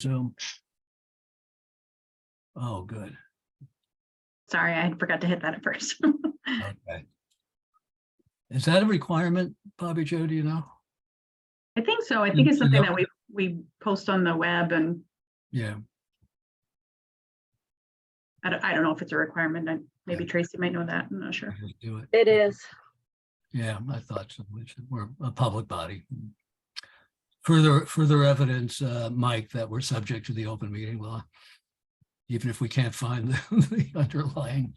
Zoom. Oh, good. Sorry, I forgot to hit that at first. Okay. Is that a requirement, Bobby Joe? Do you know? I think so. I think it's something that we post on the web, and Yeah. I don't know if it's a requirement. Maybe Tracy might know that. I'm not sure. Do it. It is. Yeah, I thought so. We're a public body. Further evidence, Mike, that we're subject to the open meeting law, even if we can't find the underlying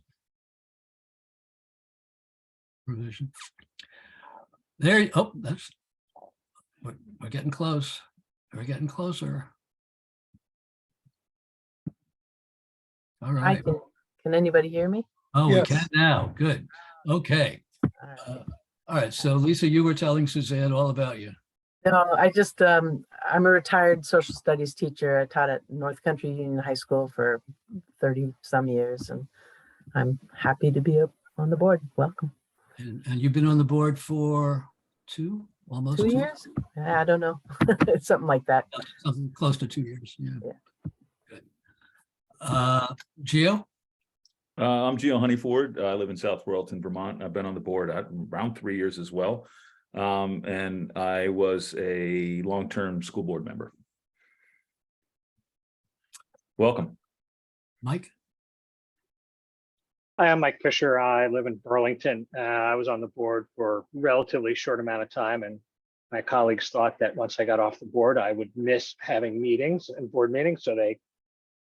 provision. There. Oh, that's. We're getting close. We're getting closer. All right. Can anybody hear me? Oh, Yes. we can now. Good. Okay. All All right. So Lisa, you were telling Suzanne all about you. No, I just, I'm a retired social studies teacher. I taught at North Country Union High School for 30 some years, and I'm happy to be on the board. Welcome. And you've been on the board for almost 2 years? I don't know. Something like that. Something close to 2 years. Yeah. Yeah. Good. Gio? I'm Gio Honeyford. I live in South Royalton, Vermont. I've been on the board around 3 years as well. And I was a long-term school board member. Welcome. Mike? Hi, I'm Mike Fisher. I live in Burlington. I was on the board for a relatively short amount of time, and my colleagues thought that once I got off the board, I would miss having meetings and board meetings, so they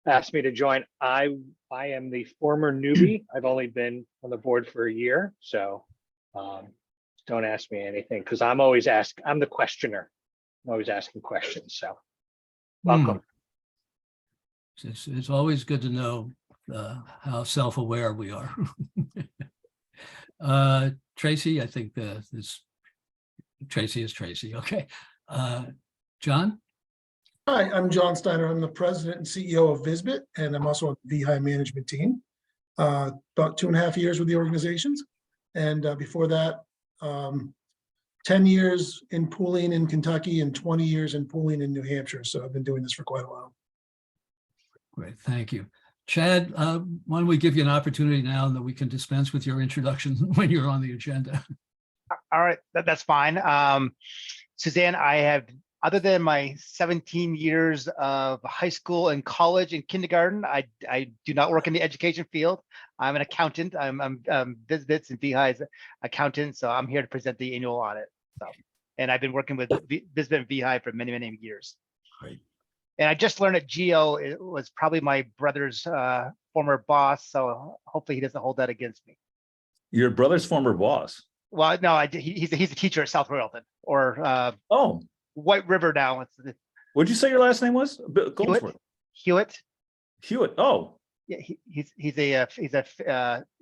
asked me to join. I am the former newbie. I've only been on the board for a year, so don't ask me anything, because I'm the questioner. I'm always asking questions, so welcome. It's always good to know how self-aware we are. Tracy, I think Tracy is Tracy. Okay. John? Hi, I'm John Steiner. I'm the president and CEO of Visbit, and I'm also on the VEHI management team. About 2.5 years with the organizations. And before that, 10 years in pooling in Kentucky and 20 years in pooling in New Hampshire. So I've been doing this for quite a while. Great, thank you. Chad, why don't we give you an opportunity now that we can dispense with your introduction when you're on the agenda. All right, that's fine. Suzanne, I have, other than my 17 years of high school and college and kindergarten, I do not work in the education field. I'm an accountant. I'm Visbit's and VEHI's accountant, so I'm here to present the annual audit. So, and I've been working with Visbit and VEHI for many, many years. Great. And I just learned that Gio was probably my brother's former boss, so hopefully he doesn't hold that against me. Your brother's former boss. Well, no, he's a teacher at South Royalton, or Oh, White River now. what'd you say your last name was? Hewitt. Hewitt. Oh, Yeah, he's a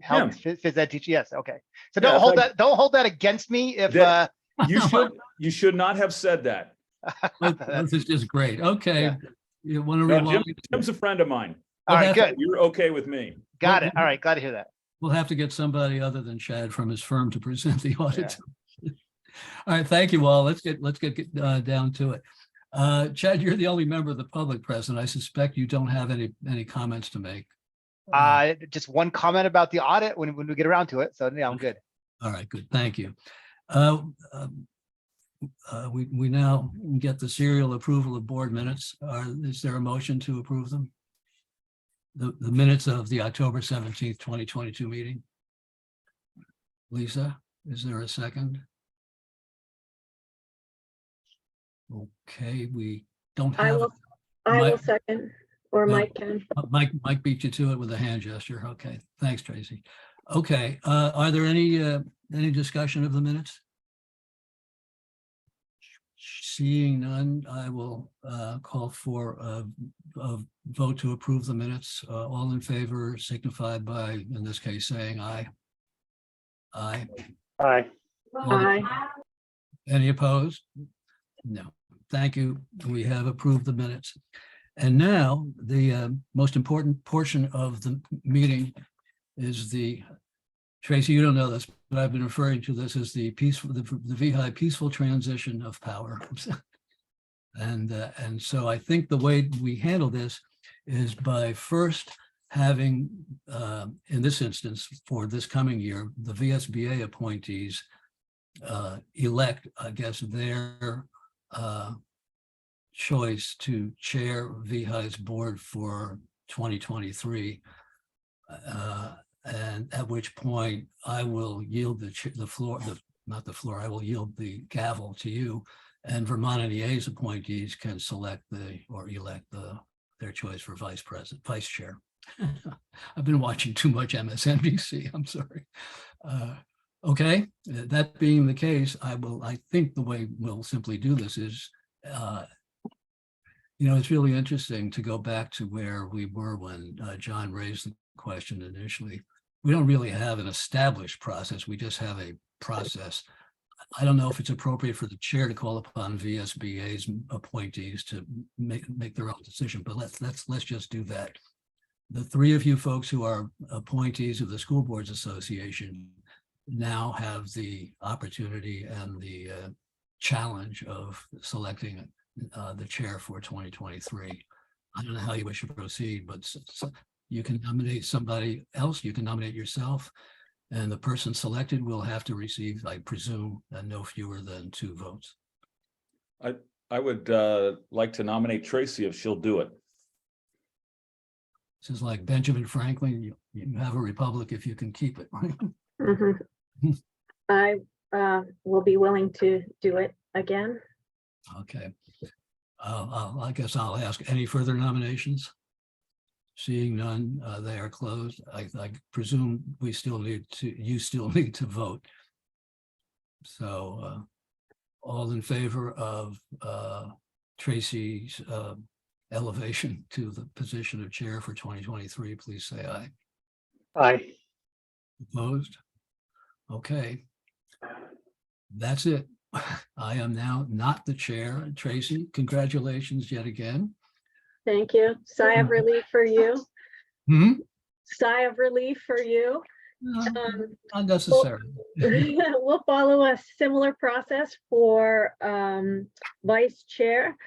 health phys ed teacher. Yes, okay. So Yeah, don't hold that against me if That- you should not have said that. This is just great. Okay. Yeah. You want to No, rewind? Jim's a friend of mine. all right, good. You're okay with me. Got it. All right, glad to hear that. We'll have to get somebody other than Chad from his firm to present the audit. All right, thank you all. Let's get down to it. Chad, you're the only member of the public present. I suspect you don't have any comments to make. Just one comment about the audit when we get around to it. So yeah, I'm good. All right, good. Thank you. We now get the serial approval of board minutes. Is there a motion to approve them? The minutes of the October 17th, 2022 meeting. Lisa, is there a second? Okay, we don't have. I will Mike- second, or No. Mike can. Mike beat you to it with a hand gesture. Okay, thanks, Tracy. Okay, are there any discussion of the minutes? Seeing none, I will call for a vote to approve the minutes. All in favor signify by, in this case, saying aye. Aye. Hi. Aye. Any opposed? No. Thank you. We have approved the minutes. And now the most important portion of the meeting is Tracy, you don't know this, but I've been referring to this as the VEHI peaceful transition of power. And so I think the way we handle this is by first having, in this instance, for this coming year, the VSBA appointees elect, I guess, their choice to chair VEHI's board for 2023. And at which point I will yield the floor, not the floor, I will yield the gavel to you, and Vermont NEA's appointees can select or elect their choice for vice chair. I've been watching too much MSNBC, I'm sorry. Okay, that being the case, I think the way we'll simply do this is, it's really interesting to go back to where we were when John raised the question initially. We don't really have an established process. We just have a process. I don't know if it's appropriate for the chair to call upon VSBA's appointees to make their own decision, but let's just do that. The three of you folks who are appointees of the School Boards Association now have the opportunity and the challenge of selecting the chair for 2023. I don't know how you wish to proceed, but you can nominate somebody else, you can nominate yourself, and the person selected will have to receive, I presume, no fewer than 2 votes. I would like to nominate Tracy if she'll do it. This is like Benjamin Franklin, you have a republic if you can keep it. I will be willing to do it again. Okay. I guess I'll ask, any further nominations? Seeing none, they are closed. I presume you still need to vote. So all in favor of Tracy's elevation to the position of chair for 2023, please say aye. Aye. Opposed? Okay. That's it. I am now not the chair. Tracy, congratulations yet again. Thank you. Sigh of relief for you. Sigh of relief for you. Not necessarily. We'll follow a similar process for vice chair.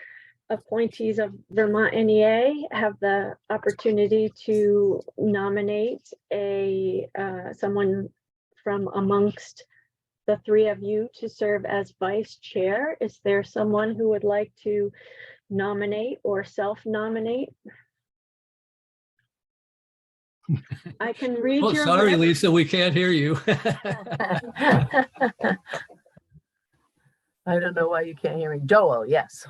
Appointees of Vermont NEA have the opportunity to nominate someone from amongst the 3 of you to serve as vice chair. Is there someone who would like to nominate or self-nominate? I can read Oh, your sorry, list. Lisa, we can't hear you. I don't know why you can't hear me. Joel, yes.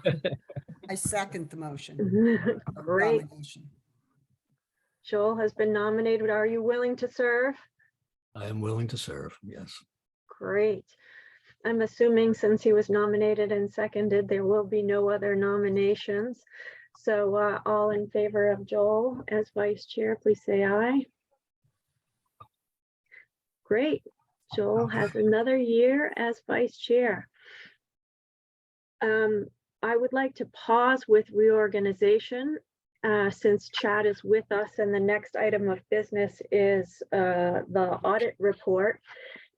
I second the motion. of Great. nomination. Joel has been nominated. Are you willing to serve? I am willing to serve, yes. Great. I'm assuming since he was nominated and seconded, there will be no other nominations. So all in favor of Joel as vice chair, please say aye. Great. Joel has another year as vice chair. I would like to pause with reorganization since Chad is with us, and the next item of business is the audit report.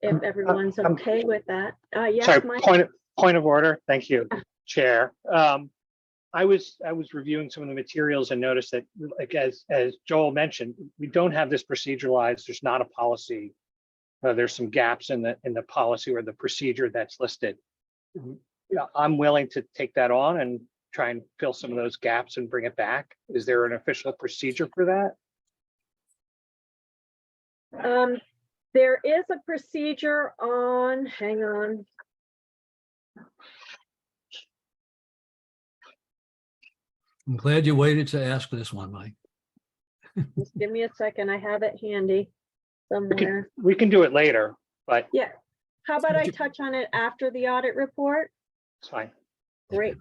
If everyone's okay with that. Yes, Sorry, Mike? point of order. Thank you, Chair. I was reviewing some of the materials and noticed that, like as Joel mentioned, we don't have this proceduralized. There's not a policy. There's some gaps in the policy or the procedure that's listed. Yeah, I'm willing to take that on and try and fill some of those gaps and bring it back. Is there an official procedure for that? There is a procedure on, hang on. I'm glad you waited to ask this one, Mike. Just give me a second. I have it handy somewhere. We can do it later, but Yeah. How about I touch on it after the audit report? it's fine. Great.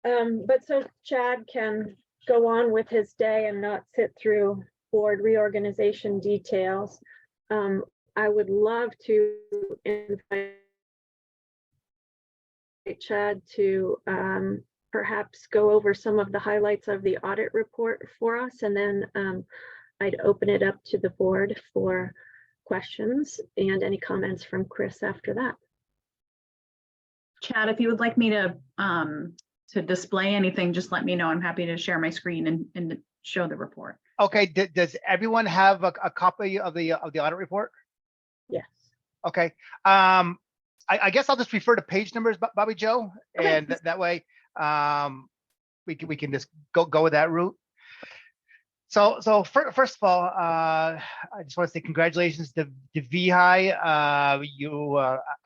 But so Chad can go on with his day and not sit through board reorganization details. I would love to invite Chad to perhaps go over some of the highlights of the audit report for us, and then I'd open it up to the board for questions and any comments from Chris after that. Chad, if you would like me to display anything, just let me know. I'm happy to share my screen and show the report. Okay, does everyone have a copy of the audit report? Yes. Okay, I guess I'll just refer to page numbers, Bobby Joe, Okay. and that way, we can just go with that route. So first of all, I just want to say congratulations to VEHI.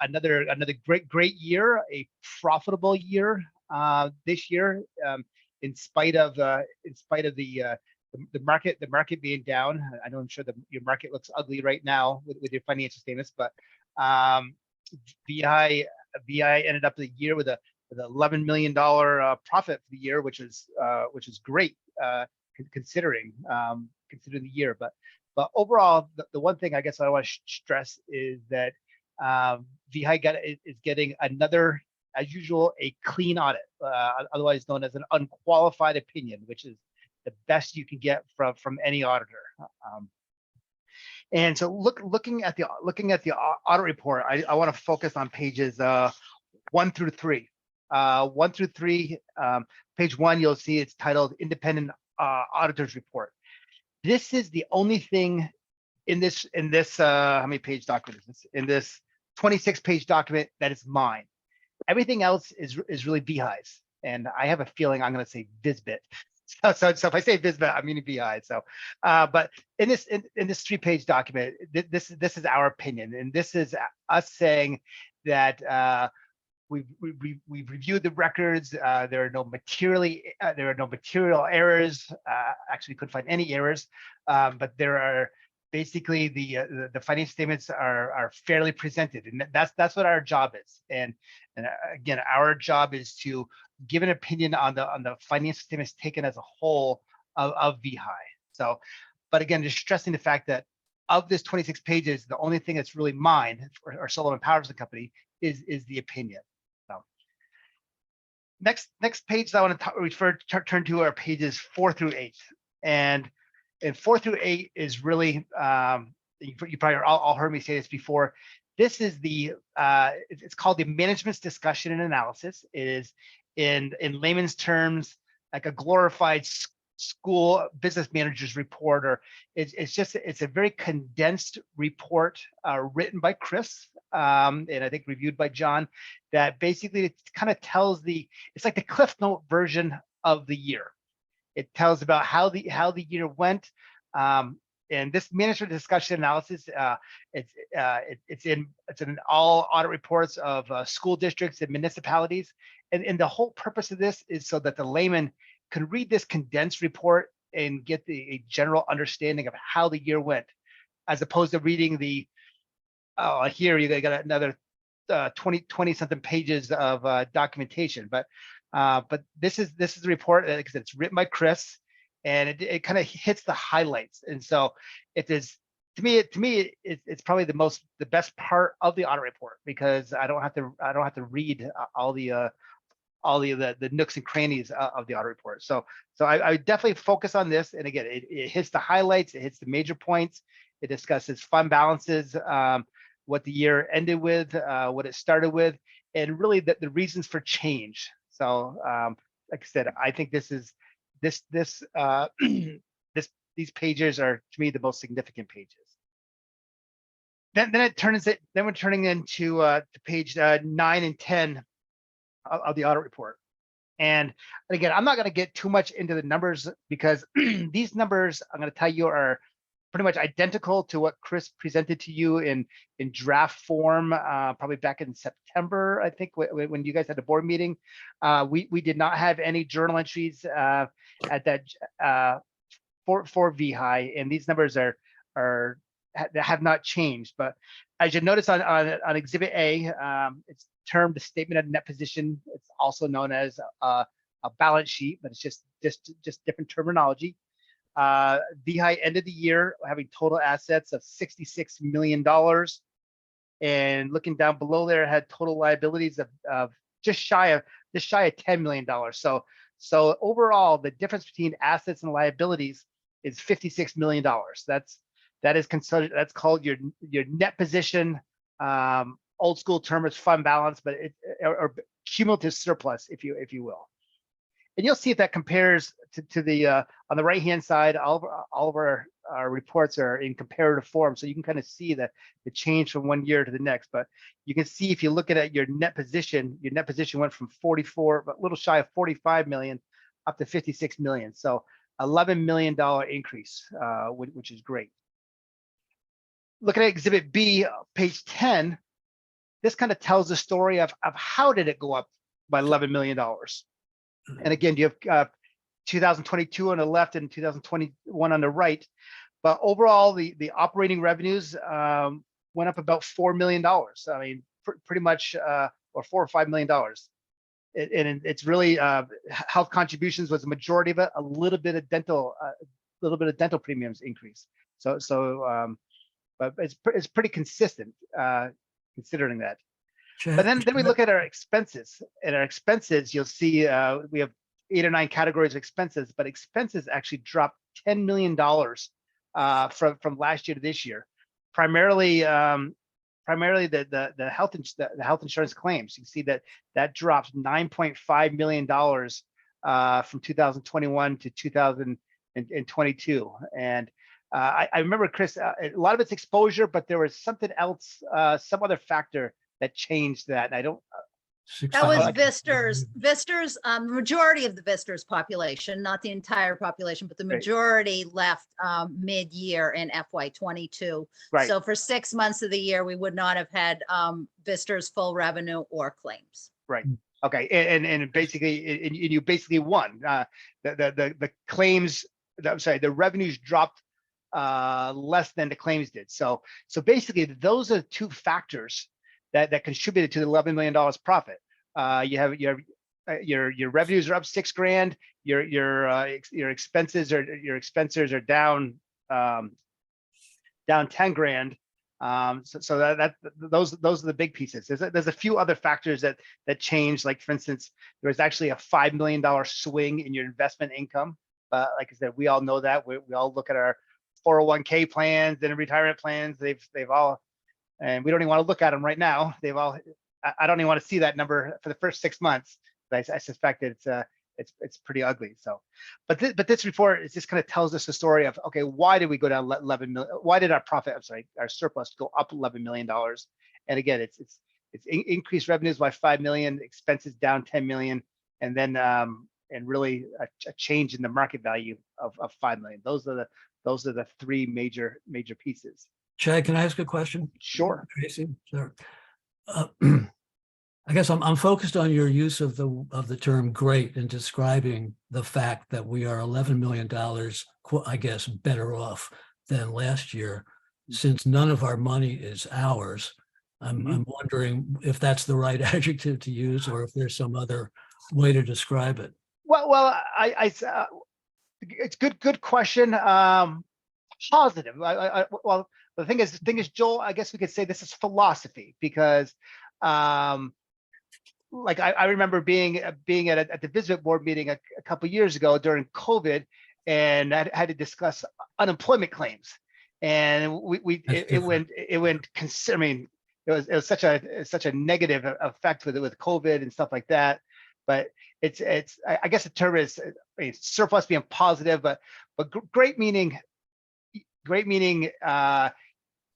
Another great year, a profitable year this year, in spite of the market being down. I know I'm sure your market looks ugly right now with your financial statements, but VEHI ended up the year with a $11 million profit for the year, which is great. Considering the year, but overall, the one thing I guess I want to stress is that VEHI is getting another, as usual, a clean audit, otherwise known as an unqualified opinion, which is the best you can get from any auditor. And so looking at the audit report, I want to focus on pages 1 through 3. 1 through 3, page 1, you'll see it's titled Independent Auditor's Report. This is the only thing in this how many page document is this? In this 26-page document that is mine. Everything else is really VEHI's, and I have a feeling I'm going to say VISBIT. So if I say VISBIT, I mean VEHI. So, but in this 3-page document, this is our opinion, and this is us saying that we've reviewed the records. There are no material errors. Actually, couldn't find any errors, but there are basically the financial statements are fairly presented, and that's what our job is. And again, our job is to give an opinion on the financial statements taken as a whole of VEHI. So, but again, just stressing the fact that of this 26 pages, the only thing that's really mine or Sullivan Powers, the company, is the opinion. Next page that I want to turn to are pages 4 through 8, and 4 through 8 is really you probably all heard me say this before. This is it's called the management's discussion and analysis. It is in layman's terms like a glorified school business manager's report, or it's a very condensed report written by Chris, and I think reviewed by John, that basically it kind of tells it's like the Cliff Note version of the year. It tells about how the year went, and this management discussion analysis, it's in all audit reports of school districts and municipalities, and the whole purpose of this is so that the layman can read this condensed report and get a general understanding of how the year went, as opposed to reading here you got another 20 something pages of documentation. But this is the report, like I said, it's written by Chris, and it kind of hits the highlights. And so it is, to me it's probably the best part of the audit report, because I don't have to read all the nooks and crannies of the audit report. So I definitely focus on this. And again, it hits the highlights, it hits the major points. It discusses fund balances, what the year ended with, what it started with, and really the reasons for change. So like I said, I think these pages are, to me, the most significant pages. Then we're turning into to page 9 and 10 of the audit report. And again, I'm not going to get too much into the numbers, because these numbers, I'm going to tell you, are pretty much identical to what Chris presented to you in draft form, probably back in September, I think, when you guys had a board meeting. We did not have any journal entries at that for VEHI, and these numbers have not changed. But as you notice on Exhibit A, it's termed the statement of net position. It's also known as a balance sheet, but it's just different terminology. VEHI ended the year having total assets of $66 million, and looking down below there, it had total liabilities of just shy of $10 million. So overall, the difference between assets and liabilities is $56 million. That's called your net position old school term is fund balance, but or cumulative surplus, if you will. And you'll see if that compares to the on the right hand side. All of our reports are in comparative form, so you can kind of see the change from one year to the next. But you can see if you look at your net position went from 44, a little shy of 45 million, up to 56 million. So $11 million increase, which is great. Looking at Exhibit B, page 10, this kind of tells the story of how did it go up by $11 million. And again, you have 2022 on the left and 2021 on the right. But overall, the operating revenues went up about $4 million. I mean, pretty much, or $4 or $5 million. And it's really health contributions was the majority of it. A little bit of dental premiums increase. But it's pretty consistent considering that. But then we look at our expenses. And our expenses, you'll see we have 8 or 9 categories of expenses, but expenses actually dropped $10 million from last year to this year. Primarily the health insurance claims. You can see that dropped $9.5 million from 2021 to 2022. And I remember, Chris, a lot of it's exposure, but there was something else, some other factor that changed that. And I don't. That was Visitors, majority of the Visitors population, not the entire population, but the majority left mid-year in FY22. Right. So for 6 months of the year, we would not have had Visitors full revenue or claims. Right. Okay. And basically, and you basically won. The claims, I'm sorry, the revenues dropped less than the claims did. So basically, those are 2 factors that contributed to the $11 million profit. You have your revenues are up $6,000. Your expenses are down $10,000. So those are the big pieces. There's a few other factors that changed. Like for instance, there was actually a $5 million swing in your investment income. Like I said, we all know that. We all look at our 401k plans and retirement plans. They've all. And we don't even want to look at them right now. I don't even want to see that number for the first 6 months. But I suspect it's pretty ugly. So, but this report is just kind of tells us the story of, okay, why did we go down 11 million? Why did our our surplus go up $11 million? And again, it's increased revenues by 5 million, expenses down 10 million, and then and really a change in the market value of 5 million. Those are the 3 major pieces. Chad, can I ask a question? Sure. Tracy, sure. I guess I'm focused on your use of the term "great" in describing the fact that we are $11 million, I guess, better off than last year, since none of our money is ours. I'm wondering if that's the right adjective to use, or if there's some other way to describe it. Well, it's good question. Positive. Well, the thing is, Joel, I guess we could say this is philosophy, because like I remember being at the Visit board meeting a couple of years ago during COVID, and I had to discuss unemployment claims, and it went I mean, it was such a negative effect with COVID and stuff like that. But it's I guess the term is, I mean, surplus being positive, but great meaning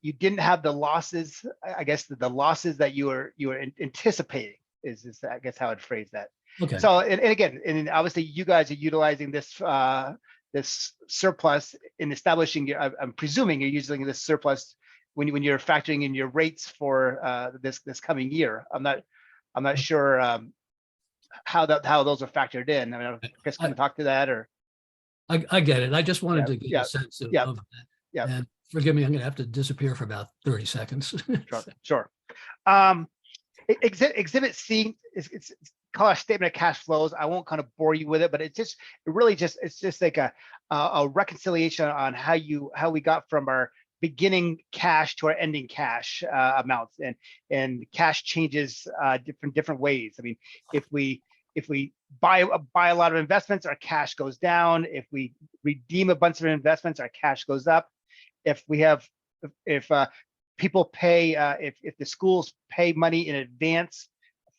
you didn't have the losses. I guess the losses that you were anticipating is I guess how I'd phrase that. Okay. So and again, and obviously you guys are utilizing this this surplus in establishing your. I'm presuming you're using this surplus when you're factoring in your rates for this coming year. I'm not sure how those are factored in. I mean, I guess can we talk to that, or? I get it. I just wanted to get a sense of that. Yeah. And forgive me, I'm going to have to disappear for about 30 seconds. Sure. Exhibit C it's called a statement of cash flows. I won't kind of bore you with it, but it's just like a reconciliation on how we got from our beginning cash to our ending cash amounts, and cash changes different ways. I mean, if we buy a lot of investments, our cash goes down. If we redeem a bunch of investments, our cash goes up. If people pay, if the schools pay money in advance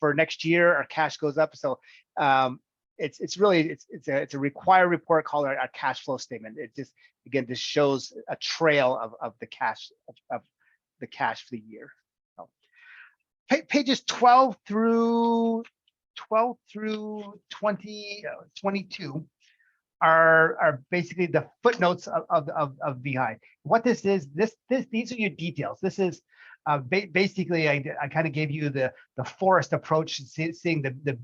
for next year, our cash goes up. So it's really it's a required report called our cash flow statement. It just, again, this shows a trail of the cash of the cash for the year. So, pages 12 through 22 are basically the footnotes of VEHI. What this is, these are your details. This is basically I kind of gave you the forest approach, seeing the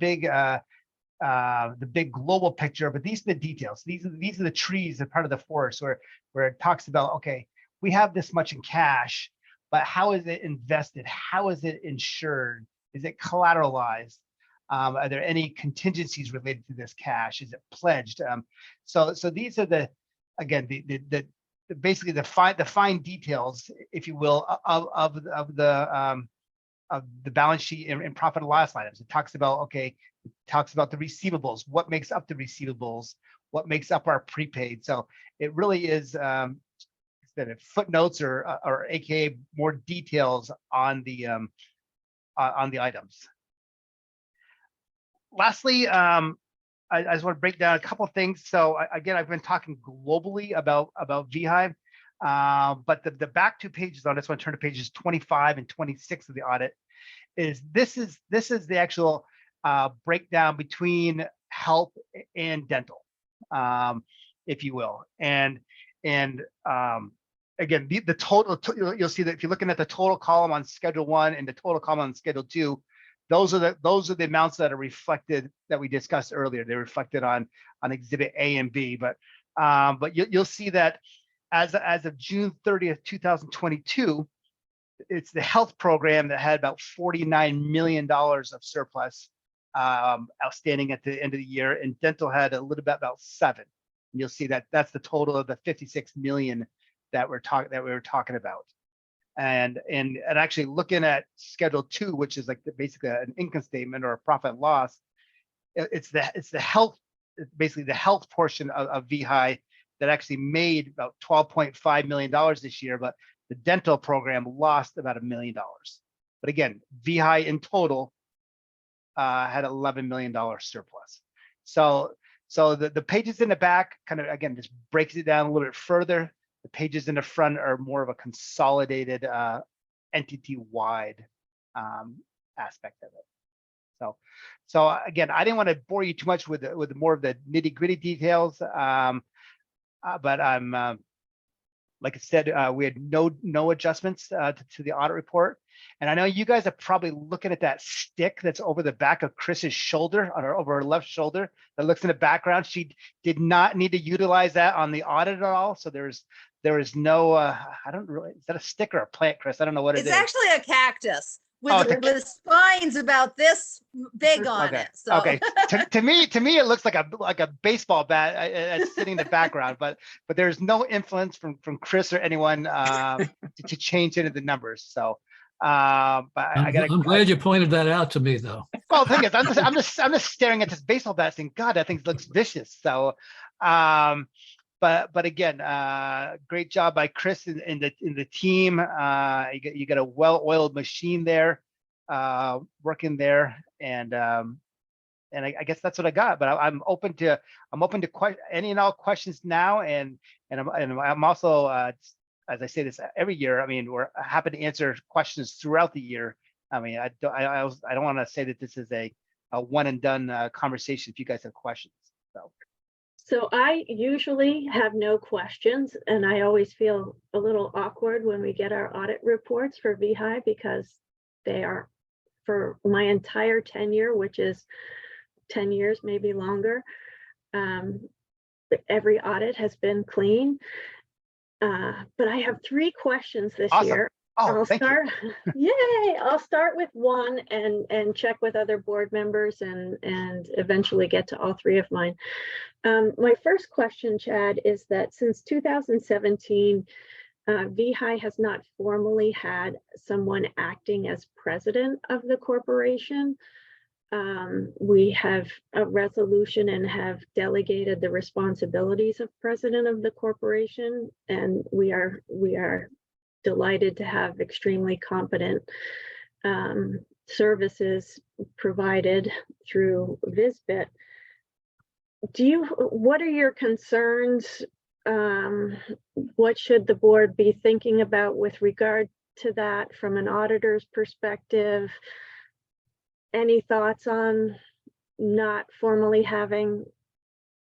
big global picture, but these are the details. These are the trees that are part of the forest where it talks about, okay, we have this much in cash, but how is it invested? How is it insured? Is it collateralized? Are there any contingencies related to this cash? Is it pledged? So these are the basically the fine details, if you will, of the balance sheet and profit and loss items. It talks about the receivables, what makes up the receivables, what makes up our prepaid. So it really is footnotes or AKA more details on the items. Lastly, I just want to break down a couple of things. So again, I've been talking globally about VEHI, but the back 2 pages on this one, turn to pages 25 and 26 of the audit, this is the actual breakdown between health and dental, if you will, and again, the total. You'll see that if you're looking at the total column on Schedule 1 and the total column on Schedule 2. Those are the amounts that are reflected that we discussed earlier. They're reflected on Exhibit A and B. But you'll see that as of June 30th, 2022, it's the health program that had about $49 million of surplus outstanding at the end of the year, and dental had a little bit about 7. And you'll see that that's the total of the 56 million that we were talking about. And actually looking at Schedule 2, which is like basically an income statement or a profit and loss, it's the health, basically the health portion of VEHI that actually made about $12.5 million this year, but the dental program lost about $1 million. But again, VEHI in total had $11 million surplus. So the pages in the back kind of, again, just breaks it down a little bit further. The pages in the front are more of a consolidated entity-wide aspect of it. So again, I didn't want to bore you too much with more of the nitty-gritty details, but I'm like I said, we had no adjustments to the audit report, and I know you guys are probably looking at that stick that's over the back of Chris's shoulder, over her left shoulder, that looks in the background. She did not need to utilize that on the audit at all. So there is no, I don't really, is that a stick or a plant, Chris? I don't know what it is. It's actually a cactus with spines about this big on it. So. Okay. to me, it looks like a baseball bat sitting in the background, but there's no influence from Chris or anyone to change any of the numbers. So, but I'm glad you pointed that out to me, though. Well, the thing is, I'm just staring at this baseball bat, saying, "God, that thing looks vicious." So, but again, great job by Chris and the team. You got a well-oiled machine there, working there, and I guess that's what I got. But I'm open to any and all questions now, and I'm also, as I say this every year, I mean, we're happy to answer questions throughout the year. I mean, I don't want to say that this is a one and done conversation if you guys have questions. So I usually have no questions, and I always feel a little awkward when we get our audit reports for VEHI because they are for my entire tenure, which is 10 years, maybe longer. Every audit has been clean. But I have 3 questions this year. Oh, thank you. Yay! I'll start with one and check with other board members and eventually get to all 3 of mine. My first question, Chad, is that since 2017, VEHI has not formally had someone acting as president of the corporation. We have a resolution and have delegated the responsibilities of president of the corporation, and we are delighted to have extremely competent services provided through VisBit. What are your concerns? What should the board be thinking about with regard to that from an auditor's perspective? Any thoughts on not formally having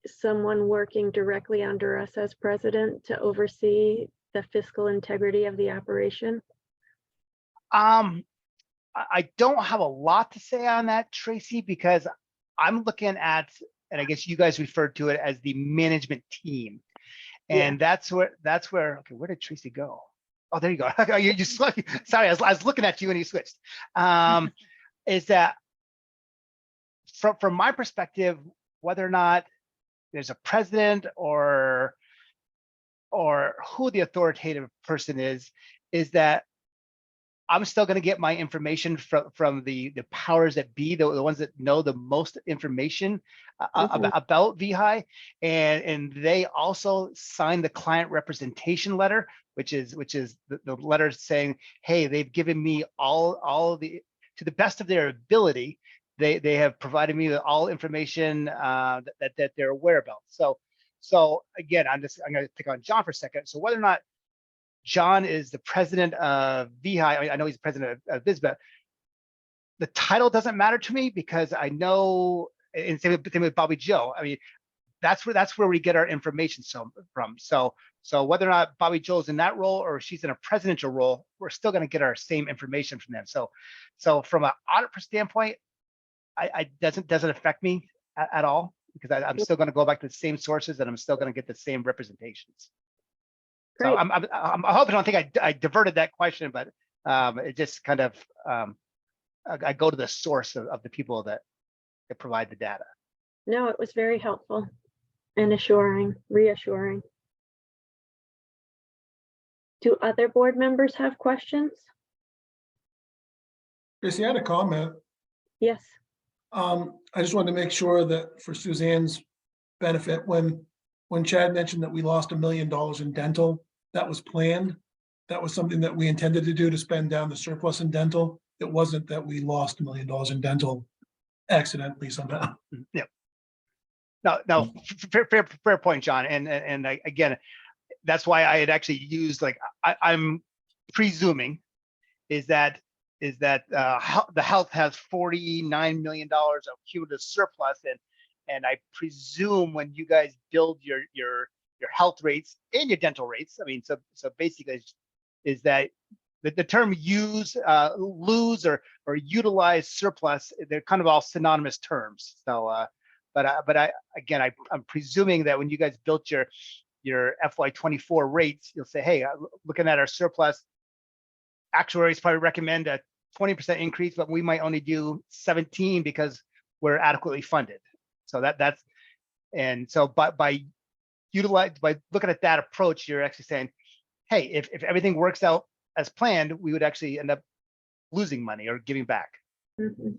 someone working directly under us as president to oversee the fiscal integrity of the operation? I don't have a lot to say on that, Tracy, because I'm looking at, and I guess you guys referred to it as the management team. And that's where, okay, where did Tracy go? Oh, there you go. You just, sorry, I was looking at you and you switched. Is that from my perspective, whether or not there's a president or who the authoritative person is that I'm still going to get my information from the powers that be, the ones that know the most information about VEHI, and they also sign the client representation letter, which is the letter saying, hey, they've given me all the, to the best of their ability, they have provided me with all information that they're aware about. So again, I'm going to pick on John for a second. So whether or not John is the president of VEHI, I know he's the president of VisBit. The title doesn't matter to me because I know, and same with Bobby Joe. I mean, that's where we get our information from. So whether or not Bobby Joe's in that role or she's in a presidential role, we're still going to get our same information from them. So from an audit standpoint, it doesn't affect me at all because I'm still going to go back to the same sources and I'm still going to get the same representations. So I'm hoping, I don't think I diverted that question, but it just kind of, I go to the source of the people that provide the data. No, it was very helpful and reassuring. Do other board members have questions? Tracy, I had a comment. Yes. I just wanted to make sure that for Suzanne's benefit, when Chad mentioned that we lost $1 million in dental, that was planned. That was something that we intended to do to spend down the surplus in dental. It wasn't that we lost $1 million in dental accidentally somehow. Yeah. No, fair point, John. And again, that's why I had actually used, like, I'm presuming is that the health has $49 million of cumulative surplus, and I presume when you guys build your health rates and your dental rates, I mean, so basically is that the term use, lose or utilize surplus, they're kind of all synonymous terms. So, but I'm presuming that when you guys built your FY24 rates, you'll say, hey, looking at our surplus, actuaries probably recommend a 20% increase, but we might only do 17 because we're adequately funded. So that's, and so by looking at that approach, you're actually saying, hey, if everything works out as planned, we would actually end up losing money or giving back. Mm-hmm.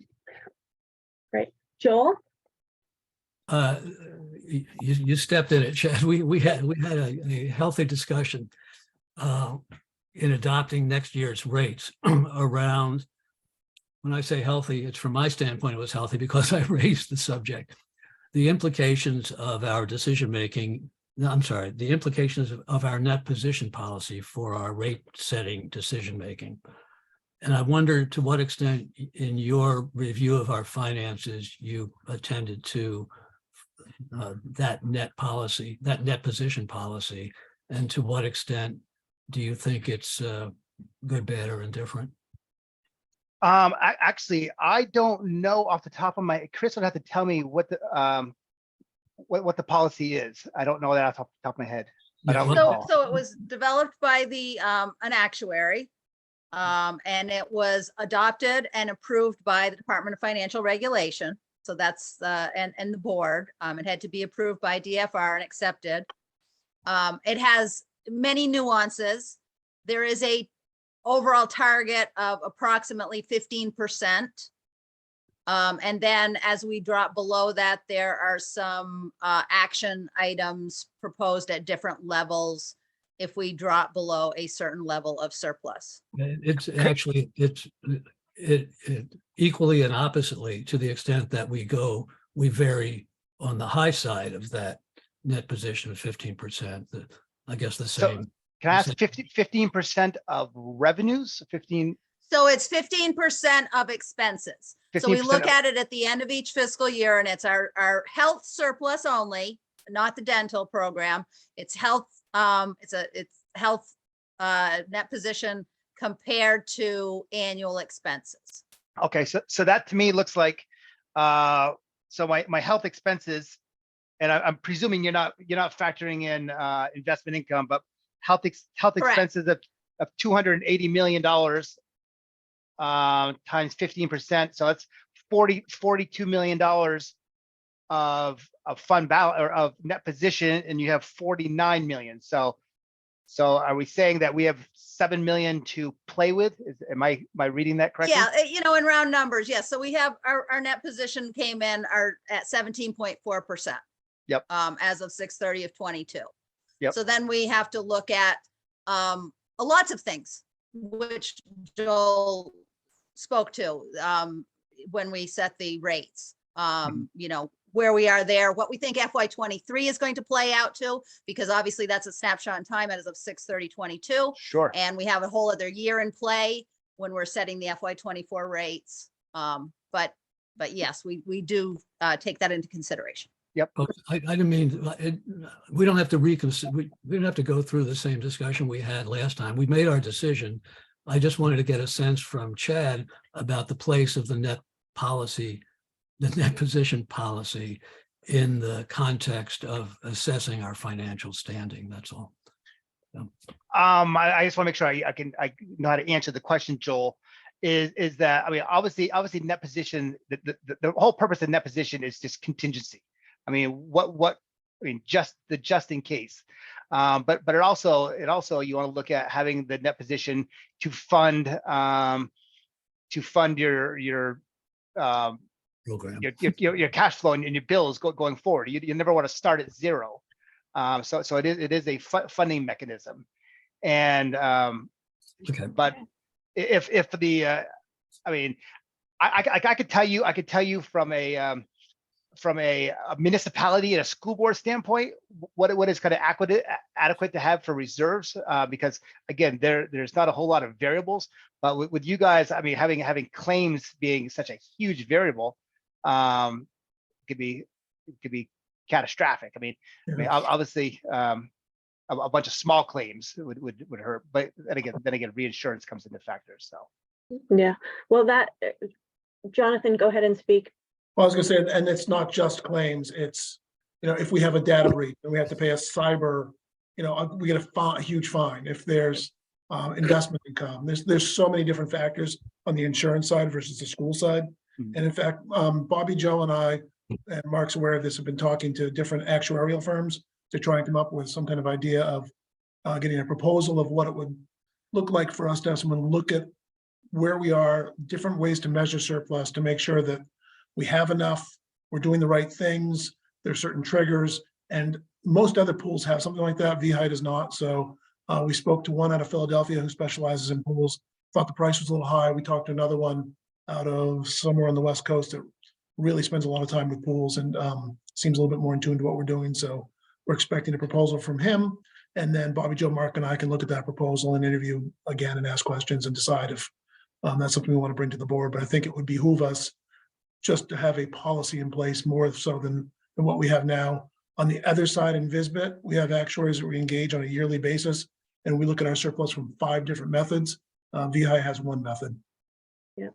Right. Joel? You stepped in it, Chad. We had a healthy discussion in adopting next year's rates around, when I say healthy, it's from my standpoint, it was healthy because I raised the subject, the implications of our decision-making, the implications of our net position policy for our rate setting decision-making. And I wonder to what extent in your review of our finances, you attended to that net policy, that net position policy, and to what extent do you think it's good, bad, or indifferent? Actually, I don't know off the top of my. Chris would have to tell me what the policy is. I don't know that off the top of my head. I don't recall. So it was developed by an actuary, and it was adopted and approved by the Department of Financial Regulation. So that's and the board. It had to be approved by DFR and accepted. It has many nuances. There is a overall target of approximately 15%. And then as we drop below that, there are some action items proposed at different levels if we drop below a certain level of surplus. It's actually, it equally and oppositely, to the extent that we vary on the high side of that net position of 15%. I guess the So, same. Can I ask 15% of revenues, 15? So it's 15% of expenses. So we 15% look of- at it at the end of each fiscal year, and it's our health surplus only, not the dental program. It's health, it's health net position compared to annual expenses. Okay, so that to me looks like, so my health expenses, and I'm presuming you're not factoring in investment income, but health Correct. expenses of $280 million times 15%, so that's $42 million of fund balance or of net position, and you have 49 million. So are we saying that we have 7 million to play with? Am I reading that correctly? Yeah, in round numbers, yes. So we have our net position came in at 17.4%. Yep. As of 6/30 of 22. Yep. So then we have to look at lots of things, which Joel spoke to when we set the rates. Where we are there, what we think FY23 is going to play out to, because obviously that's a snapshot in time as of 6/30/22. Sure. And we have a whole other year in play when we're setting the FY24 rates. But yes, we do take that into consideration. Yep. Okay, I didn't mean, we don't have to reconsider, we don't have to go through the same discussion we had last time. We made our decision. I just wanted to get a sense from Chad about the place of the net policy, the net position policy in the context of assessing our financial standing. That's all. I just want to make sure I know how to answer the question, Joel. Is that, I mean, obviously net position, the whole purpose of net position is just contingency. I mean, just in case. But it also you want to look at having the net position to fund your Program. your cash flow and your bills going forward. You never want to start at zero. So it is a funding mechanism. And Okay. but if the I mean, I could tell you from a municipality and a school board standpoint what is kind of adequate to have for reserves, because again there's not a whole lot of variables, but with you guys, I mean, having claims being such a huge variable, could be catastrophic. I mean, obviously a bunch of small claims would hurt, but then again reinsurance comes into factors. So Yeah, well, Jonathan, go ahead and speak. Well, I was gonna say, and it's not just claims, it's, if we have a data breach and we have to pay a cyber, we get a huge fine. If there's investment income, there's so many different factors on the insurance side versus the school side. Mhm. And in fact, Bobby, Joe, and I, and Mark's aware of this, have been talking to different actuarial firms to try and come up with some kind of idea of getting a proposal of what it would look like for us to have someone look at where we are, different ways to measure surplus to make sure that we have enough, we're doing the right things, there's certain triggers, and most other pools have something like that. VEHI does not. So we spoke to one out of Philadelphia who specializes in pools, thought the price was a little high. We talked to another one out of somewhere on the West Coast that really spends a lot of time with pools and seems a little bit more in tune to what we're doing. So we're expecting a proposal from him. And then Bobby, Joe, Mark, and I can look at that proposal and interview again and ask questions and decide if that's something we want to bring to the board. But I think it would behoove us just to have a policy in place more so than what we have now. On the other side in VISBIT, we have actuaries that we engage on a yearly basis, and we look at our surplus from 5 different methods. VEHI has one method. Yeah.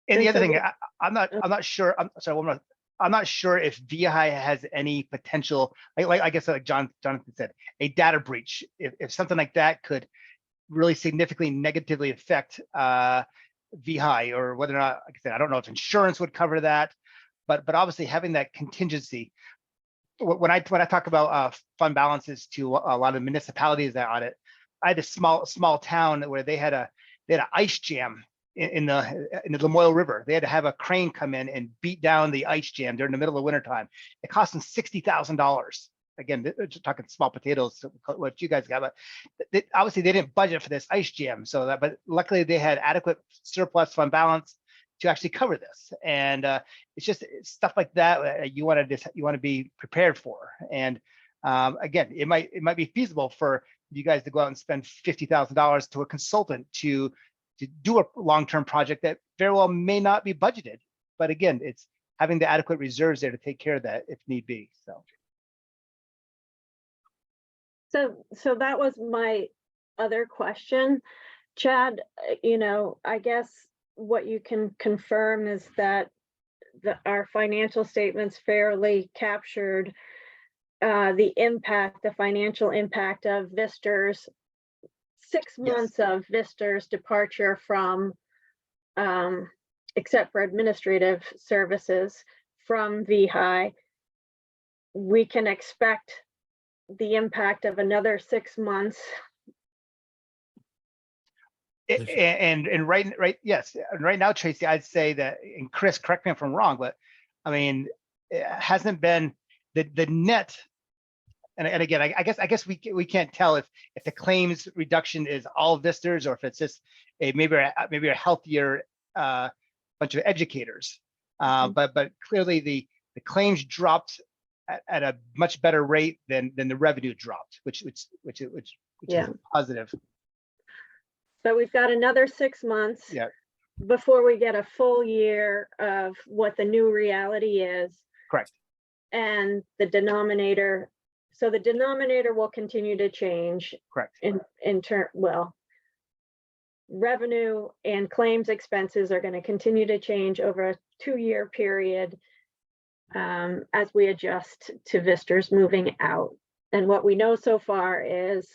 And the And other so thing, I'm not sure. I'm sorry. I'm not sure if VEHI has any potential, like I guess like Jonathan said, a data breach. If something like that could really significantly negatively affect VEHI, or whether or not, like I said, I don't know if insurance would cover that, but obviously having that contingency. When I talk about fund balances to a lot of municipalities that audit, I had a small town where they had an ice jam in the Lamoille River. They had to have a crane come in and beat down the ice jam during the middle of wintertime. It cost them $60,000. again, just talking small potatoes, what you guys got, but obviously they didn't budget for this ice jam. So that, but luckily they had adequate surplus fund balance to actually cover this. And it's just stuff like that you want to be prepared for. And again, it might be feasible for you guys to go out and spend $50,000 to a consultant to do a long-term project that very well may not be budgeted. But again, it's having the adequate reserves there to take care of that if need be. So that was my other question, Chad. I guess what you can confirm is that our financial statements fairly captured the financial impact of Vister's 6 months of Vister's departure from, except for administrative services, from VEHI. We can expect the impact of another 6 months. And right, yes. And right now, Tracy, I'd say that, and Chris, correct me if I'm wrong, but I mean, it hasn't been the net. And again, I guess we can't tell if the claims reduction is all Visters or if it's just maybe a healthier bunch of educators. But clearly the claims dropped at a much better rate than the revenue dropped, which is positive. But we've got another 6 months before we get a full year of what the new reality is. Correct. And the denominator. So the denominator will continue to change. Correct. In turn, revenue and claims expenses are going to continue to change over a 2-year period as we adjust to Visters moving out. And what we know so far is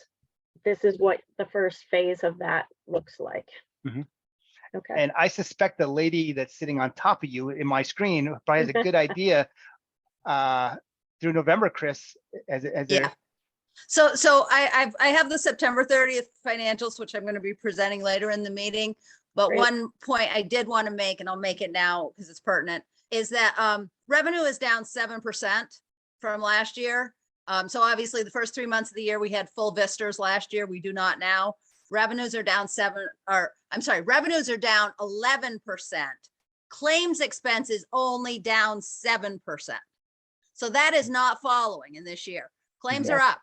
this is what the first phase of that looks like. Mm-hmm. Okay. And I suspect the lady that's sitting on top of you in my screen probably has a good idea through November, Chris, Yeah. So I have the September 30th financials, which I'm going to be presenting later in the meeting. But Great. One point I did want to make, and I'll make it now because it's pertinent, is that revenue is down 7% from last year. So obviously the first 3 months of the year, we had full Visters last year. We do not now. Revenues are down revenues are down 11%. Claims expenses only down 7%. So that is not following in this year. Claims are up.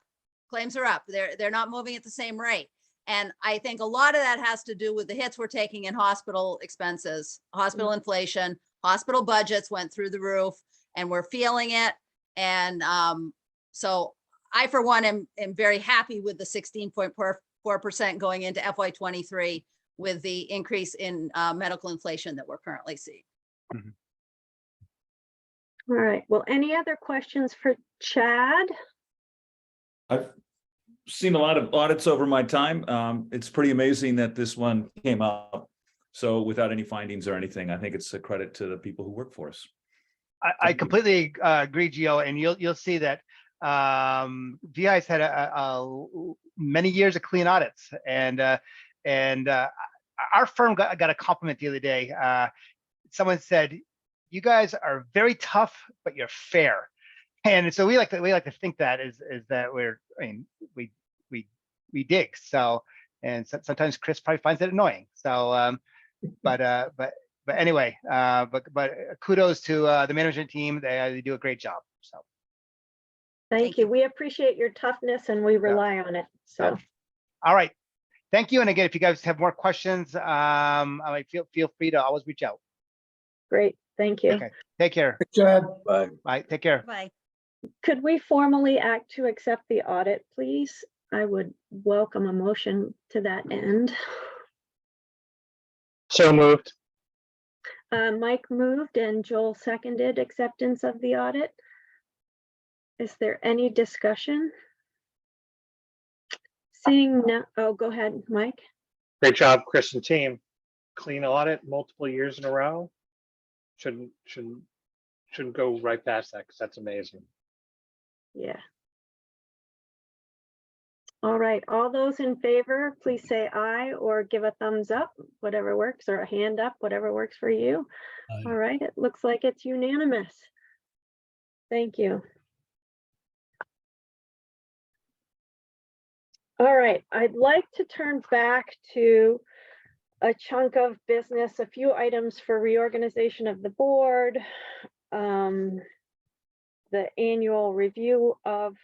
Claims are up. They're not moving at the same rate. And I think a lot of that has to do with the hits we're taking in hospital expenses, hospital inflation, hospital budgets went through the roof, and we're feeling it. And so I, for one, am very happy with the 16.4% going into FY23 with the increase in medical inflation that we're currently seeing. Mm-hmm. All right. Well, any other questions for Chad? I've seen a lot of audits over my time. It's pretty amazing that this one came up. So without any findings or anything, I think it's a credit to the people who work for us. I completely agree, Gio, and you'll see that VEHI's had many years of clean audits, and our firm got a compliment the other day. Someone said, "You guys are very tough, but you're fair," and so we like to think that is that we dig. So, and sometimes Chris probably finds it annoying. So, but anyway, but kudos to the management team. They do a great job. So. Thank you. We appreciate your toughness and we rely on it. So. All right. Thank you. And again, if you guys have more questions, feel free to always reach out. Great. Thank you. Okay. Take care. Thanks, Chad. Bye. Bye. Take care. Bye. Could we formally act to accept the audit, please? I would welcome a motion to that end. So moved. Mike moved and Joel seconded acceptance of the audit. Is there any discussion? Seeing no, oh, go ahead, Mike. Great job, Chris and team. Clean audit multiple years in a row. Shouldn't go right past that because that's amazing. Yeah. All right, all those in favor, please say aye or give a thumbs up, whatever works, or a hand up, whatever works for you. Aye. All right, it looks like it's unanimous. Thank you. All right, I'd like to turn back to a chunk of business, a few items for reorganization of the board, the annual review of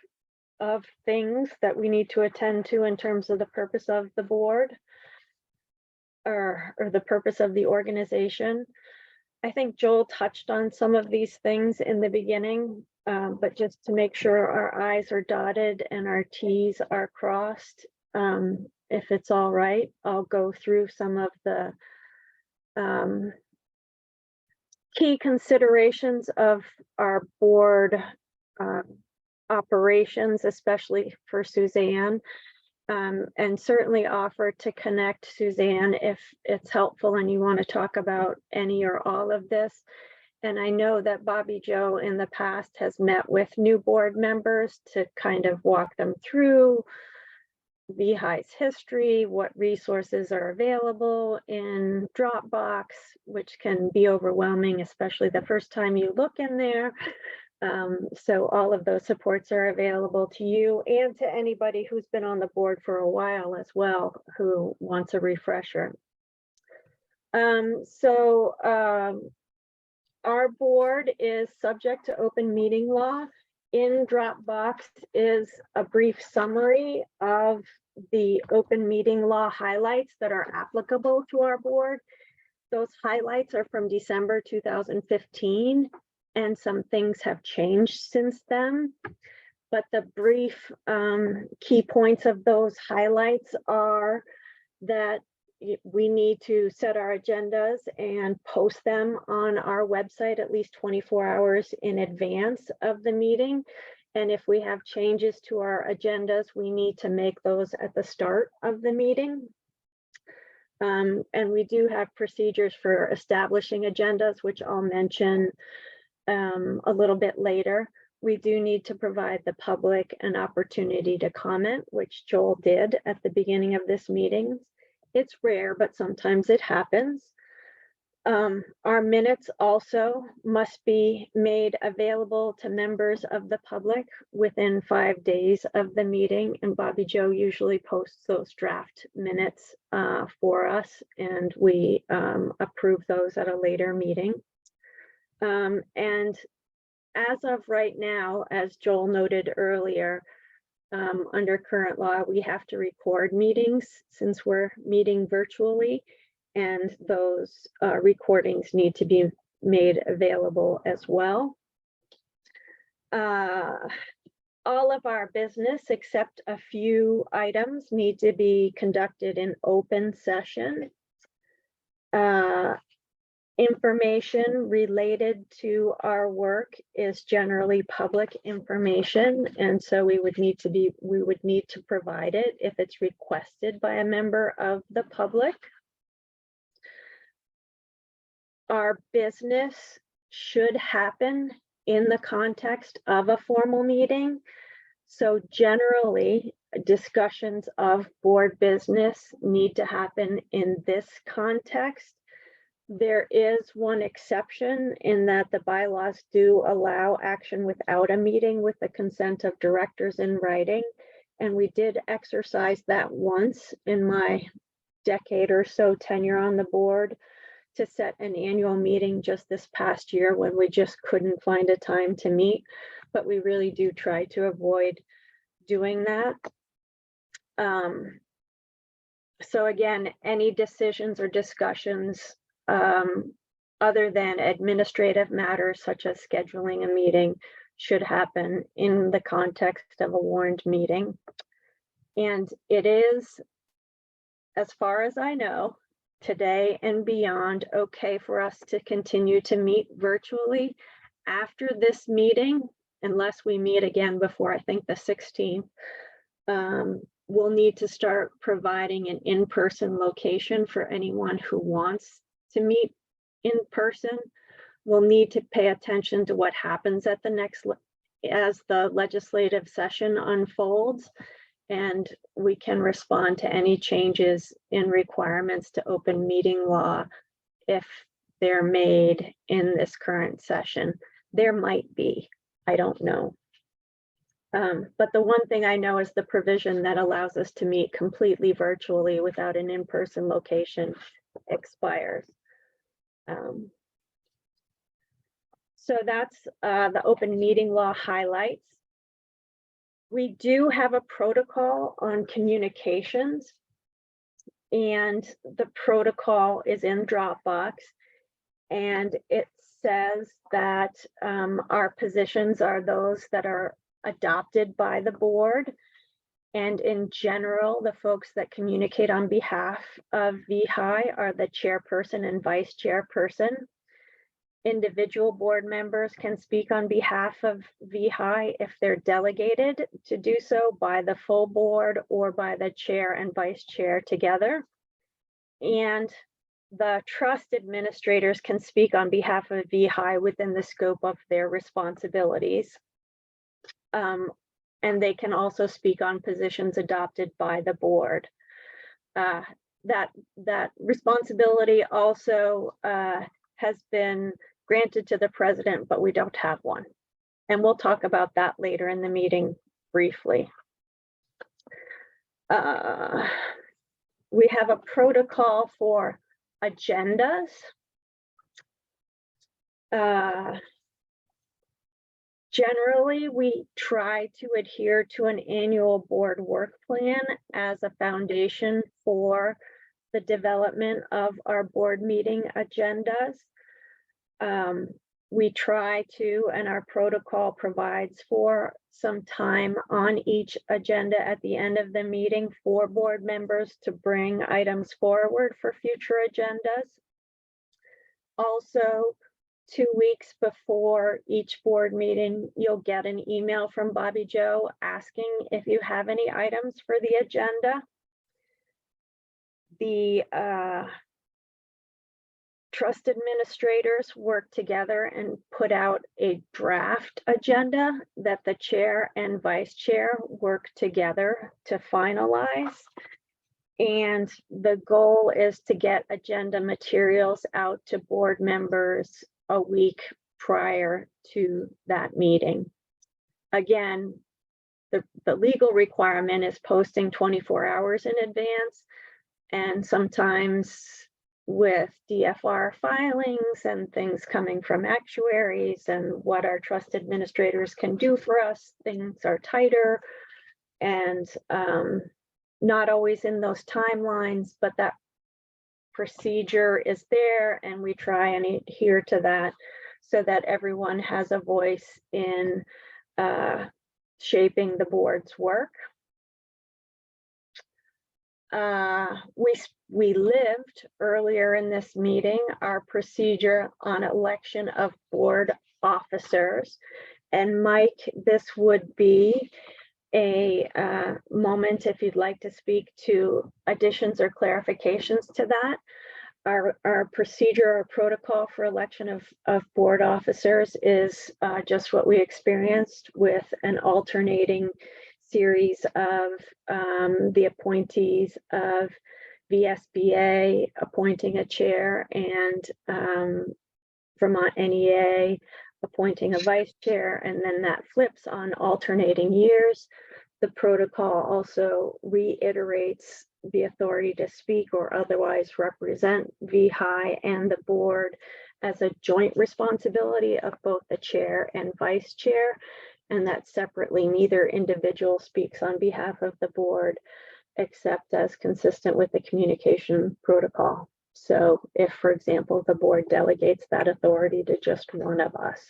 things that we need to attend to in terms of the purpose of the board or the purpose of the organization. I think Joel touched on some of these things in the beginning, but just to make sure our I's are dotted and our T's are crossed, if it's all right, I'll go through some of the key considerations of our board operations, especially for Suzanne, and certainly offer to connect Suzanne if it's helpful and you want to talk about any or all of this. And I know that Bobby Joe in the past has met with new board members to kind of walk them through VEHI's history, what resources are available in Dropbox, which can be overwhelming, especially the first time you look in there. So all of those supports are available to you and to anybody who's been on the board for a while as well, who wants a refresher. Our board is subject to open meeting law. In Dropbox is a brief summary of the open meeting law highlights that are applicable to our board. Those highlights are from December 2015, and some things have changed since then. But the brief key points of those highlights are that we need to set our agendas and post them on our website at least 24 hours in advance of the meeting. And if we have changes to our agendas, we need to make those at the start of the meeting. And we do have procedures for establishing agendas, which I'll mention a little bit later. We do need to provide the public an opportunity to comment, which Joel did at the beginning of this meeting. It's rare, but sometimes it happens. Our minutes also must be made available to members of the public within 5 days of the meeting, and Bobby Joe usually posts those draft minutes for us, and we approve those at a later meeting. And as of right now, as Joel noted earlier, under current law, we have to record meetings since we're meeting virtually, and those recordings need to be made available as well. All of our business, except a few items, need to be conducted in open session. Information related to our work is generally public information, and so we would need to provide it if it's requested by a member of the public. Our business should happen in the context of a formal meeting. So generally, discussions of board business need to happen in this context. There is one exception in that the bylaws do allow action without a meeting with the consent of directors in writing. And we did exercise that once in my decade or so tenure on the board to set an annual meeting just this past year when we just couldn't find a time to meet. But we really do try to avoid doing that. So again, any decisions or discussions other than administrative matters such as scheduling a meeting should happen in the context of a warned meeting. And it is, as far as I know, today and beyond, okay for us to continue to meet virtually after this meeting, unless we meet again before I think the 16th. We'll need to start providing an in-person location for anyone who wants to meet in person. We'll need to pay attention to what happens at the next, as the legislative session unfolds, and we can respond to any changes in requirements to open meeting law if they're made in this current session. There might be, I don't know. But the one thing I know is the provision that allows us to meet completely virtually without an in-person location expires. So that's the open meeting law highlights. We do have a protocol on communications, and the protocol is in Dropbox, and it says that our positions are those that are adopted by the board. And in general, the folks that communicate on behalf of VEHI are the chairperson and vice chairperson. Individual board members can speak on behalf of VEHI if they're delegated to do so by the full board or by the chair and vice chair together. And the trust administrators can speak on behalf of VEHI within the scope of their responsibilities. And they can also speak on positions adopted by the board. That responsibility also has been granted to the president, but we don't have one. And we'll talk about that later in the meeting briefly. We have a protocol for agendas. Generally, we try to adhere to an annual board work plan as a foundation for the development of our board meeting agendas. We try to, and our protocol provides for some time on each agenda at the end of the meeting for board members to bring items forward for future agendas. Also, 2 weeks before each board meeting, you'll get an email from Bobby Joe asking if you have any items for the agenda. The trust administrators work together and put out a draft agenda that the chair and vice chair work together to finalize. And the goal is to get agenda materials out to board members a week prior to that meeting. Again, the legal requirement is posting 24 hours in advance, and sometimes with DFR filings and things coming from actuaries and what our trust administrators can do for us, things are tighter and not always in those timelines, but that procedure is there, and we try and adhere to that so that everyone has a voice in shaping the board's work. We lived earlier in this meeting our procedure on election of board officers. And Mike, this would be a moment if you'd like to speak to additions or clarifications to that. Our procedure or protocol for election of board officers is just what we experienced, with an alternating series of the appointees of VSBA appointing a chair and Vermont NEA appointing a vice chair, and then that flips on alternating years. The protocol also reiterates the authority to speak or otherwise represent VEHI and the board as a joint responsibility of both the chair and vice chair, and that separately neither individual speaks on behalf of the board except as consistent with the communication protocol. So if, for example, the board delegates that authority to just one of us.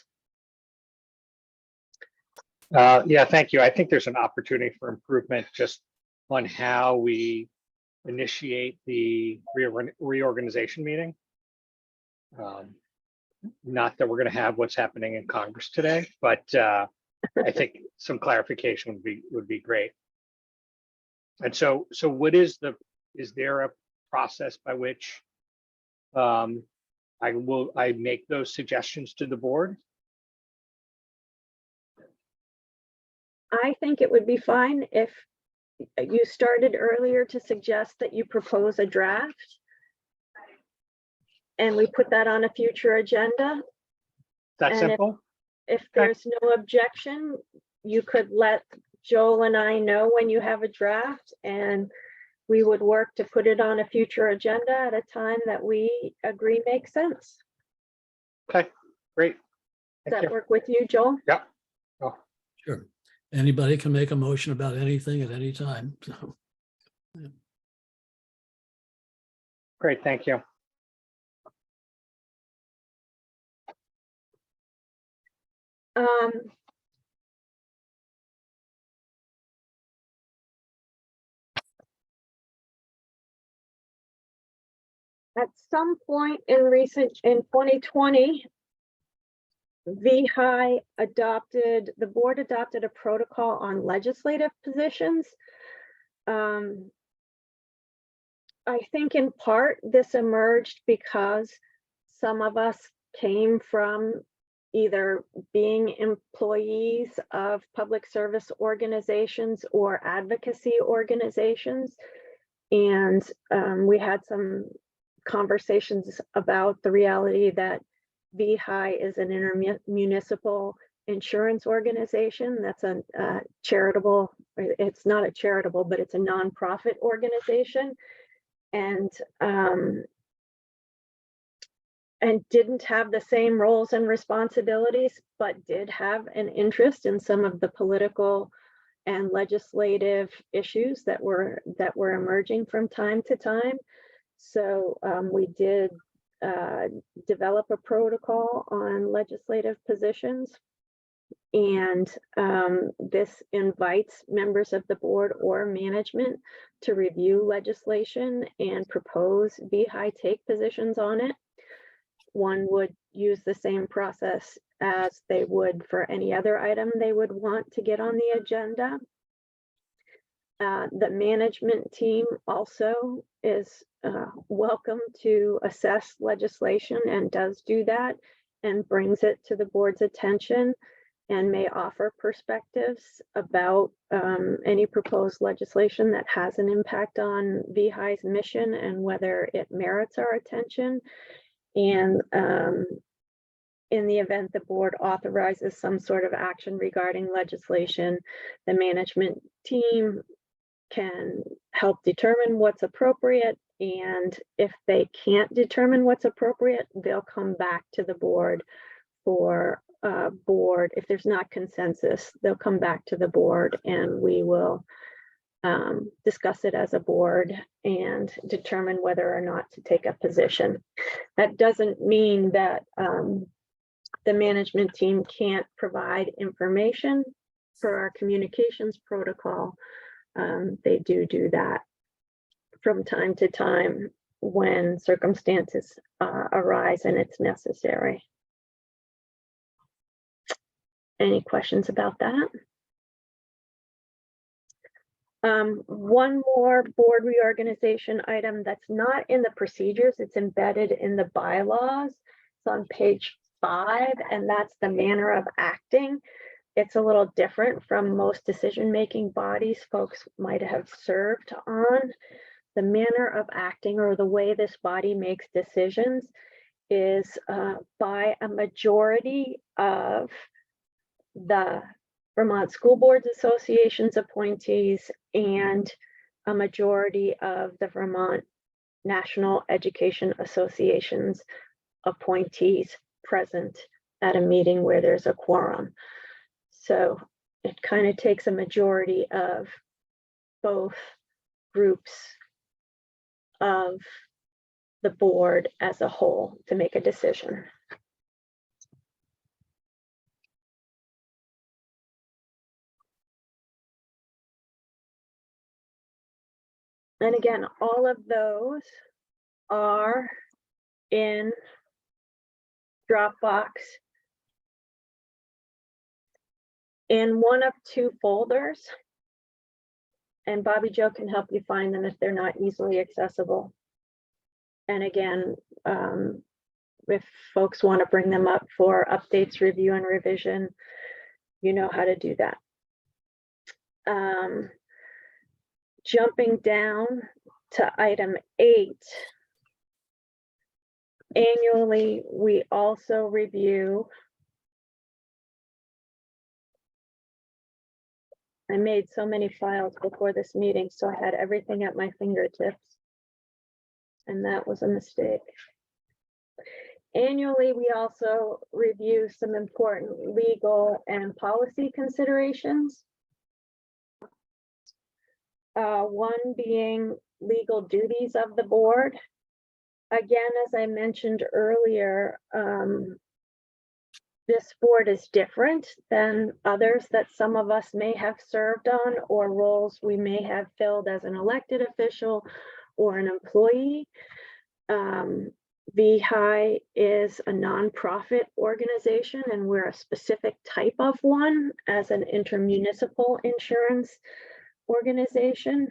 Yeah, thank you. I think there's an opportunity for improvement just on how we initiate the reorganization meeting. Not that we're going to have what's happening in Congress today, but I think some clarification would be great. And so what is there a process by which I make those suggestions to the board? I think it would be fine if you started earlier to suggest that you propose a draft and we put that on a future agenda. That And simple? If there's no objection, you could let Joel and I know when you have a draft, and we would work to put it on a future agenda at a time that we agree makes sense. Okay, great. Does Thank that you. work with you, Joel? Yeah. Oh, Sure. Anybody can make a motion about anything at any time. So, great, thank you. Um, at some point in 2020, VEHI the board adopted a protocol on legislative positions. I think in part this emerged because some of us came from either being employees of public service organizations or advocacy organizations. And we had some conversations about the reality that VEHI is an intermunicipal insurance organization. That's a charitable, it's not a charitable, but it's a nonprofit organization. And didn't have the same roles and responsibilities, but did have an interest in some of the political and legislative issues that were emerging from time to time. So we did develop a protocol on legislative positions. And this invites members of the board or management to review legislation and propose VEHI take positions on it. One would use the same process as they would for any other item they would want to get on the agenda. The management team also is welcome to assess legislation and does do that and brings it to the board's attention and may offer perspectives about any proposed legislation that has an impact on VEHI's mission and whether it merits our attention. And in the event the board authorizes some sort of action regarding legislation, the management team can help determine what's appropriate. And if they can't determine what's appropriate, they'll come back to the board for if there's not consensus, they'll come back to the board and we will discuss it as a board and determine whether or not to take a position. That doesn't mean that the management team can't provide information for our communications protocol. They do that from time to time when circumstances arise and it's necessary. Any questions about that? One more board reorganization item that's not in the procedures, it's embedded in the bylaws. It's on page 5, and that's the manner of acting. It's a little different from most decision-making bodies folks might have served on. The manner of acting, or the way this body makes decisions, is by a majority of the Vermont School Boards Association's appointees and a majority of the Vermont National Education Association's appointees present at a meeting where there's a quorum. So it kind of takes a majority of both groups of the board as a whole to make a decision. And again, all of those are in Dropbox in one of 2 folders. And Bobby Joe can help you find them if they're not easily accessible. And again, if folks want to bring them up for updates, review, and revision, you know how to do that. Jumping down to item 8, annually, we also review I made so many files before this meeting, so I had everything at my fingertips. And that was a mistake. Annually, we also review some important legal and policy considerations. One being legal duties of the board. Again, as I mentioned earlier, this board is different than others that some of us may have served on, or roles we may have filled as an elected official or an employee. VEHI is a nonprofit organization, and we're a specific type of one as an intermunicipal insurance organization.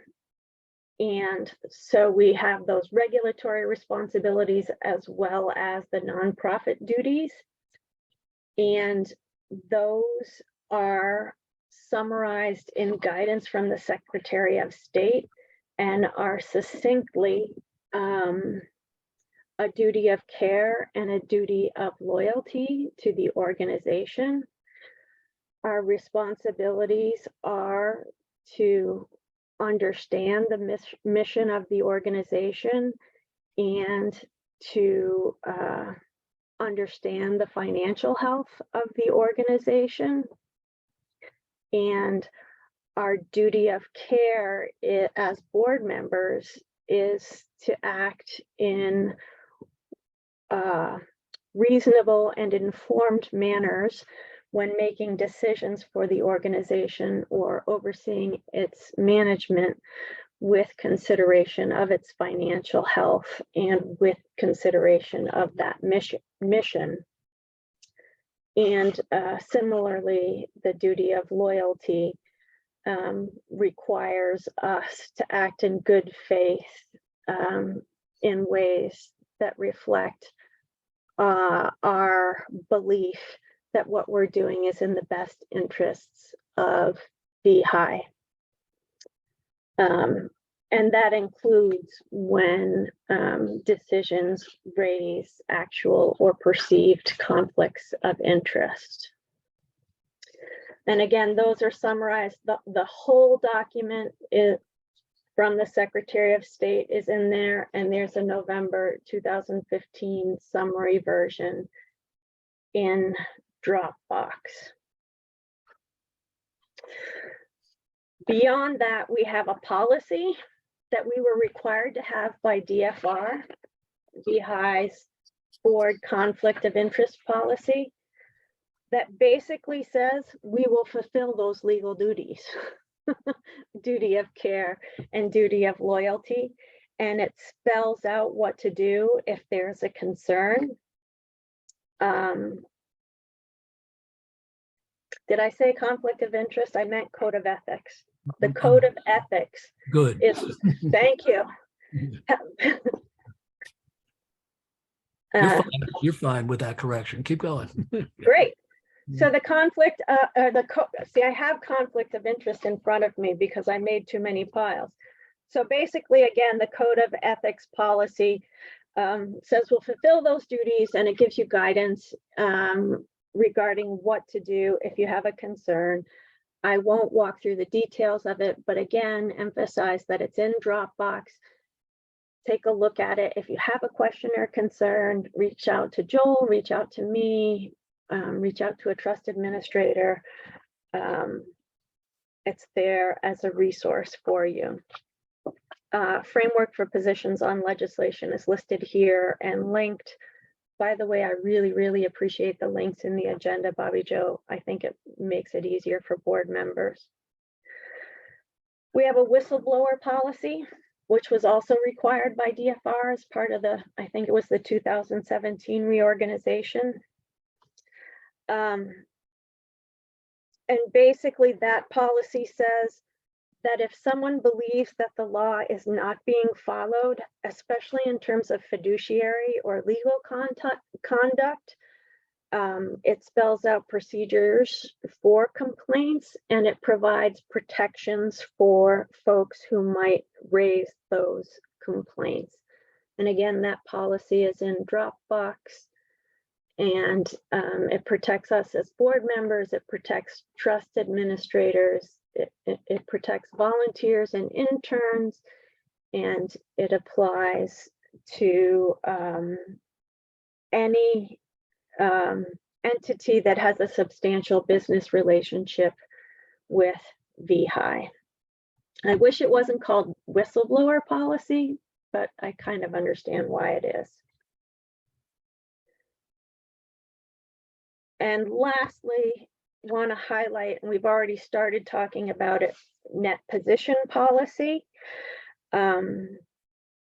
And so we have those regulatory responsibilities as well as the nonprofit duties. And those are summarized in guidance from the Secretary of State and are succinctly a duty of care and a duty of loyalty to the organization. Our responsibilities are to understand the mission of the organization and to understand the financial health of the organization. And our duty of care as board members is to act in reasonable and informed manners when making decisions for the organization or overseeing its management, with consideration of its financial health and with consideration of that mission. And similarly, the duty of loyalty requires us to act in good faith in ways that reflect our belief that what we're doing is in the best interests of VEHI. And that includes when decisions raise actual or perceived conflicts of interest. And again, those are summarized. The whole document is from the Secretary of State is in there, and there's a November 2015 summary version in Dropbox. Beyond that, we have a policy that we were required to have by DFR, VEHI's board conflict of interest policy, that basically says we will fulfill those legal duties, duty of care and duty of loyalty. And it spells out what to do if there's a concern. Did I say conflict of interest? I meant code of ethics. The code of ethics Good. is, thank you. You're fine with that correction. Keep going. Great. So the conflict, see, I have conflict of interest in front of me because I made too many piles. So basically, again, the code of ethics policy says we'll fulfill those duties, and it gives you guidance regarding what to do if you have a concern. I won't walk through the details of it, but again, emphasize that it's in Dropbox. Take a look at it. If you have a question or concern, reach out to Joel, reach out to me, reach out to a trust administrator. It's there as a resource for you. Framework for positions on legislation is listed here and linked. By the way, I really, really appreciate the links in the agenda, Bobby Joe. I think it makes it easier for board members. We have a whistleblower policy, which was also required by DFR as part of the, I think it was the 2017 reorganization. And basically that policy says that if someone believes that the law is not being followed, especially in terms of fiduciary or legal conduct, it spells out procedures for complaints, and it provides protections for folks who might raise those complaints. And again, that policy is in Dropbox, and it protects us as board members, it protects trust administrators, it protects volunteers and interns, and it applies to any entity that has a substantial business relationship with VEHI. I wish it wasn't called whistleblower policy, but I kind of understand why it is. And lastly, want to highlight, and we've already started talking about it, net position policy.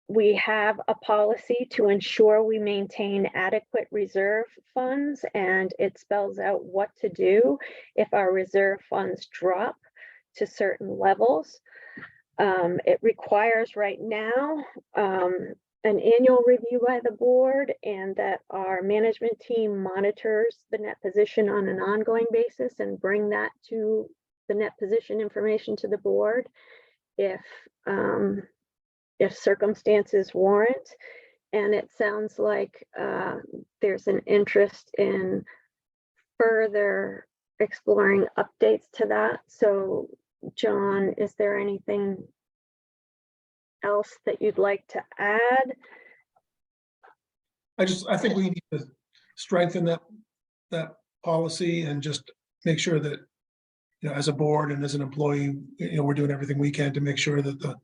We have a policy to ensure we maintain adequate reserve funds, and it spells out what to do if our reserve funds drop to certain levels. It requires right now an annual review by the board, and that our management team monitors the net position on an ongoing basis and bring that to the net position information to the board if circumstances warrant. And it sounds like there's an interest in further exploring updates to that. So John, is there anything else that you'd like to add? I think we need to strengthen that policy and just make sure that, as a board and as an employee, we're doing everything we can to make sure that the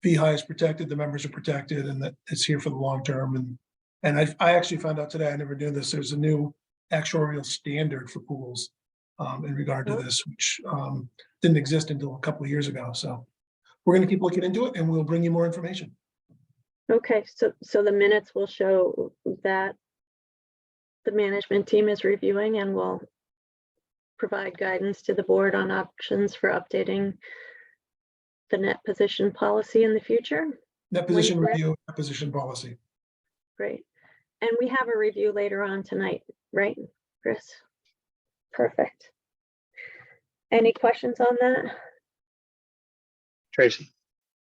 VEHI is protected, the members are protected, and that it's here for the long term. And I actually found out today, I never knew this, there's a new actuarial standard for pools in regard to this, which didn't exist until a couple of years ago. So we're going to keep looking into it, and we'll bring you more information. Okay, so the minutes will show that the management team is reviewing and will provide guidance to the board on options for updating the net position policy in the future. Net position review, net position policy. Great. And we have a review later on tonight, right, Chris? Perfect. Any questions on that? Tracy.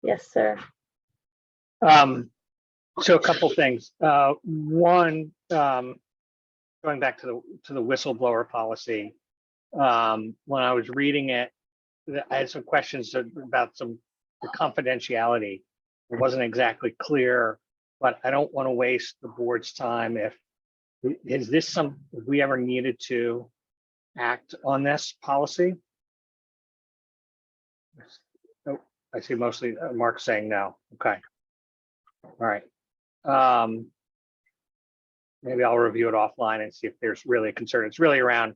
Yes, sir. So a couple things. One, going back to the whistleblower policy. When I was reading it, I had some questions about the confidentiality. It wasn't exactly clear, but I don't want to waste the board's time. If we ever needed to act on this policy? Oh, I see mostly Mark saying no. Okay. All right. Maybe I'll review it offline and see if there's really a concern. It's really around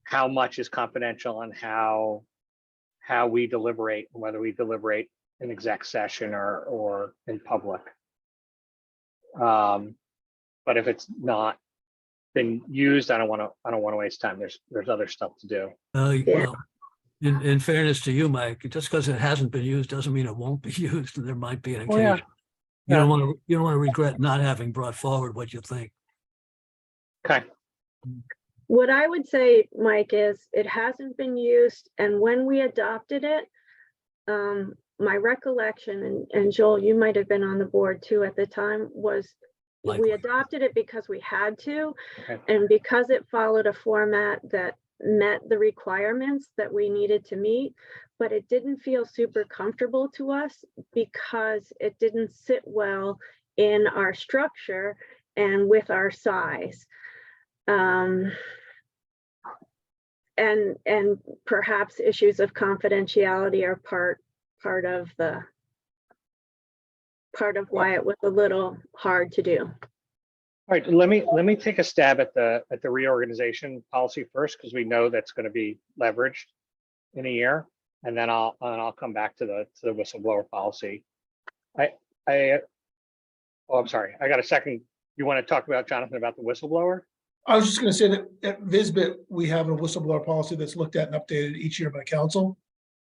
how much is confidential and how we deliberate, and whether we deliberate in exec session or in public. But if it's not been used, I don't want to waste time. There's other stuff to do. Well, in fairness to you, Mike, just because it hasn't been used doesn't mean it won't be used. There might be an occasion. Yeah. You don't want to regret not having brought forward what you think. Okay. What I would say, Mike, is it hasn't been used, and when we adopted it, my recollection, and Joel, you might have been on the board too at the time, was we adopted it because we had to, Okay. and because it followed a format that met the requirements that we needed to meet, but it didn't feel super comfortable to us because it didn't sit well in our structure and with our size. And perhaps issues of confidentiality are part of why it was a little hard to do. All right, let me take a stab at the reorganization policy first, because we know that's going to be leveraged in a year, and then I'll come back to the whistleblower policy. I'm sorry, I got a second. You want to talk about, Jonathan, about the whistleblower? I was just going to say that at VISBIT, we have a whistleblower policy that's looked at and updated each year by council,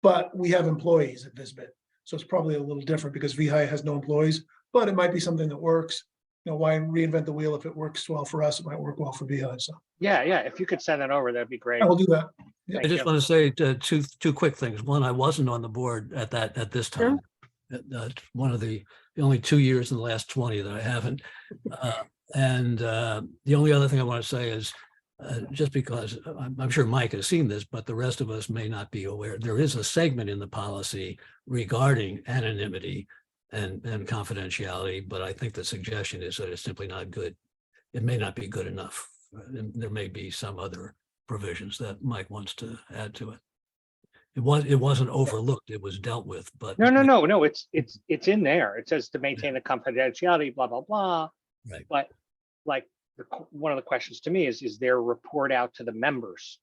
but we have employees at VISBIT. So it's probably a little different because VEHI has no employees, but it might be something that works. Why reinvent the wheel? If it works well for us, it might work well for VEHI. So Yeah. If you could send that over, that'd be great. I will do that. I just want to say two quick things. One, I wasn't on the board at this time. One of the only 2 years in the last 20 that I haven't. And the only other thing I want to say is just because I'm sure Mike has seen this, but the rest of us may not be aware. There is a segment in the policy regarding anonymity and confidentiality, but I think the suggestion is that it's simply not good. It may not be good enough. And there may be some other provisions that Mike wants to add to it. It wasn't overlooked, it was dealt with, but. No, it's in there. It says to maintain the confidentiality, blah, blah, blah. Right. But like, one of the questions to me is there a report out to the members?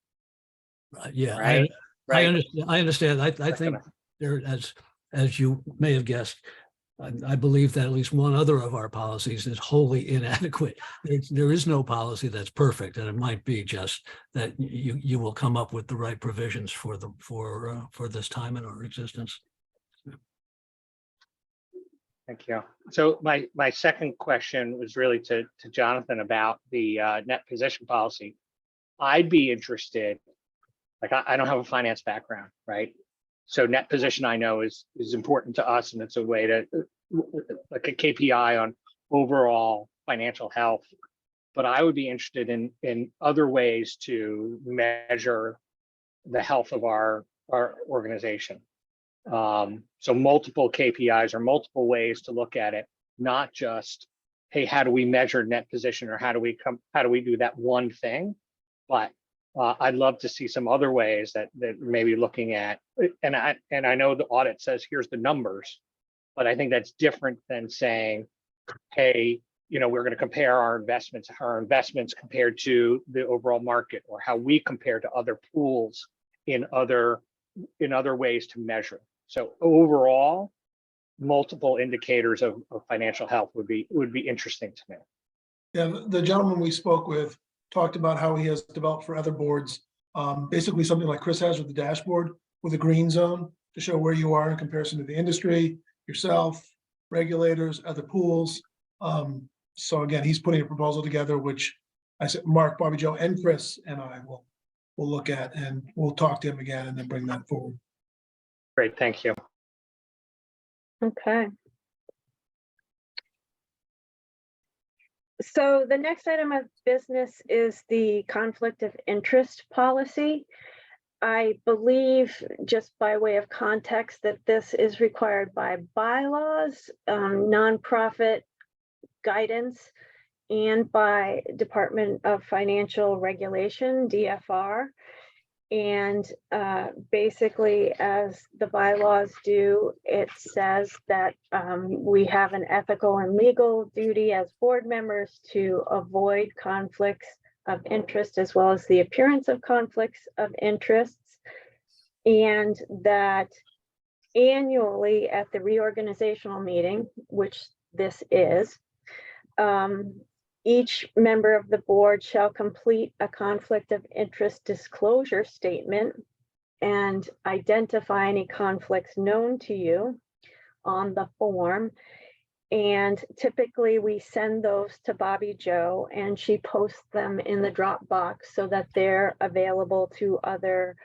Yeah, Right? I understand. I understand. I That's think gonna- there, as you may have guessed, I believe that at least one other of our policies is wholly inadequate. There is no policy that's perfect, and it might be just that you will come up with the right provisions for this time in our existence. Thank you. So my second question was really to Jonathan about the net position policy. I'd be interested, like I don't have a finance background, right? So net position I know is important to us, and it's a way to like a KPI on overall financial health. But I would be interested in other ways to measure the health of our organization. So multiple KPIs or multiple ways to look at it, not just, hey, how do we measure net position, or how do we do that one thing? But I'd love to see some other ways that maybe looking at, and I know the audit says here's the numbers, but I think that's different than saying, hey, we're going to compare our investments compared to the overall market, or how we compare to other pools in other ways to measure. So overall, multiple indicators of financial health would be interesting to me. Yeah, the gentleman we spoke with talked about how he has developed for other boards, basically something like Chris has with the dashboard with a green zone to show where you are in comparison to the industry, yourself, regulators, other pools. So again, he's putting a proposal together, which I said, Mark, Bobby Joe, and Chris and I will look at, and we'll talk to him again and then bring that forward. Great, thank you. Okay. So the next item of business is the conflict of interest policy. I believe, just by way of context, that this is required by bylaws, nonprofit guidance, and by Department of Financial Regulation, DFR. And basically, as the bylaws do, it says that we have an ethical and legal duty as board members to avoid conflicts of interest, as well as the appearance of conflicts of interests, and that annually at the reorganizational meeting, which this is, each member of the board shall complete a conflict of interest disclosure statement and identify any conflicts known to you on the form. And typically we send those to Bobby Joe, and she posts them in the Dropbox so that they're available to other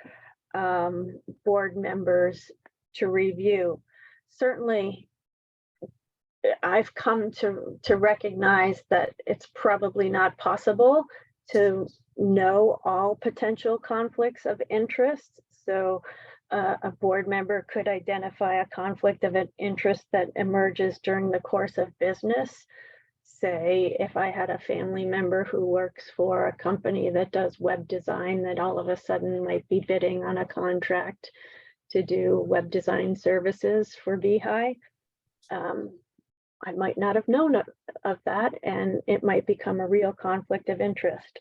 board members to review. Certainly, I've come to recognize that it's probably not possible to know all potential conflicts of interest. So a board member could identify a conflict of an interest that emerges during the course of business. Say, if I had a family member who works for a company that does web design, that all of a sudden might be bidding on a contract to do web design services for VEHI. I might not have known of that, and it might become a real conflict of interest.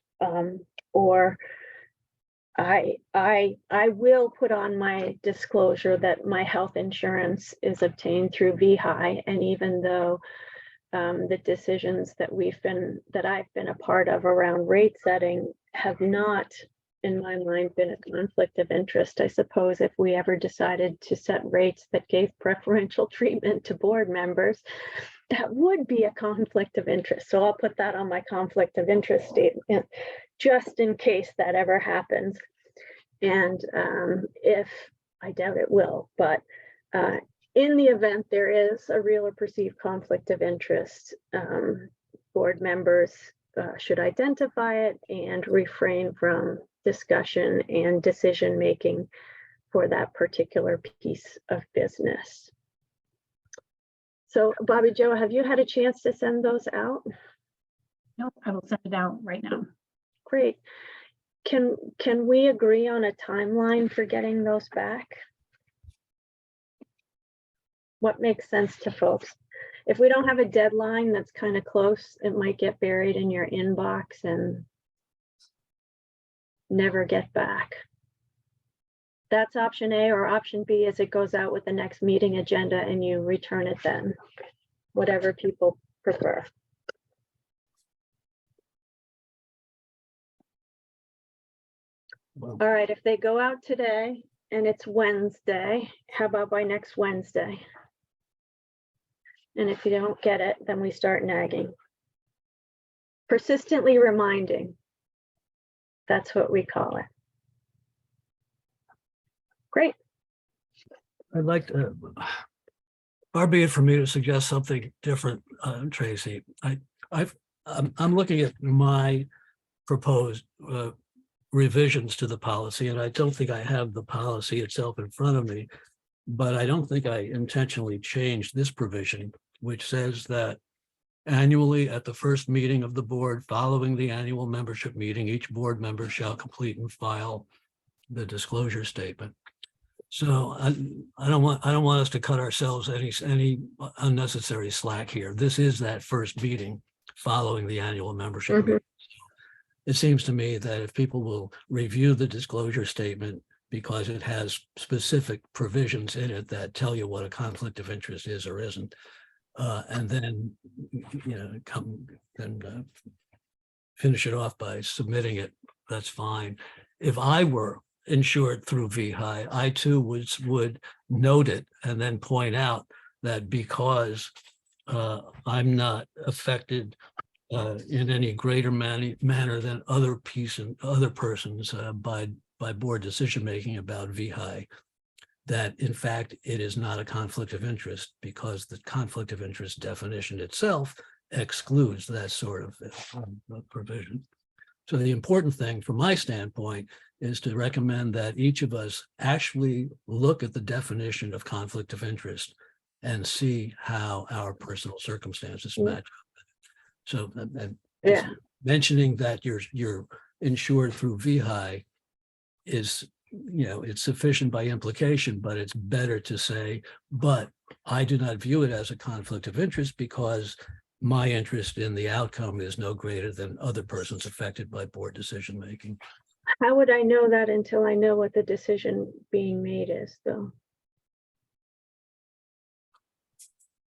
Or I will put on my disclosure that my health insurance is obtained through VEHI, and even though the decisions that I've been a part of around rate setting have not, in my mind, been a conflict of interest. I suppose if we ever decided to set rates that gave preferential treatment to board members, that would be a conflict of interest. So I'll put that on my conflict of interest statement, just in case that ever happens. And if, I doubt it will, but in the event there is a real or perceived conflict of interest, board members should identify it and refrain from discussion and decision-making for that particular piece of business. So Bobby Joe, have you had a chance to send those out? Nope, I will send it out right now. Great. Can we agree on a timeline for getting those back? What makes sense to folks? If we don't have a deadline that's kind of close, it might get buried in your inbox and never get back. That's option A, or option B is it goes out with the next meeting agenda and you return it then, whatever people prefer. Well, All right, if they go out today and it's Wednesday, how about by next Wednesday? And if you don't get it, then we start nagging. Persistently reminding. That's what we call it. Great. I'd like to, far be it for me to suggest something different, Tracy. I'm looking at my proposed revisions to the policy, and I don't think I have the policy itself in front of me, but I don't think I intentionally changed this provision, which says that annually at the first meeting of the board following the annual membership meeting, each board member shall complete and file the disclosure statement. So I don't want us to cut ourselves any unnecessary slack here. This is that first meeting following the annual membership meeting. It seems to me that if people will review the disclosure statement because it has specific provisions in it that tell you what a conflict of interest is or isn't, and then finish it off by submitting it, that's fine. If I were insured through VEHI, I too would note it and then point out that because I'm not affected in any greater manner than other persons by board decision making about VEHI, that in fact it is not a conflict of interest because the conflict of interest definition itself excludes that sort of provision. So the important thing from my standpoint is to recommend that each of us actually look at the definition of conflict of interest and see how our personal circumstances match up. So mentioning that you're insured through VEHI is, it's sufficient by implication, but it's better to say, but I do not view it as a conflict of interest because my interest in the outcome is no greater than other persons affected by board decision making. How would I know that until I know what the decision being made is, though?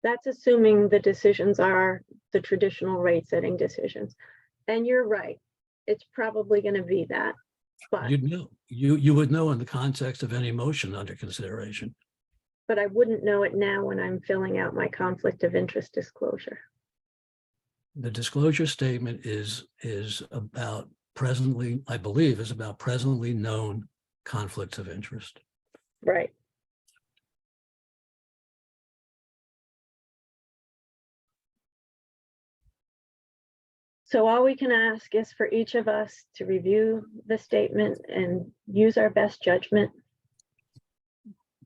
That's assuming the decisions are the traditional rate setting decisions. And you're right, it's probably going to be that. But You'd know, you would know in the context of any motion under consideration. But I wouldn't know it now when I'm filling out my conflict of interest disclosure. The disclosure statement is about presently, I believe, is about presently known conflicts of interest. Right. So all we can ask is for each of us to review the statement and use our best judgment.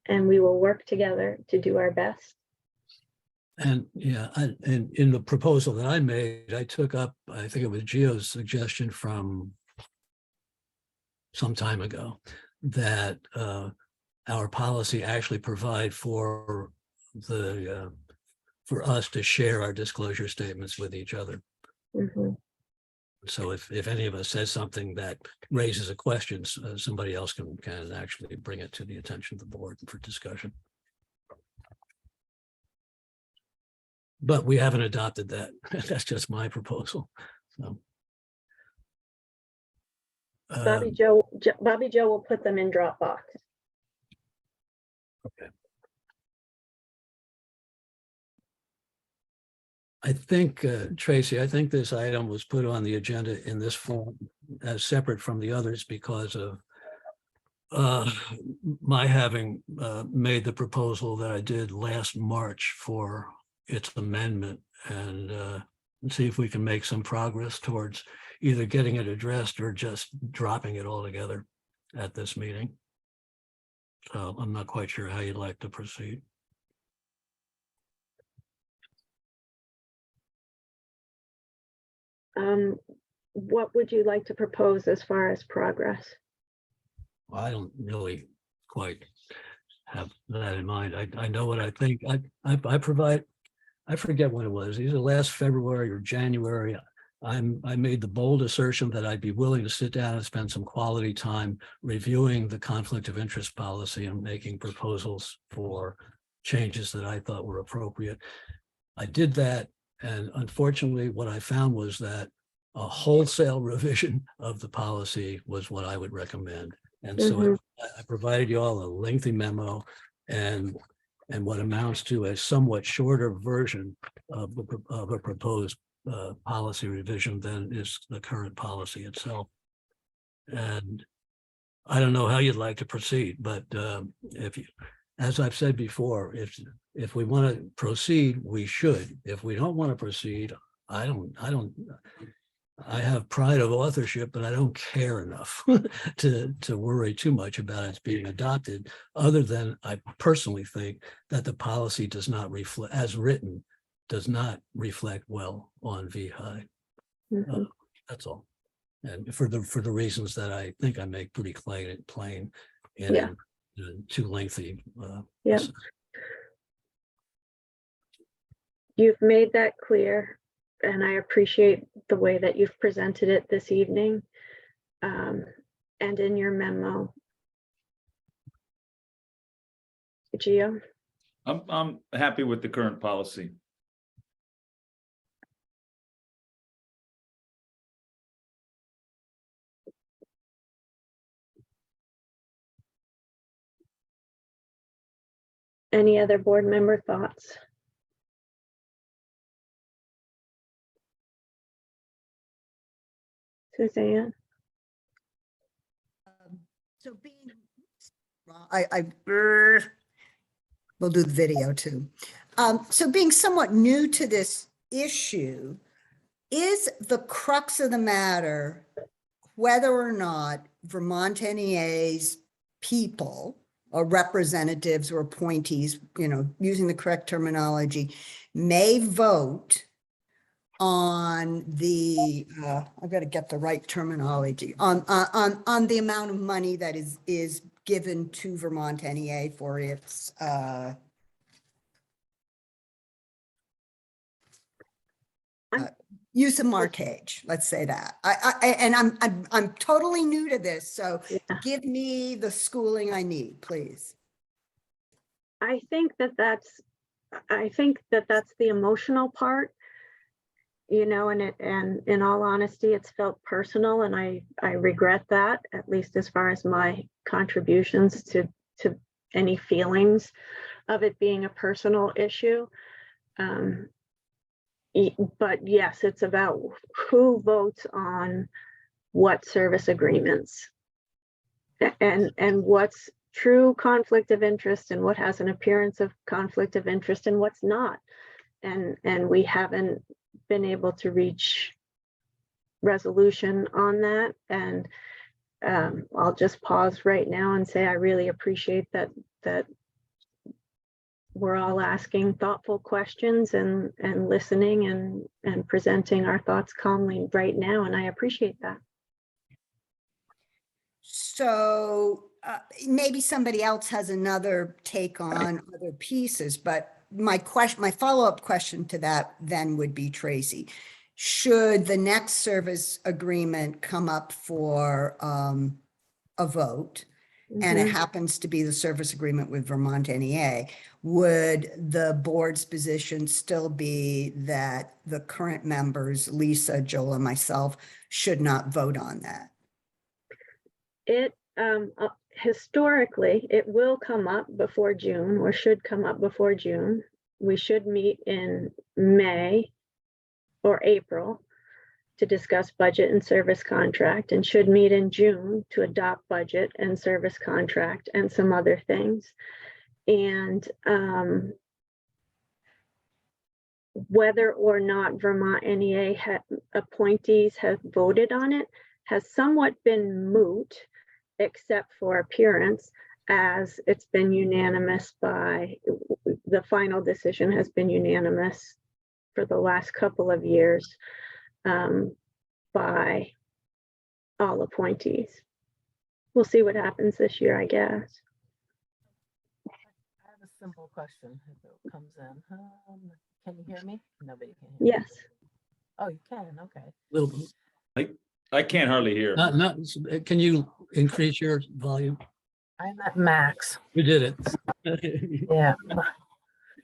And we will work together to do our best. And and in the proposal that I made, I took up, I think it was Gio's suggestion from some time ago, that our policy actually provide for us to share our disclosure statements with each other. Mhm. So if any of us says something that raises a question, somebody else can actually bring it to the attention of the board for discussion. But we haven't adopted that. That's just my proposal. So. Bobby Joe will put them in Dropbox. Okay. I think, Tracy, I think this item was put on the agenda in this form as separate from the others because of my having made the proposal that I did last March for its amendment. And and see if we can make some progress towards either getting it addressed or just dropping it altogether at this meeting. So I'm not quite sure how you'd like to proceed. What would you like to propose as far as progress? I don't really quite have that in mind. I know what I think. I provide, I forget when it was, either last February or January. I made the bold assertion that I'd be willing to sit down and spend some quality time reviewing the conflict of interest policy and making proposals for changes that I thought were appropriate. I did that, and unfortunately, what I found was that a wholesale revision of the policy was what I would recommend. And so I provided you all a lengthy memo and what amounts to a somewhat shorter version of a proposed policy revision than is the current policy itself. And I don't know how you'd like to proceed, but if you, as I've said before, if we want to proceed, we should. If we don't want to proceed, I have pride of authorship, but I don't care enough to worry too much about it being adopted, other than I personally think that the policy does not reflect, as written, does not reflect well on VEHI. That's all. And for the reasons that I think I make pretty plain and too lengthy. Yeah. You've made that clear, and I appreciate the way that you've presented it this evening and in your memo. Gio? I'm happy with the current policy. Any other board member thoughts? Suzanne? So being, we'll do the video too. So being somewhat new to this issue, is the crux of the matter whether or not Vermont NEA's people or representatives or appointees, you know, using the correct terminology, may vote on the, I've got to get the right terminology, on the amount of money that is given to Vermont NEA for its use of markage, let's say that. I'm totally new to this, so give me the schooling I need, please. I think that that's the emotional part, you know, and in all honesty, it's felt personal, and I regret that, at least as far as my contributions to any feelings of it being a personal issue. But yes, it's about who votes on what service agreements and what's true conflict of interest and what has an appearance of conflict of interest and what's not. And we haven't been able to reach resolution on that. And I'll just pause right now and say I really appreciate that we're all asking thoughtful questions and listening and presenting our thoughts calmly right now. And I appreciate that. So maybe somebody else has another take on other pieces, but my follow-up question to that then would be, Tracy, should the next service agreement come up for a vote, and it happens to be the service agreement with Vermont NEA, would the board's position still be that the current members, Lisa, Joel, and myself, should not vote on that? It historically, it will come up before June, or should come up before June. We should meet in May or April to discuss budget and service contract, and should meet in June to adopt budget and service contract and some other things. And whether or not Vermont NEA appointees have voted on it has somewhat been moot, except for appearance, as it's been unanimous by, the final decision has been unanimous for the last couple of years by all appointees. We'll see what happens this year, I guess. I have a simple question if it comes in. Can you hear me? Nobody can hear me. Yes. Oh, you can, okay. Little, I can't hardly hear. not, can you increase your volume? I'm at max. You did it. Yeah.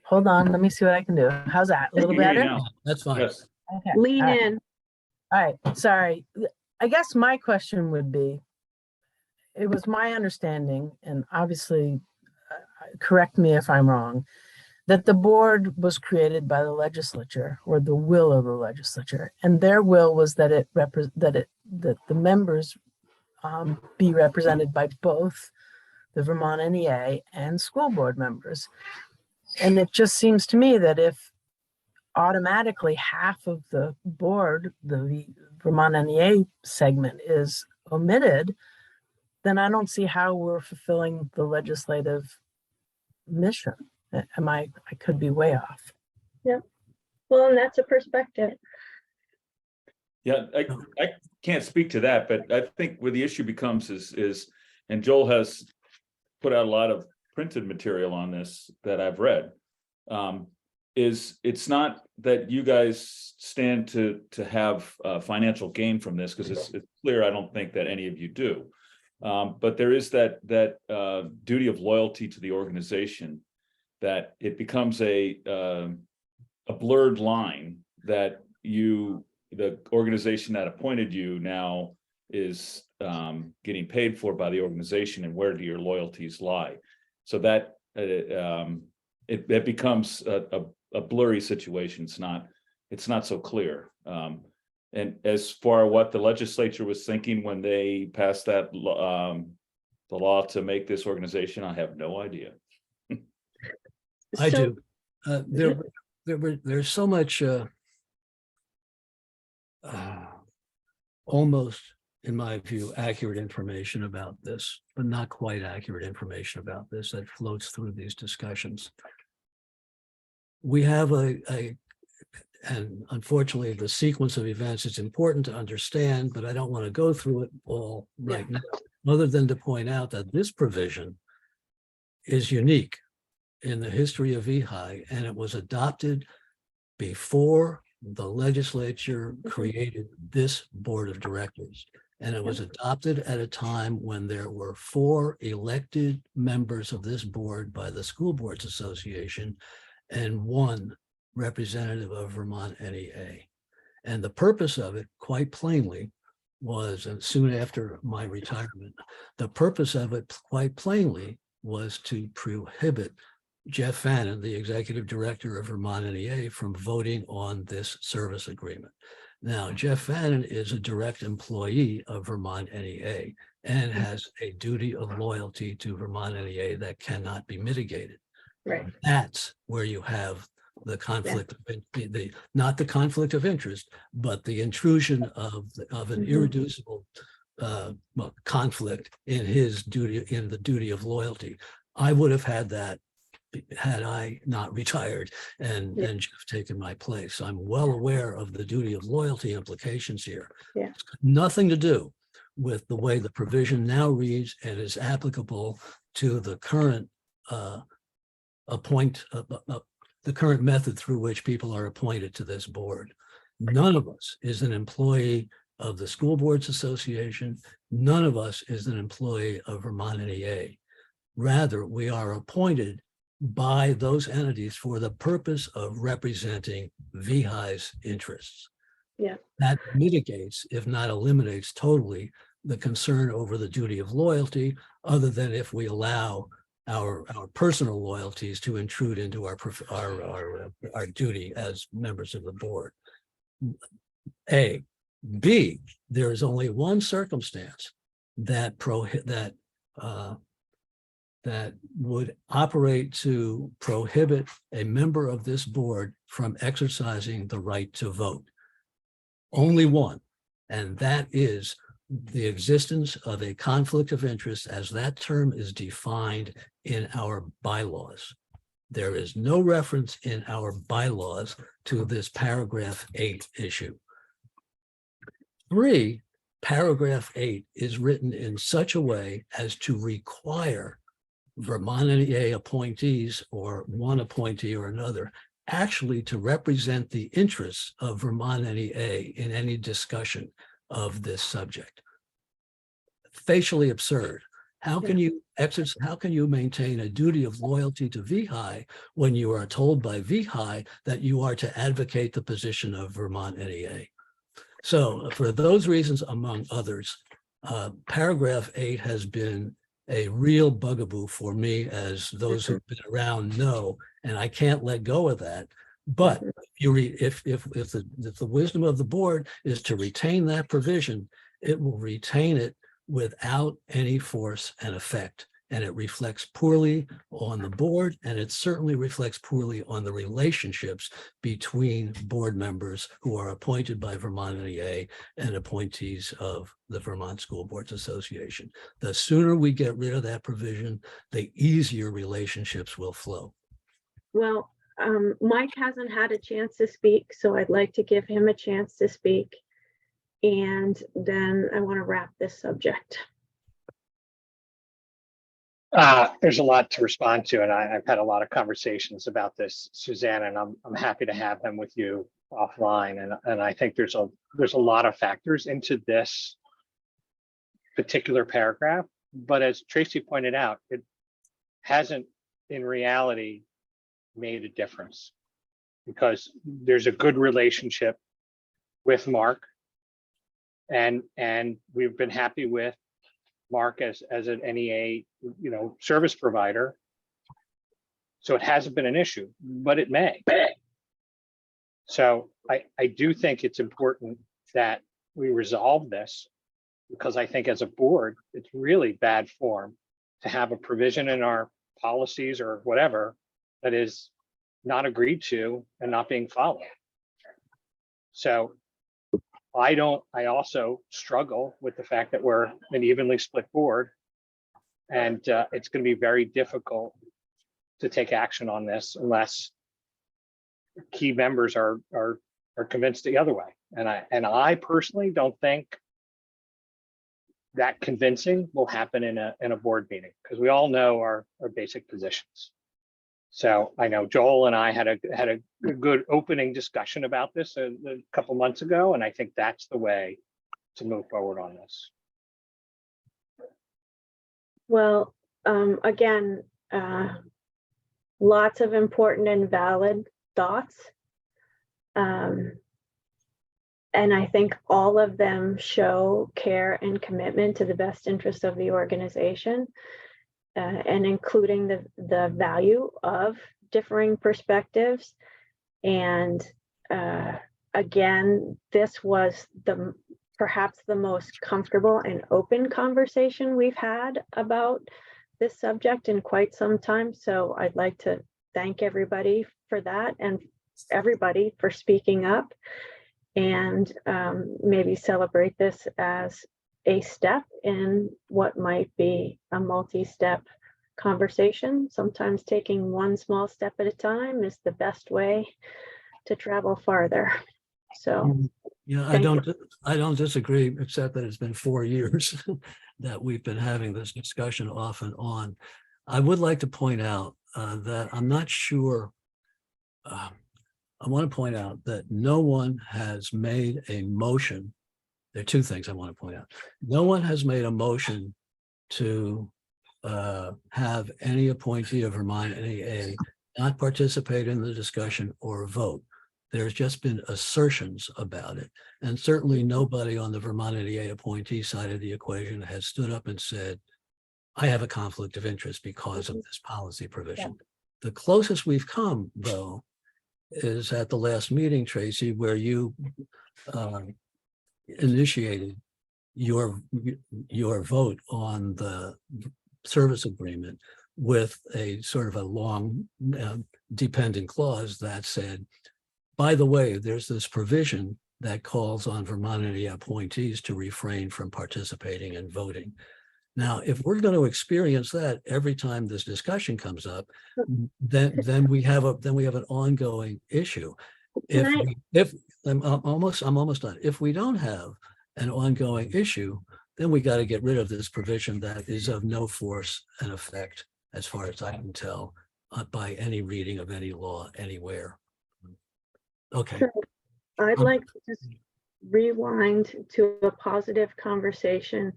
Hold on, let me see what I can do. How's that? A little I can hear you better? now. That's fine. Yes. Okay. Lean all right. in. All right, sorry. I guess my question would be, it was my understanding, and obviously, correct me if I'm wrong, that the board was created by the legislature, or the will of the legislature, and their will was that that the members be represented by both the Vermont NEA and school board members. And it just seems to me that if automatically half of the board, the Vermont NEA segment, is omitted, then I don't see how we're fulfilling the legislative mission. I could be way off. Well, and that's a perspective. Yeah, I can't speak to that, but I think where the issue becomes is, and Joel has put out a lot of printed material on this that I've read, is it's not that you guys stand to have financial gain from this, because it's clear I don't think that any of you do. But there is that duty of loyalty to the organization, that it becomes a blurred line that the organization that appointed you now is getting paid for by the organization, and where do your loyalties lie? So that it becomes a blurry situation. It's not so clear. And as far what the legislature was thinking when they passed that the law to make this organization, I have no idea. I So- do. There's so much almost, in my view, accurate information about this, but not quite accurate information about this that floats through these discussions. We have and unfortunately, the sequence of events is important to understand, but I don't want to go through it all right now, other than to point out that this provision is unique in the history of VEHI, and it was adopted before the legislature created this board of directors. And it was adopted at a time when there were 4 elected members of this board by the School Boards Association and 1 representative of Vermont NEA. And the purpose of it, quite plainly, was, and soon after my retirement, the purpose of it quite plainly was to prohibit Jeff Fannin, the executive director of Vermont NEA, from voting on this service agreement. Now, Jeff Fannin is a direct employee of Vermont NEA and has a duty of loyalty to Vermont NEA that cannot be mitigated. Right. That's where you have the conflict, not the conflict of interest, but the intrusion of an irreducible conflict in his duty, in the duty of loyalty. I would have had that had I not retired and Jeff taken my place. I'm well aware of the duty of loyalty implications here. Yeah. It's got nothing to do with the way the provision now reads and is applicable to the current the current method through which people are appointed to this board. None of us is an employee of the School Boards Association. None of us is an employee of Vermont NEA. Rather, we are appointed by those entities for the purpose of representing VEHI's interests. Yeah. That mitigates, if not eliminates totally, the concern over the duty of loyalty, other than if we allow our personal loyalties to intrude into our duty as members of the board. A. B. There is only one circumstance that that would operate to prohibit a member of this board from exercising the right to vote. Only one, and that is the existence of a conflict of interest as that term is defined in our bylaws. There is no reference in our bylaws to this paragraph 8 issue. 3, paragraph 8 is written in such a way as to require Vermont NEA appointees or one appointee or another actually to represent the interests of Vermont NEA in any discussion of this subject. Facially absurd. How can you maintain a duty of loyalty to VEHI when you are told by VEHI that you are to advocate the position of Vermont NEA? So for those reasons, among others, paragraph 8 has been a real bugaboo for me, as those who've been around know, and I can't let go of that. But if the wisdom of the board is to retain that provision, it will retain it without any force and effect. And it reflects poorly on the board, and it certainly reflects poorly on the relationships between board members who are appointed by Vermont NEA and appointees of the Vermont School Boards Association. The sooner we get rid of that provision, the easier relationships will flow. Well, Mike hasn't had a chance to speak, so I'd like to give him a chance to speak. And then I want to wrap this subject. There's a lot to respond to, and I've had a lot of conversations about this, Suzanne, and I'm happy to have them with you offline. And I think there's a lot of factors into this particular paragraph, but as Tracy pointed out, it hasn't in reality made a difference, because there's a good relationship with Mark, and we've been happy with Mark as an NEA, service provider. So it hasn't been an issue, but it may. So I do think it's important that we resolve this, because I think as a board, it's really bad form to have a provision in our policies or whatever that is not agreed to and not being followed. So I also struggle with the fact that we're an evenly split board, and it's going to be very difficult to take action on this unless key members are convinced the other way. And I personally don't think that convincing will happen in a board meeting, because we all know our basic positions. So I know Joel and I had a good opening discussion about this a couple months ago, and I think that's the way to move forward on this. Well, again, lots of important and valid thoughts. And I think all of them show care and commitment to the best interest of the organization. And including the value of differing perspectives. And again, this was perhaps the most comfortable and open conversation we've had about this subject in quite some time. So I'd like to thank everybody for that, and everybody for speaking up, and maybe celebrate this as a step in what might be a multi-step conversation. Sometimes taking one small step at a time is the best way to travel farther. So yeah, I don't disagree, except that it's been 4 years that we've been having this discussion off and on. I would like to point out that I'm not sure. I want to point out that no one has made a motion. There are two things I want to point out. No one has made a motion to have any appointee of Vermont NEA not participate in the discussion or vote. There's just been assertions about it. And certainly nobody on the Vermont NEA appointee side of the equation has stood up and said, I have a conflict of interest because of this policy provision. Yeah. The closest we've come, though, is at the last meeting, Tracy, where you initiated your vote on the service agreement, with a sort of a long dependent clause that said, by the way, there's this provision that calls on Vermont NEA appointees to refrain from participating and voting. Now, if we're going to experience that every time this discussion comes up, then we have an ongoing issue. If I'm almost done. If we don't have an ongoing issue, then we got to get rid of this provision that is of no force and effect, as far as I can tell, by any reading of any law anywhere. Okay. So I'd like to just rewind to a positive conversation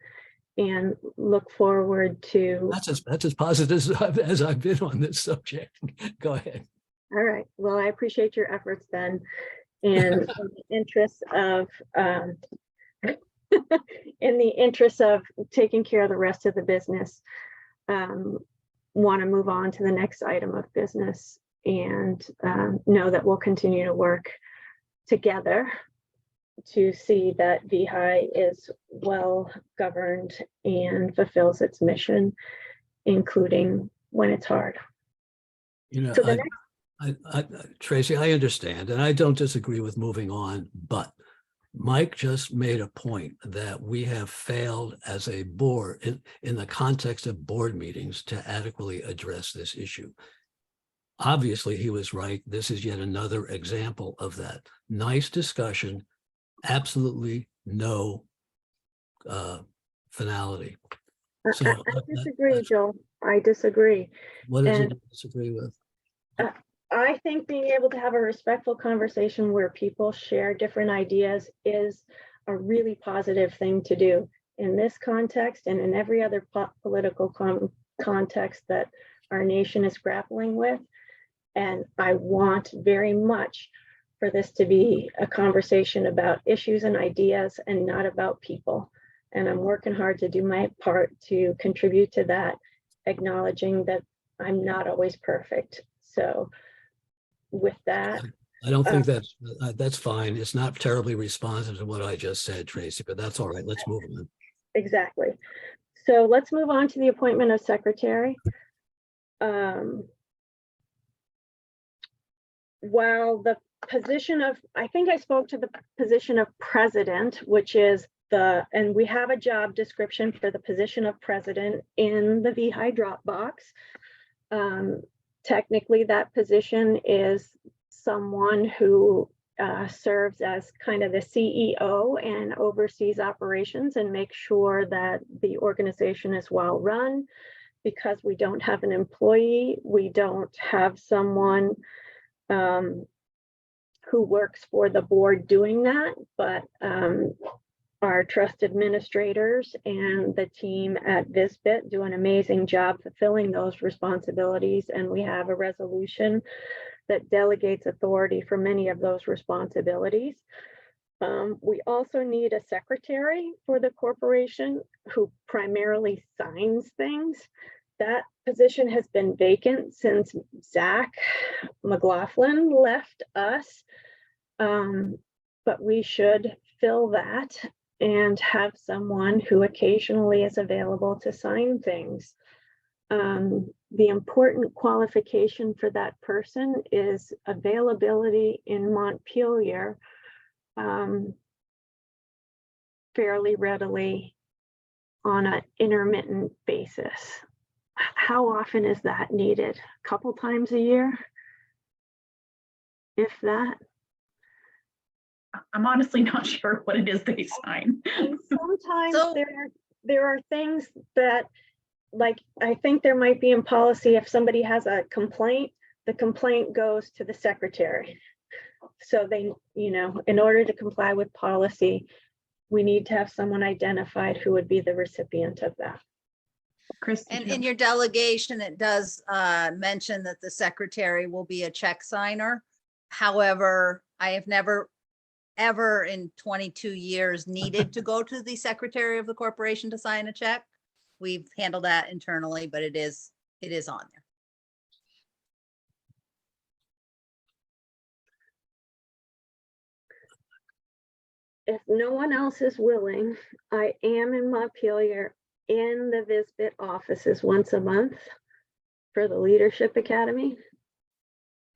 and look forward to. That's as positive as I've been on this subject. Go ahead. All right. Well, I appreciate your efforts then. And in the interest of in the interest of taking care of the rest of the business, want to move on to the next item of business and know that we'll continue to work together to see that VEHI is well governed and fulfills its mission, including when it's hard. You know, So the Tracy, I understand, and I don't disagree with moving on, but Mike just made a point that we have failed as a board in the context of board meetings to adequately address this issue. Obviously, he was right. This is yet another example of that. Nice discussion, absolutely no finality. So, I disagree, Joel. I disagree. What is it And you disagree with? I think being able to have a respectful conversation where people share different ideas is a really positive thing to do in this context and in every other political context that our nation is grappling with. And I want very much for this to be a conversation about issues and ideas and not about people. And I'm working hard to do my part to contribute to that, acknowledging that I'm not always perfect. So with that, I don't think that's fine. It's not terribly responsive to what I just said, Tracy, but that's all right. Let's move on. exactly. So let's move on to the appointment of secretary. While the position of, I think I spoke to the position of president, which is and we have a job description for the position of president in the VEHI Dropbox. Technically, that position is someone who serves as kind of the CEO and oversees operations and makes sure that the organization is well run. Because we don't have an employee, we don't have someone who works for the board doing that, but our trust administrators and the team at VSBIT do an amazing job fulfilling those responsibilities. And we have a resolution that delegates authority for many of those responsibilities. We also need a secretary for the corporation who primarily signs things. That position has been vacant since Zach McLaughlin left us, but we should fill that and have someone who occasionally is available to sign things. The important qualification for that person is availability in Montpelier fairly readily on an intermittent basis. How often is that needed? A couple times a year? If that? I'm honestly not sure what it is they sign. And sometimes So- there are things that, like, I think there might be in policy, if somebody has a complaint, the complaint goes to the secretary. So they, you know, in order to comply with policy, we need to have someone identified who would be the recipient of that. Chris, did And you in have- your delegation, it does mention that the secretary will be a check signer. However, I have never, ever in 22 years needed to go to the secretary of the corporation to sign a check. We've handled that internally, but it is on there. If no one else is willing, I am in Montpelier in the VSBIT offices once a month. for the Leadership Academy.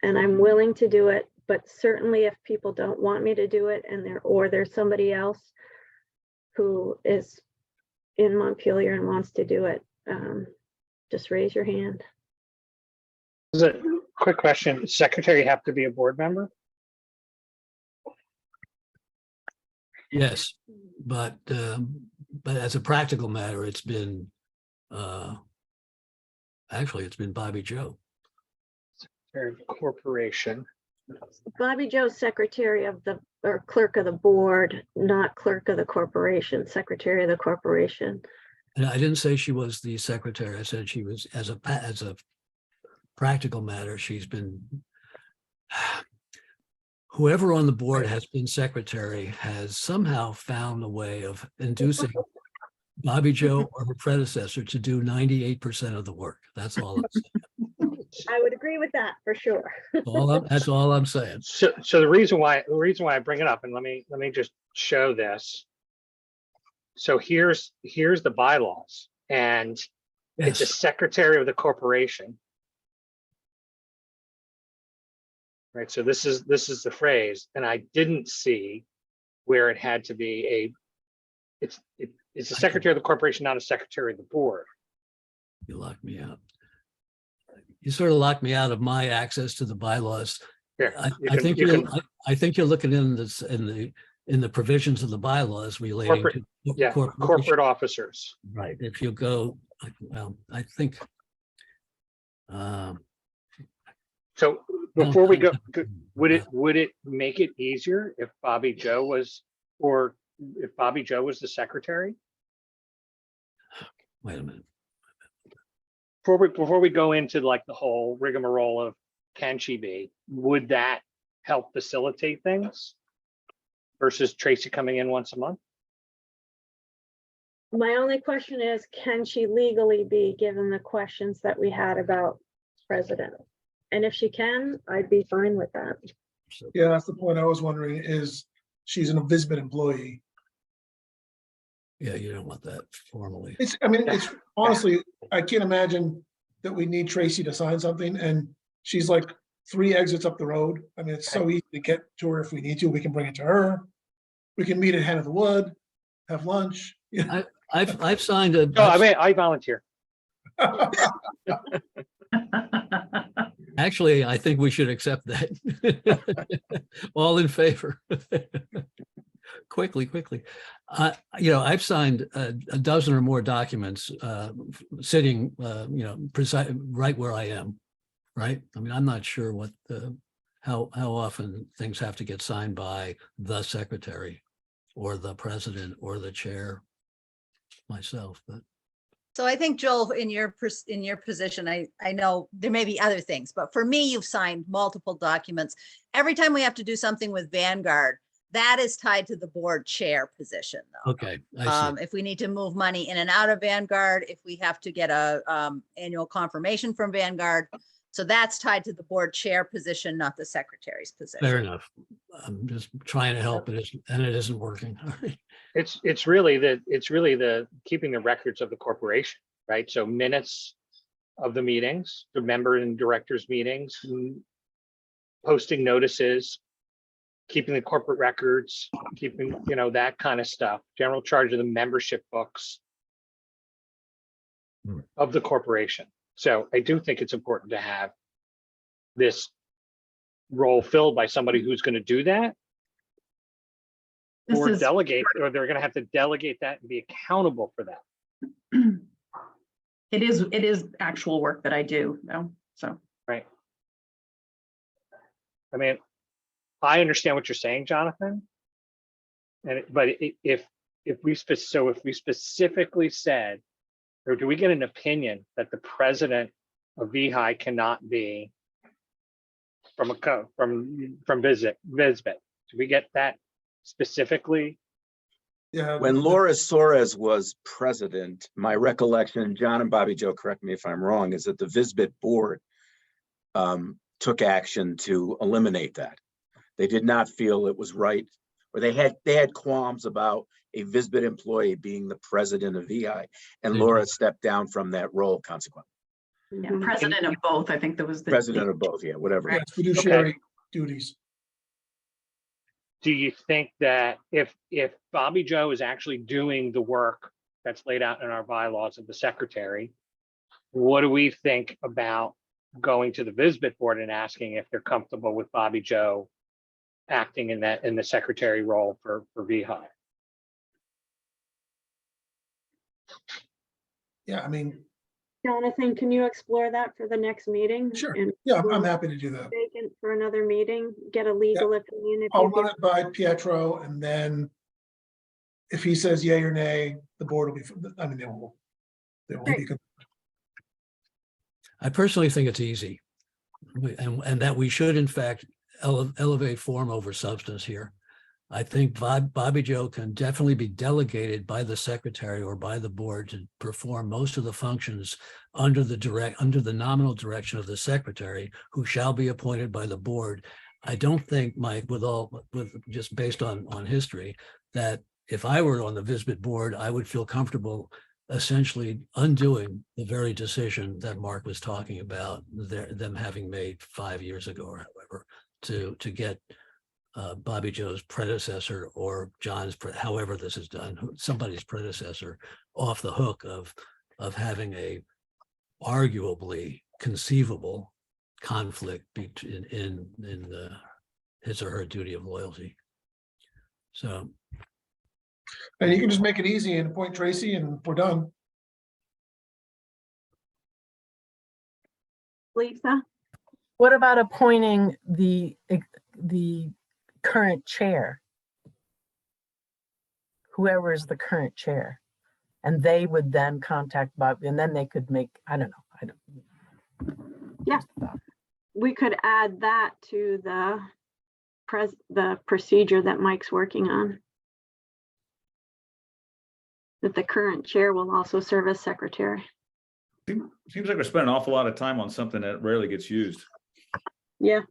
And I'm willing to do it, but certainly if people don't want me to do it and there's somebody else who is in Montpelier and wants to do it, just raise your hand. Is a quick question. Does secretary have to be a board member? Yes, but as a practical matter, it's been actually it's been Bobby Joe. Or corporation? Bobby Joe's secretary of the, or clerk of the board, not clerk of the corporation, secretary of the corporation. And I didn't say she was the secretary. I said she was, as a practical matter, she's been, whoever on the board has been secretary has somehow found a way of inducing Bobby Joe or her predecessor to do 98% of the work. That's all I'm saying. I would agree with that for sure. That's all I'm saying. So the reason why I bring it up, and let me just show this. So here's the bylaws, and it's a Yes, secretary of the corporation. Right, so this is the phrase, and I didn't see where it had to be it's a secretary of the corporation, not a secretary of the board. you locked me out. You sort of locked me out of my access to the bylaws. Here, I think you're looking in this in the provisions of the bylaws relating Corporate- to yeah, corporate officers. Right. If you go, well, I think. So before we go, would it make it easier if Bobby Joe was, or if Bobby Joe was the secretary? Wait a minute. Before we go into like the whole rigmarole of can she be, would that help facilitate things versus Tracy coming in once a month? My only question is, can she legally be, given the questions that we had about president? And if she can, I'd be fine with that. Yeah, that's the point I was wondering, is she's an Visbit employee. Yeah, you don't want that formally. It's, I mean, it's honestly, I can't imagine that we need Tracy to sign something, and she's like 3 exits up the road. I mean, it's so easy to get to her if we need to. We can bring it to her. We can meet at Hen of the Wood, have lunch. Yeah. I've signed a. No, I volunteer. Actually, I think we should accept that. All in favor? Quickly. I've signed a dozen or more documents sitting, right where I am, right? I mean, I'm not sure how often things have to get signed by the secretary or the president or the chair myself, but. So I think, Joel, in your position, I know there may be other things, but for me, you've signed multiple documents. Every time we have to do something with Vanguard, that is tied to the board chair position, though. Okay, I see. If we need to move money in and out of Vanguard, if we have to get a annual confirmation from Vanguard. So that's tied to the board chair position, not the secretary's position. Fair enough. I'm just trying to help it, and it isn't working. It's really the keeping the records of the corporation, right? So minutes of the meetings, the member and directors meetings, posting notices, keeping the corporate records, keeping, that kind of stuff, general charge of the membership books of the corporation. So I do think it's important to have this role filled by somebody who's going to do that. Or delegate, or they're going to have to delegate that and be accountable for that. It is actual work that I do, though. So. Right. I mean, I understand what you're saying, Jonathan. But if we specifically said, or do we get an opinion that the president of VEHI cannot be from Visbit? Do we get that specifically? Yeah. When Laura Soares was president, my recollection, John and Bobby Joe, correct me if I'm wrong, is that the Visbit board took action to eliminate that. They did not feel it was right, or they had qualms about a Visbit employee being the president of VEHI, and Laura stepped down from that role consequently. Yeah, Mhm. president of both, I think that was the. President of both, yeah, whatever. Yeah, fiduciary duties. Do you think that if Bobby Joe is actually doing the work that's laid out in our bylaws of the secretary, what do we think about going to the VISBIT board and asking if they're comfortable with Bobby Joe acting in the secretary role for VEHI? Yeah, I mean, Jonathan, can you explore that for the next meeting? Sure. And yeah, I'm we'll happy to do that. vacant for another meeting, get a legal opinion. If I'll you run get- it by Pietro, and then if he says yay or nay, the board will be, I mean, they will be. I personally think it's easy. And that we should in fact elevate form over substance here. I think Bobby Joe can definitely be delegated by the secretary or by the board to perform most of the functions under the nominal direction of the secretary, who shall be appointed by the board. I don't think, Mike, with just based on history, that if I were on the VISBIT board, I would feel comfortable essentially undoing the very decision that Mark was talking about, them having made 5 years ago or however, to get Bobby Joe's predecessor or John's, however this is done, somebody's predecessor, off the hook of having a arguably conceivable conflict in his or her duty of loyalty. So. And you can just make it easy and appoint Tracy and we're done. Lisa, What about appointing the current chair? Whoever is the current chair, and they would then contact Bob, and then they could make, I don't know. Yeah. we could add that to the procedure that Mike's working on. That the current chair will also serve as secretary. Seems like we're spending an awful lot of time on something that rarely gets used. Yeah,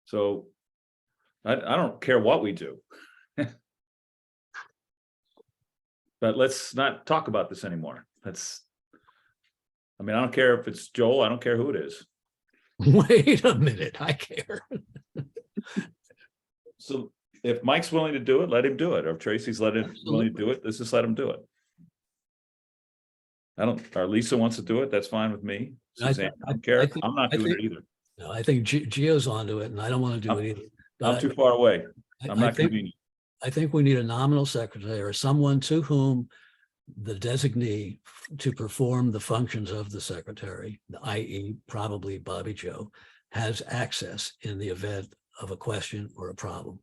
So I don't care what we do. But let's not talk about this anymore. I mean, I don't care if it's Joel, I don't care who it is. Wait a minute, I care. So if Mike's willing to do it, let him do it. Or if Tracy's willing to do it, let's just let him do it. Or Lisa wants to do it, that's fine with me. Suzanne, I don't care. I'm not doing it either. No, I think Gio's onto it, and I don't want to do it either. I'm But too far away. I I'm not think- convenient. I think we need a nominal secretary or someone to whom the designee to perform the functions of the secretary, i.e. probably Bobby Joe, has access in the event of a question or a problem.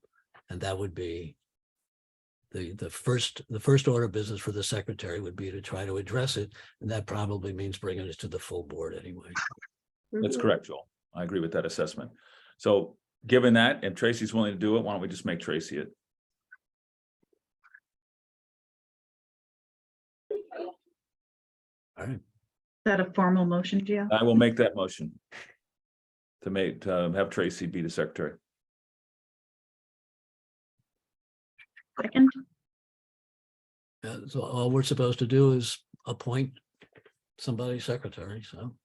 And that would be the first order of business for the secretary would be to try to address it. And that probably means bringing it to the full board anyway. That's Mhm. correct, Joel. I agree with that assessment. So given that, and Tracy's willing to do it, why don't we just make Tracy it? All right. Is that a formal motion, Gio? I will make that motion to have Tracy be the secretary. Second, So all we're supposed to do is appoint somebody secretary. So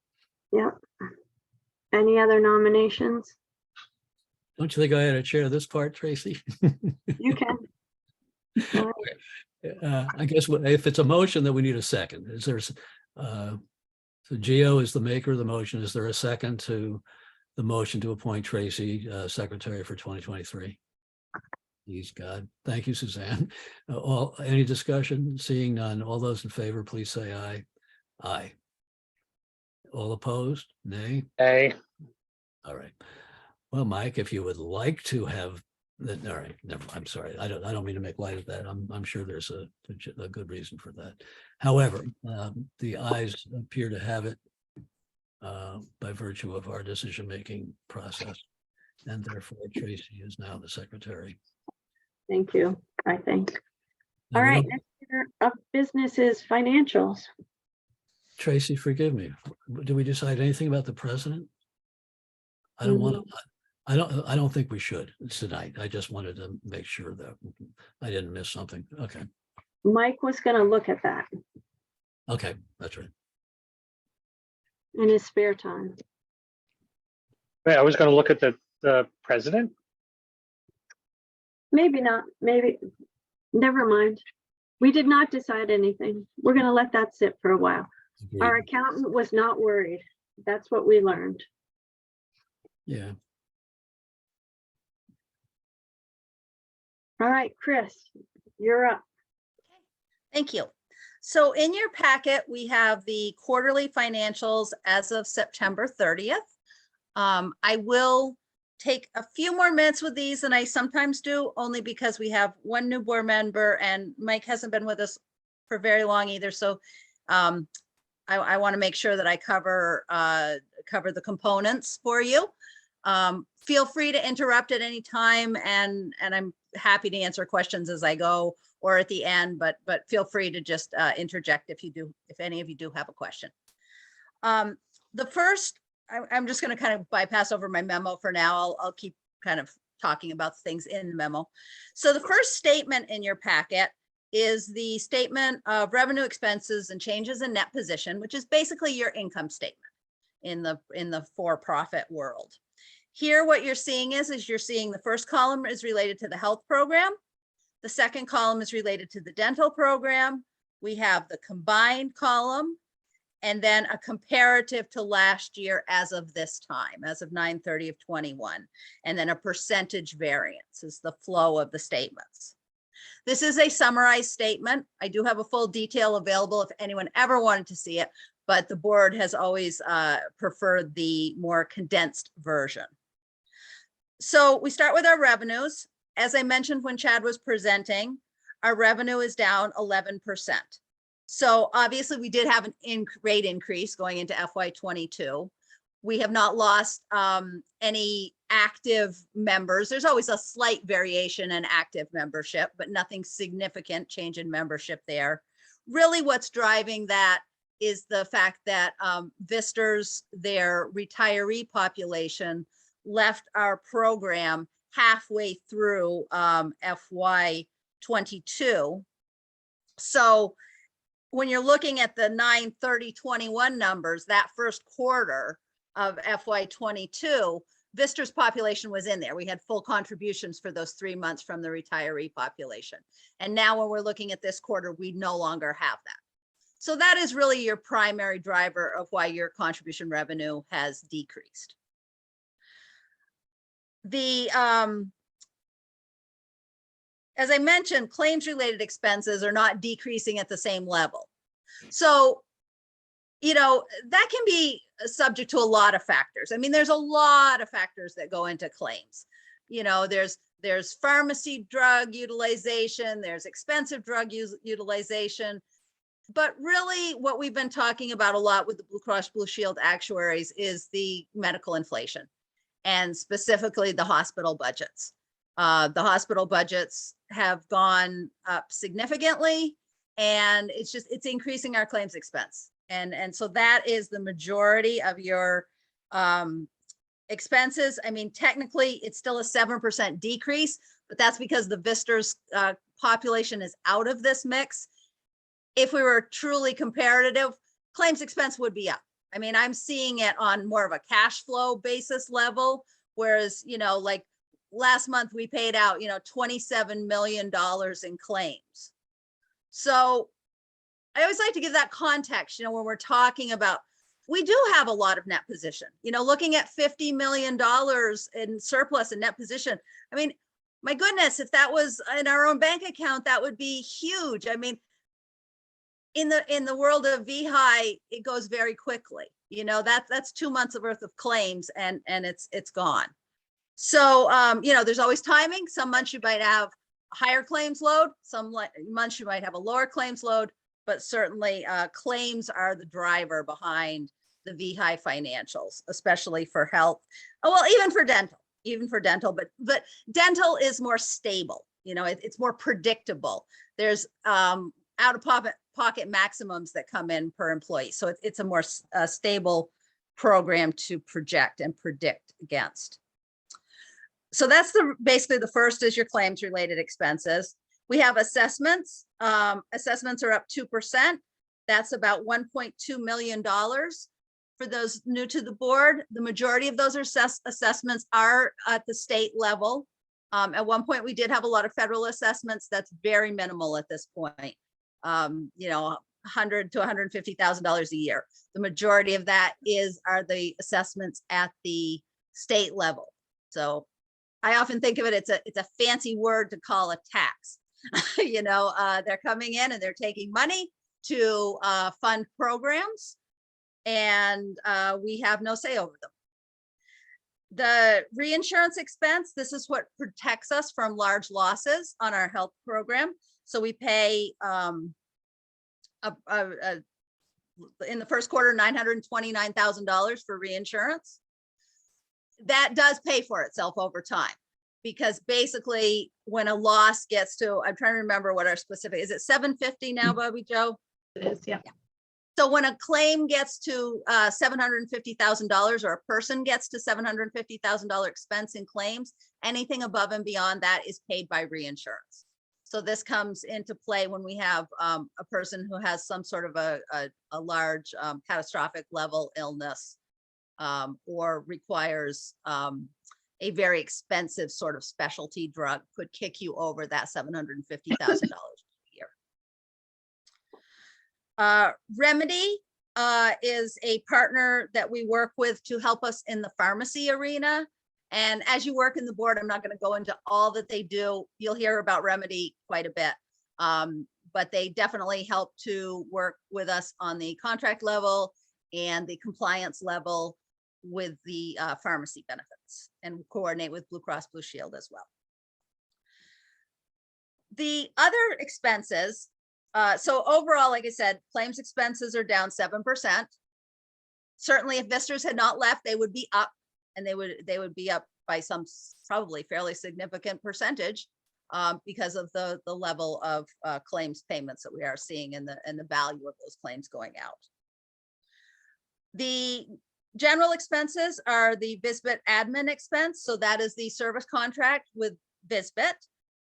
Yeah. Any other nominations? don't you think I had to chair this part, Tracy? You can. I guess if it's a motion, then we need a second. Is there, so Gio is the maker of the motion. Is there a second to the motion to appoint Tracy secretary for 2023? Please God. Thank you, Suzanne. Any discussion? Seeing none. All those in favor, please say aye. Aye. All opposed? Nay? Hey, All right. Well, Mike, if you would like to have that, all right, never, I'm sorry. I don't mean to make light of that. I'm sure there's a good reason for that. However, the ayes appear to have it by virtue of our decision-making process. And therefore Tracy is now the secretary. Thank you, I think. Now, All we right, don't- next order of business is financials. Tracy, forgive me. Did we decide anything about the president? I don't want to, I don't think we should tonight. I just wanted to make sure that I didn't miss something. Okay. Mike was gonna look at that. Okay, that's right. in his spare time. Wait, I was gonna look at the president. Maybe not, maybe, never mind. We did not decide anything. We're gonna let that sit for a while. Our Agreed. accountant was not worried. That's what we learned. Yeah. All right, Chris, you're up. Thank you. So in your packet, we have the quarterly financials as of September 30th. I will take a few more minutes with these than I sometimes do, only because we have one new board member and Mike hasn't been with us for very long either. So I want to make sure that I cover the components for you. Feel free to interrupt at any time, and I'm happy to answer questions as I go or at the end, but feel free to just interject if any of you do have a question. The first, I'm just going to kind of bypass over my memo for now. I'll keep kind of talking about things in the memo. So the first statement in your packet is the statement of revenue, expenses, and changes in net position, which is basically your income statement in the for-profit world. Here, what you're seeing is you're seeing the first column is related to the health program. The second column is related to the dental program. We have the combined column, and then a comparative to last year as of this time, as of 9/30 of 21, and then a percentage variance is the flow of the statements. This is a summarized statement. I do have a full detail available if anyone ever wanted to see it, but the board has always preferred the more condensed version. So we start with our revenues. As I mentioned when Chad was presenting, our revenue is down 11%. So obviously we did have an rate increase going into FY22. We have not lost any active members. There's always a slight variation in active membership, but nothing significant change in membership there. Really what's driving that is the fact that Visters, their retiree population, left our program halfway through FY22. So when you're looking at the 9/30/21 numbers, that first quarter of FY22, Vista's population was in there. We had full contributions for those 3 months from the retiree population. And now when we're looking at this quarter, we no longer have that. So that is really your primary driver of why your contribution revenue has decreased. As I mentioned, claims related expenses are not decreasing at the same level. So, you know, that can be subject to a lot of factors. I mean, there's a lot of factors that go into claims. You know, there's pharmacy drug utilization, there's expensive drug utilization. But really what we've been talking about a lot with the Blue Cross Blue Shield actuaries is the medical inflation, and specifically the hospital budgets. The hospital budgets have gone up significantly, and it's increasing our claims expense. And so that is the majority of your expenses. I mean, technically it's still a 7% decrease, but that's because the Visters population is out of this mix. If we were truly comparative, claims expense would be up. I mean, I'm seeing it on more of a cash flow basis level, whereas, you know, like last month we paid out, you know, $27 million in claims. So I always like to give that context, you know, when we're talking about, we do have a lot of net position, you know, looking at $50 million in surplus and net position. I mean, my goodness, if that was in our own bank account, that would be huge. I mean, in the world of VEHI, it goes very quickly. You know, that's 2 months worth of claims, and it's gone. So, you know, there's always timing. Some months you might have a higher claims load. Some months you might have a lower claims load, but certainly claims are the driver behind the VEHI financials, especially for health. Oh, well, even for dental, but dental is more stable. You know, it's more predictable. There's out of pocket maximums that come in per employee. So it's a more stable program to project and predict against. So that's basically the first is your claims related expenses. We have assessments. Assessments are up 2%. That's about $1.2 million. for those new to the board, the majority of those assessments are at the state level. At one point, we did have a lot of federal assessments. That's very minimal at this point. You know, $100,000 to $150,000 a year. The majority of that are the assessments at the state level. So I often think of it, it's a fancy word to call a tax. You know, they're coming in and they're taking money to fund programs, and we have no say over them. The reinsurance expense, this is what protects us from large losses on our health program. So we pay in the first quarter, $929,000 for reinsurance. That does pay for itself over time, because basically when a loss gets to, I'm trying to remember what our specific, is it 750 now, Bobby Joe? It is, yeah. So when a claim gets to $750,000, or a person gets to $750,000 expense in claims, anything above and beyond that is paid by reinsurance. So this comes into play when we have a person who has some sort of a large catastrophic level illness, or requires a very expensive sort of specialty drug, could kick you over that $750,000 a year. Remedy is a partner that we work with to help us in the pharmacy arena. And as you work in the board, I'm not going to go into all that they do. You'll hear about Remedy quite a bit. But they definitely help to work with us on the contract level and the compliance level with the pharmacy benefits, and coordinate with Blue Cross Blue Shield as well. The other expenses, so overall, like I said, claims expenses are down 7%. Certainly if Visters had not left, they would be up, and they would be up by some probably fairly significant percentage, because of the level of claims payments that we are seeing and the value of those claims going out. The general expenses are the VISBIT admin expense. So that is the service contract with VISBIT.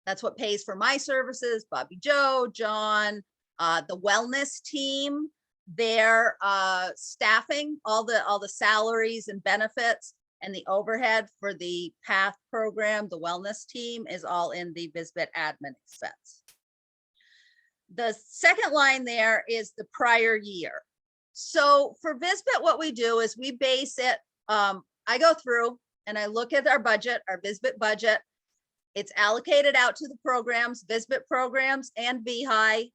That's what pays for my services, Bobby Joe, John, the wellness team, their staffing, all the salaries and benefits, and the overhead for the PATH program, the wellness team, is all in the VISBIT admin expense. The second line there is the prior year. So for VISBIT, what we do is we base it, I go through and I look at our budget, our VISBIT budget. It's allocated out to the programs, VISBIT programs and VEHI.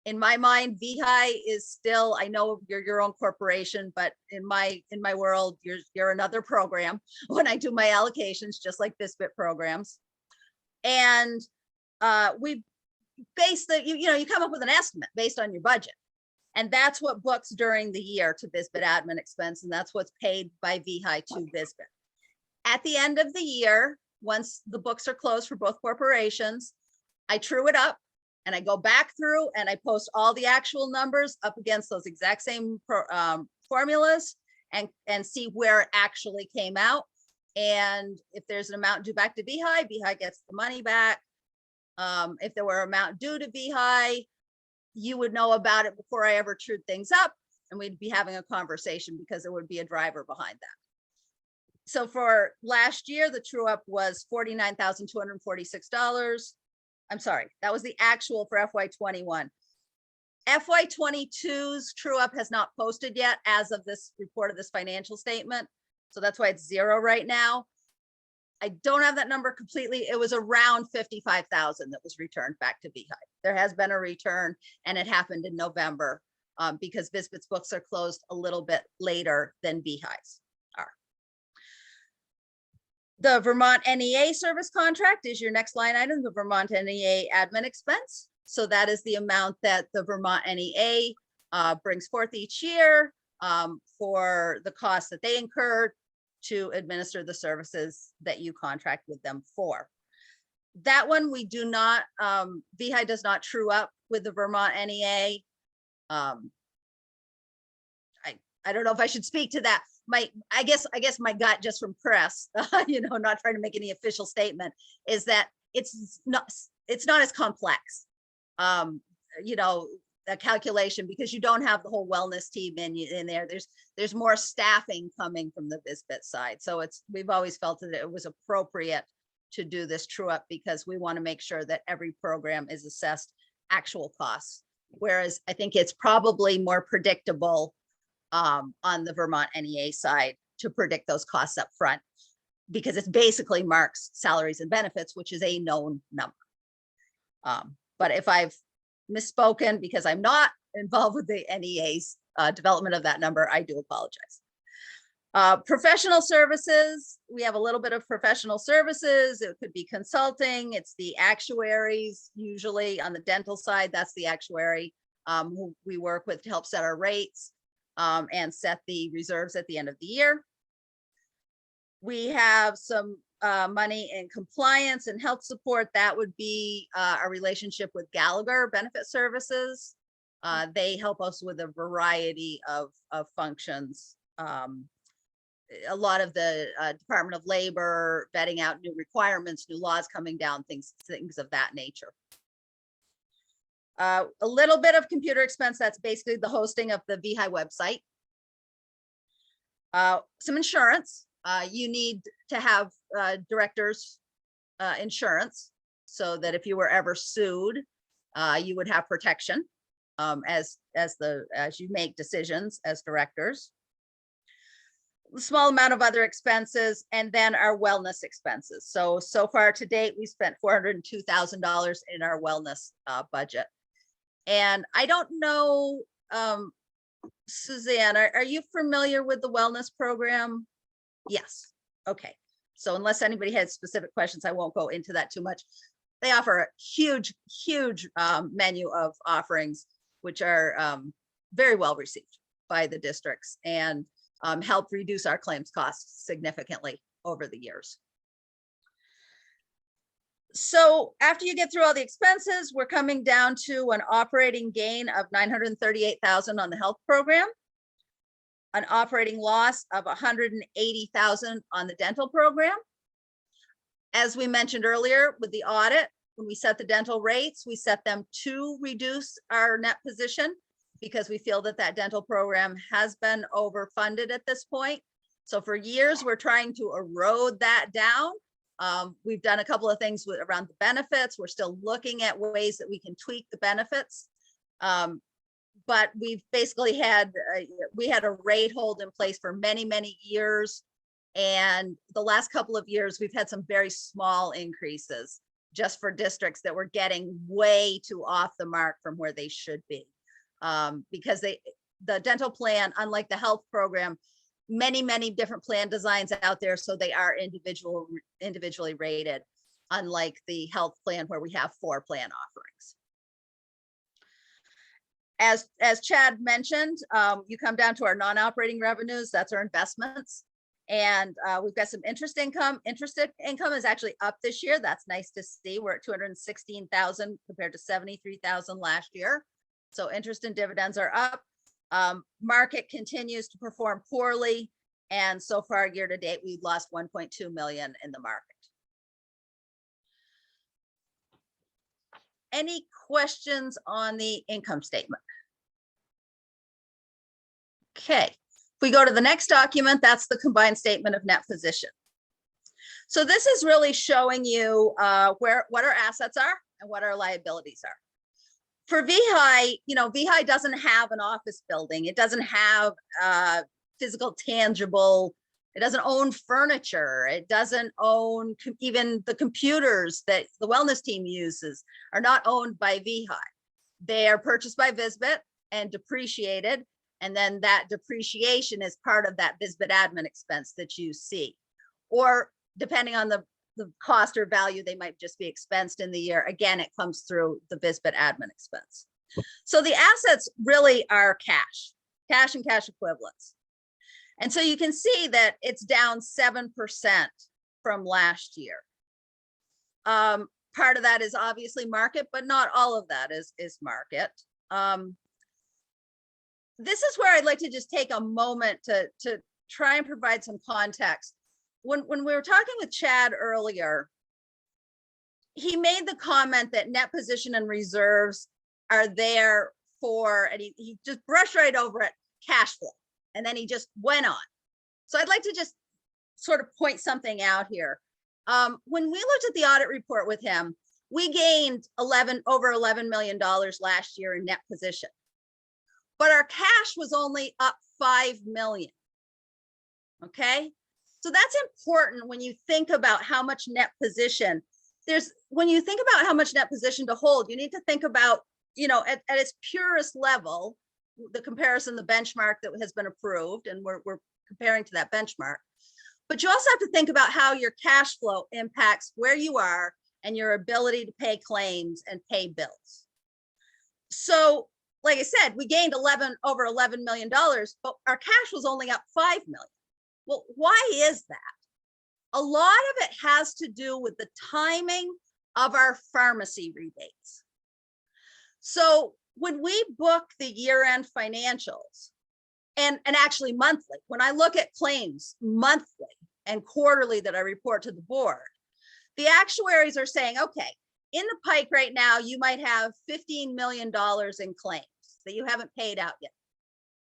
In my mind, VEHI is still, I know you're your own corporation, but in my world, you're another program when I do my allocations, just like VISBIT programs. And we base you come up with an estimate based on your budget. And that's what books during the year to VISBIT admin expense. And that's what's paid by VEHI to VISBIT. At the end of the year, once the books are closed for both corporations, I true it up and I go back through and I post all the actual numbers up against those exact same formulas and see where it actually came out. And if there's an amount due back to VEHI, VEHI gets the money back. If there were amount due to VEHI, you would know about it before I ever trued things up, and we'd be having a conversation because there would be a driver behind that. So for last year, the true up was $49,246. I'm sorry, that was the actual for FY21. FY22's true up has not posted yet as of this report of this financial statement. So that's why it's 0 right now. I don't have that number completely. It was around 55,000 that was returned back to VEHI. There has been a return, and it happened in November because VISBIT's books are closed a little bit later than VEHI's are. The Vermont NEA service contract is your next line item, the Vermont NEA admin expense. So that is the amount that the Vermont NEA brings forth each year for the costs that they incurred to administer the services that you contract with them for. That one we do not, VEHI does not true up with the Vermont NEA. I don't know if I should speak to that. I guess my gut just from press, not trying to make any official statement, is that it's not as complex. a calculation because you don't have the whole wellness team in there. There's more staffing coming from the VISBIT side. So we've always felt that it was appropriate to do this true up because we want to make sure that every program is assessed actual costs. Whereas I think it's probably more predictable on the Vermont NEA side to predict those costs up front because it's basically marks salaries and benefits, which is a known number. But if I've misspoken because I'm not involved with the NEA's development of that number, I do apologize. Professional services, we have a little bit of professional services. It could be consulting. It's the actuaries, usually on the dental side, that's the actuary who we work with to help set our rates and set the reserves at the end of the year. We have some money in compliance and health support. That would be our relationship with Gallagher Benefit Services. They help us with a variety of functions. A lot of the Department of Labor, vetting out new requirements, new laws coming down, things of that nature. A little bit of computer expense, that's basically the hosting of the VEHI website. Some insurance. You need to have directors' insurance so that if you were ever sued, you would have protection as you make decisions as directors. A small amount of other expenses, and then our wellness expenses. So far to date, we spent $402,000 in our wellness budget. And I don't know, Suzanne, are you familiar with the wellness program? Yes. Okay. So unless anybody has specific questions, I won't go into that too much. They offer a huge menu of offerings, which are very well received by the districts and help reduce our claims costs significantly over the years. So after you get through all the expenses, we're coming down to an operating gain of $938,000 on the health program, an operating loss of $180,000 on the dental program. As we mentioned earlier with the audit, when we set the dental rates, we set them to reduce our net position because we feel that that dental program has been overfunded at this point. So for years, we're trying to erode that down. We've done a couple of things around the benefits. We're still looking at ways that we can tweak the benefits. But we've basically we had a rate hold in place for many, many years. And the last couple of years, we've had some very small increases just for districts that were getting way too off the mark from where they should be. Because the dental plan, unlike the health program, many different plan designs out there, so they are individually rated, unlike the health plan where we have 4 plan offerings. As Chad mentioned, you come down to our non-operating revenues, that's our investments. And we've got some interest income. Interest income is actually up this year. That's nice to see. We're at $216,000 compared to $73,000 last year. So interest and dividends are up. Market continues to perform poorly. And so far year to date, we've lost 1.2 million in the market. Any questions on the income statement? Okay, if we go to the next document, that's the combined statement of net position. So this is really showing you what our assets are and what our liabilities are. For VEHI, VEHI doesn't have an office building. It doesn't have physical, tangible, it doesn't own furniture. It doesn't own even the computers that the wellness team uses are not owned by VEHI. They are purchased by VISBIT and depreciated. And then that depreciation is part of that VISBIT admin expense that you see. Or depending on the cost or value, they might just be expensed in the year. Again, it comes through the VISBIT admin expense. So the assets really are cash and cash equivalents. And so you can see that it's down 7% from last year. Part of that is obviously market, but not all of that is market. This is where I'd like to just take a moment to try and provide some context. When we were talking with Chad earlier, he made the comment that net position and reserves are there and he just brushed right over it, cash flow. And then he just went on. So I'd like to just sort of point something out here. When we looked at the audit report with him, we gained over $11 million last year in net position, but our cash was only up 5 million. Okay. So that's important when you think about how much net position when you think about how much net position to hold, you need to think about, at its purest level, the comparison, the benchmark that has been approved, and we're comparing to that benchmark. But you also have to think about how your cash flow impacts where you are and your ability to pay claims and pay bills. So, like I said, we gained over $11 million, but our cash was only up 5 million. Well, why is that? A lot of it has to do with the timing of our pharmacy rebates. So when we book the year-end financials, and actually monthly, when I look at claims monthly and quarterly that I report to the board, the actuaries are saying, okay, in the pike right now, you might have $15 million in claims that you haven't paid out yet.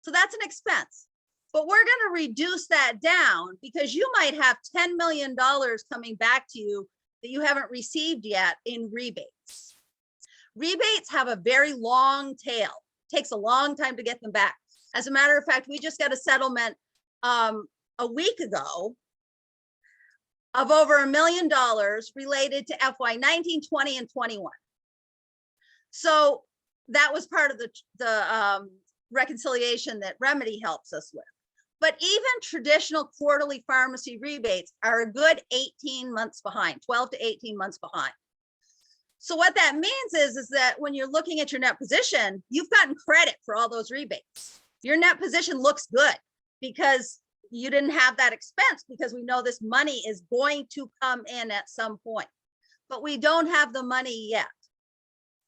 So that's an expense. But we're going to reduce that down because you might have $10 million coming back to you that you haven't received yet in rebates. Rebates have a very long tail. It takes a long time to get them back. As a matter of fact, we just got a settlement a week ago of over $1 million related to FY 19, 20, and 21. So that was part of the reconciliation that Remedy helps us with. But even traditional quarterly pharmacy rebates are a good 18 months behind, 12 to 18 months behind. So what that means is that when you're looking at your net position, you've gotten credit for all those rebates. Your net position looks good because you didn't have that expense, because we know this money is going to come in at some point, but we don't have the money yet.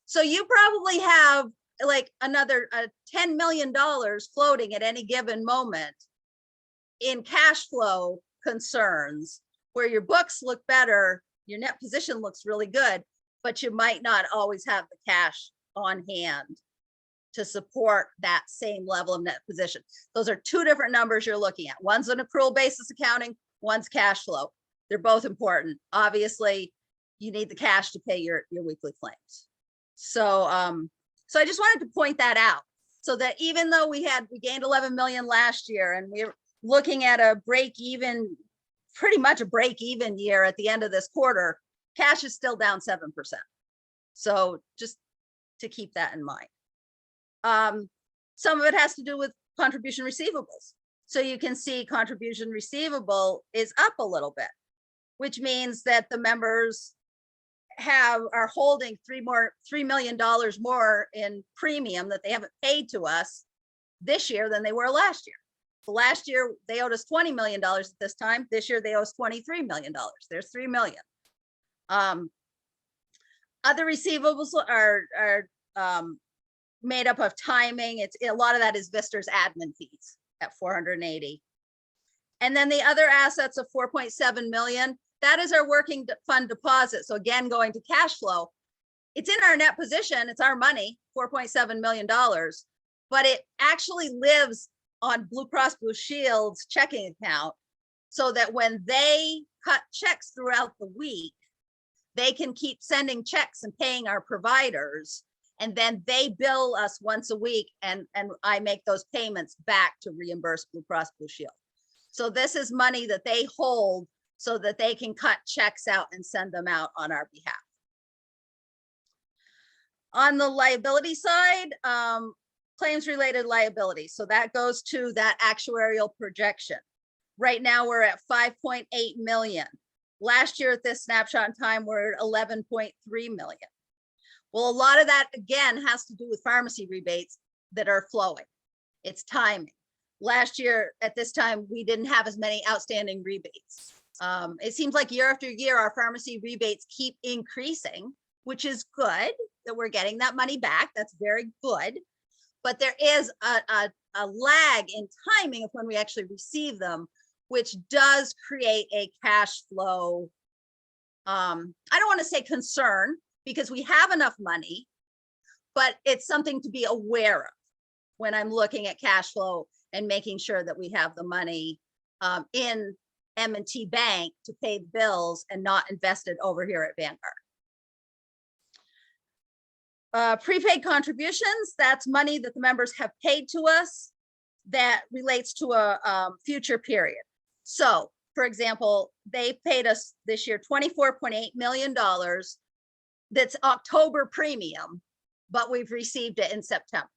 So you probably have like another $10 million floating at any given moment in cash flow concerns, where your books look better, your net position looks really good, but you might not always have the cash on hand to support that same level of net position. Those are two different numbers you're looking at. One's an accrual basis accounting, one's cash flow. They're both important. Obviously, you need the cash to pay your weekly claims. So, so I just wanted to point that out, so that even though we gained 11 million last year, and we're looking at a break even, pretty much a break even year at the end of this quarter, cash is still down 7%. So just to keep that in mind. Some of it has to do with contribution receivables. So you can see contribution receivable is up a little bit, which means that the members are holding $3 million more in premium that they haven't paid to us this year than they were last year. So last year they owed us $20 million at this time. This year they owe us $23 million. There's $3 million. Other receivables are made up of timing. A lot of that is Vista's admin fees at 480. And then the other assets of 4.7 million, that is our working fund deposit. So again, going to cash flow, it's in our net position. It's our money, $4.7 million, but it actually lives on Blue Cross Blue Shield's checking account, so that when they cut checks throughout the week, they can keep sending checks and paying our providers, and then they bill us once a week, and I make those payments back to reimburse Blue Cross Blue Shield. So this is money that they hold so that they can cut checks out and send them out on our behalf. On the liability side, claims related liability. So that goes to that actuarial projection. Right now we're at 5.8 million. Last year at this snapshot in time, we're at 11.3 million. Well, a lot of that again has to do with pharmacy rebates that are flowing. It's timing. Last year at this time, we didn't have as many outstanding rebates. It seems like year after year, our pharmacy rebates keep increasing, which is good that we're getting that money back. That's very good. But there is a lag in timing of when we actually receive them, which does create a cash flow. I don't want to say concern, because we have enough money, but it's something to be aware of when I'm looking at cash flow and making sure that we have the money in M&T Bank to pay the bills and not invested over here at Vanguard. Prepaid contributions, that's money that the members have paid to us that relates to a future period. So, for example, they paid us this year $24.8 million. That's October premium, but we've received it in September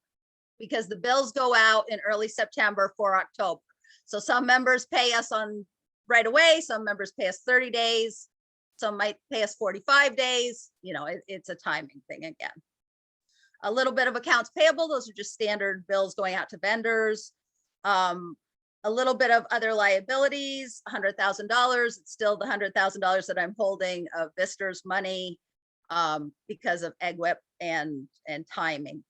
because the bills go out in early September for October. So some members pay us on right away, some members pay us 30 days, some might pay us 45 days. You know, it's a timing thing again. A little bit of accounts payable, those are just standard bills going out to vendors. A little bit of other liabilities, $100,000. It's still the $100,000 that I'm holding of Vister's money because of EGWIP and timing.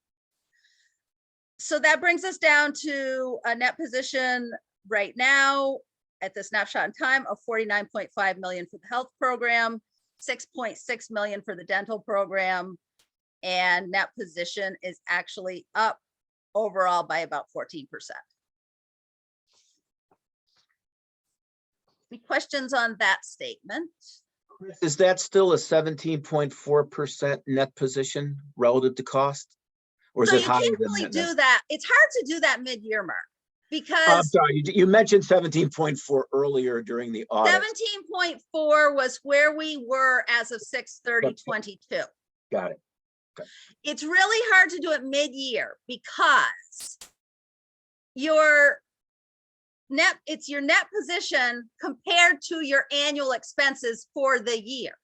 So that brings us down to a net position right now at the snapshot in time of 49.5 million for the health program, 6.6 million for the dental program, and net position is actually up overall by about 14%. Any questions on that statement? Is that still a 17.4% net position relative to cost? Or is So it you higher can't than really that? do that. It's hard to do that mid-year mark I'm because sorry, you mentioned 17.4 earlier during the audit. 17.4 was where we were as of 6/30/22. Got it. It's really hard to do it mid-year because your it's your net position compared to your annual expenses for the year.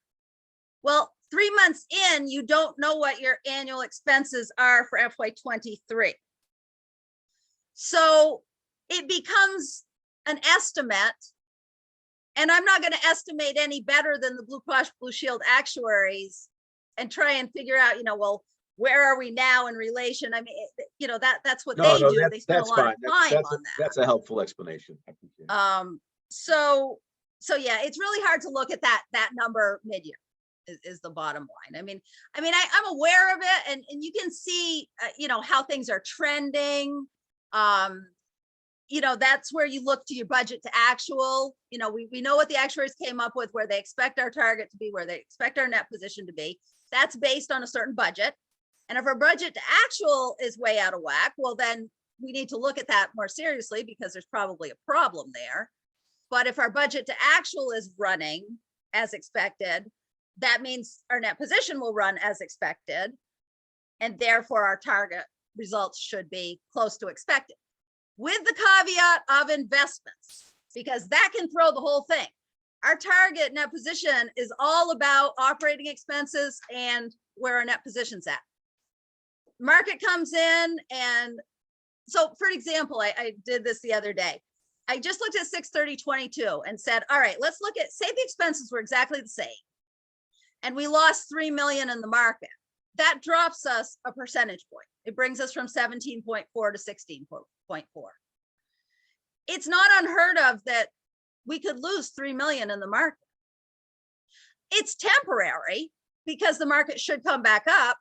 Well, 3 months in, you don't know what your annual expenses are for FY23. So it becomes an estimate, and I'm not going to estimate any better than the Blue Cross Blue Shield actuaries and try and figure out, you know, well, where are we now in relation? I mean, you know, that's what they do. They spend a lot of time on that. That's a helpful explanation. I appreciate it. So yeah, it's really hard to look at that number mid-year is the bottom line. I mean, I'm aware of it, and you can see, you know, how things are trending. You know, that's where you look to your budget to actual. You know, we know what the actuaries came up with, where they expect our target to be, where they expect our net position to be. That's based on a certain budget. And if our budget to actual is way out of whack, well, then we need to look at that more seriously because there's probably a problem there. But if our budget to actual is running as expected, that means our net position will run as expected. And therefore our target results should be close to expected, with the caveat of investments, because that can throw the whole thing. Our target net position is all about operating expenses and where our net position's at. Market comes in, and so for example, I did this the other day. I just looked at 6/30/22 and said, all right, let's look at, say the expenses were exactly the same and we lost 3 million in the market. That drops us a percentage point. It brings us from 17.4 to 16.4. It's not unheard of that we could lose 3 million in the market. It's temporary because the market should come back up.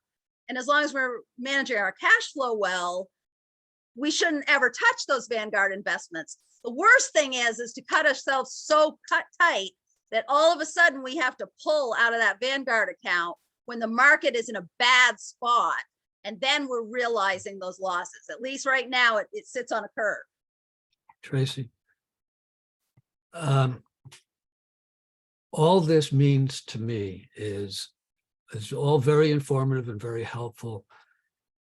And as long as we're managing our cash flow well, we shouldn't ever touch those Vanguard investments. The worst thing is to cut ourselves so tight that all of a sudden we have to pull out of that Vanguard account when the market is in a bad spot. And then we're realizing those losses. At least right now, it sits on a curve. Tracy. All this means to me is all very informative and very helpful.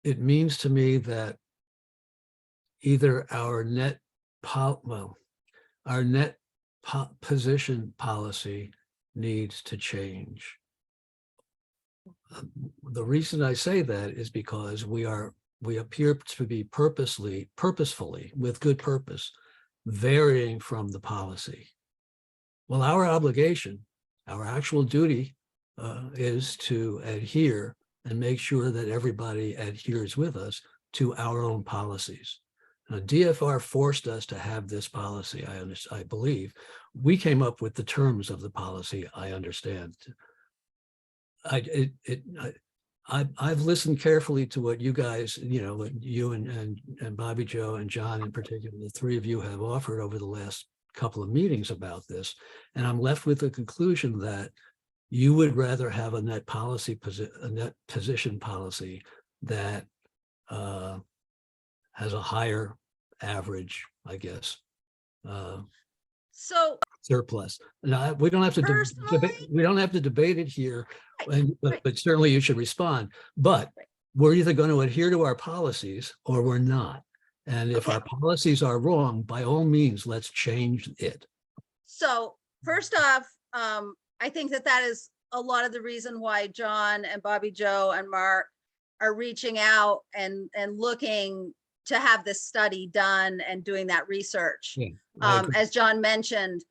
It means to me that either our net position policy needs to change. The reason I say that is because we appear to be purposefully, with good purpose, varying from the policy. Well, our obligation, our actual duty is to adhere and make sure that everybody adheres with us to our own policies. Now, DFR forced us to have this policy. I believe we came up with the terms of the policy. I understand. I've listened carefully to what you guys, what you and Bobby Joe and John in particular, the three of you have offered over the last couple of meetings about this. And I'm left with the conclusion that you would rather have a net position policy that has a higher average, I guess, So surplus. Now, we don't have to Personally- we don't have to debate it here, Right, but certainly you should respond. But Right. we're either going to adhere to our policies or we're not. And if Okay. our policies are wrong, by all means, let's change it. So first off, I think that is a lot of the reason why John and Bobby Joe and Mark are reaching out and looking to have this study done and doing that research. Yeah, I agree. As John mentioned,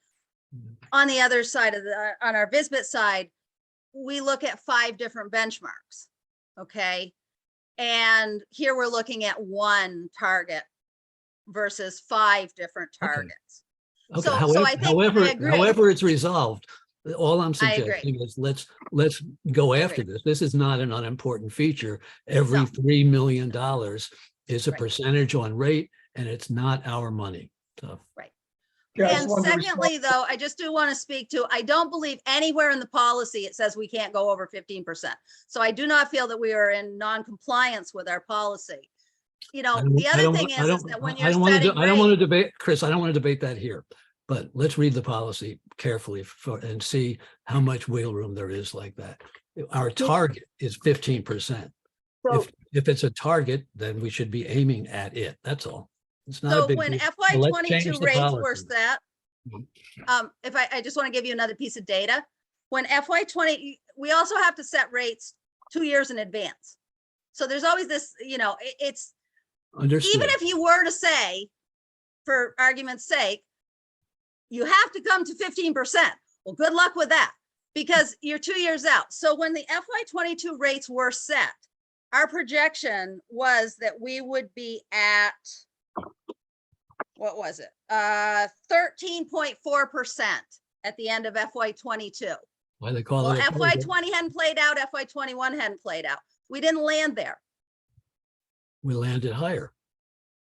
on the other side of on our VISBIT side, we look at 5 different benchmarks. Okay. And here we're looking at one target versus 5 different Okay. targets. Okay, So however, I think I agree. however it's resolved, all I'm I agree. suggesting is let's go I after agree. this. This is not an unimportant feature. Every No. $3 million is a Right. percentage on rate, and it's not our money. So Yeah, I just And wanted to respond- secondly, though, I just do want to speak to, I don't believe anywhere in the policy it says we can't go over 15%. So I do not feel that we are in non-compliance with our policy. I The don't- I other don't- thing I is don't- that when I you're don't want to setting I don't want to rate, debate, Chris, I don't want to debate that here. But let's read the policy carefully and see how much wiggle room there is like that. Our target is 15%. So If it's a target, then we should be aiming at it. That's all. It's not a so big when deal. FY let's 22 change the rates were policy. set, if I just want to give you another piece of data, when FY 20, we also have to set rates 2 years in advance. So there's always this, it's, Understood. even if you were to say, for argument's sake, you have to come to 15%. Well, good luck with that because you're 2 years out. So when the FY 22 rates were set, our projection was that we would be at, what was it? 13.4% at the end of FY 22. Why they call Well, it a FY target. 20 hadn't played out, FY 21 hadn't played out. We didn't land there. We landed higher.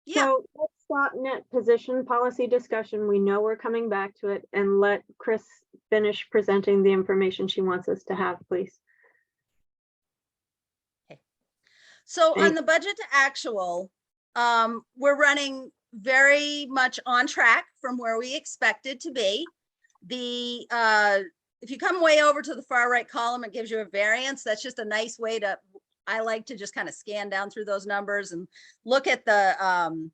Yeah, So let's stop net position policy discussion. We know we're coming back to it, and let Chris finish presenting the information she wants us to have, please. so on the budget to actual, we're running very much on track from where we expected to be. If you come way over to the far right column, it gives you a variance. That's just a nice way to, I like to just kind of scan down through those numbers and look at the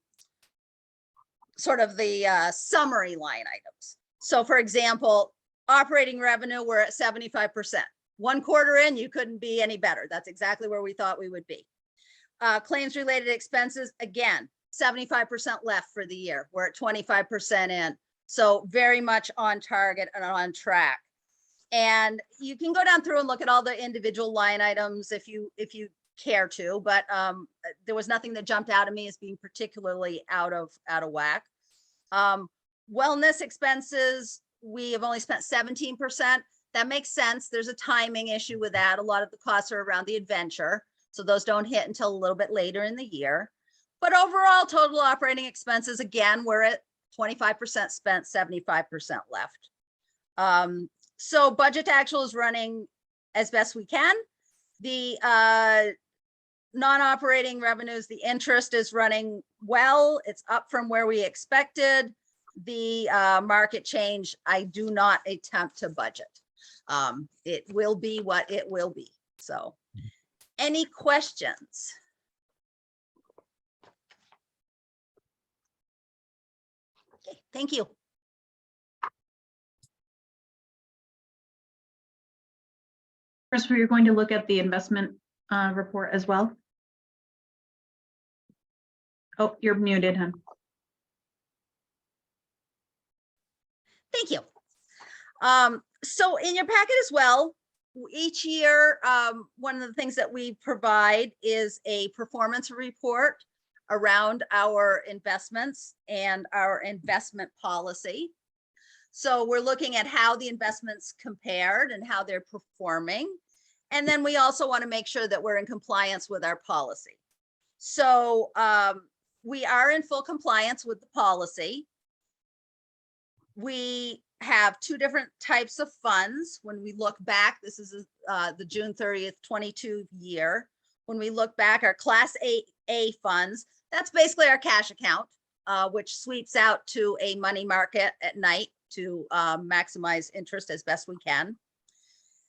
sort of the summary line items. So for example, operating revenue, we're at 75%. 1 quarter in, you couldn't be any better. That's exactly where we thought we would be. Claims related expenses, again, 75% left for the year. We're at 25% in. So very much on target and on track. And you can go down through and look at all the individual line items if you care to, but there was nothing that jumped out at me as being particularly out of whack. Wellness expenses, we have only spent 17%. That makes sense. There's a timing issue with that. A lot of the costs are around the adventure, so those don't hit until a little bit later in the year. But overall, total operating expenses, again, we're at 25% spent, 75% left. So budget to actual is running as best we can. The non-operating revenues, the interest is running well. It's up from where we expected. The market change, I do not attempt to budget. It will be what it will be. So any questions? Okay, thank you. Christopher, you're going to look at the investment report as well? Oh, you're muted, hon. Thank you. So in your packet as well, each year, one of the things that we provide is a performance report around our investments and our investment policy. So we're looking at how the investments compared and how they're performing. And then we also want to make sure that we're in compliance with our policy. So we are in full compliance with the policy. We have two different types of funds. When we look back, this is the June 30th, 22 year. When we look back, our Class A funds, that's basically our cash account, which sweeps out to a money market at night to maximize interest as best we can.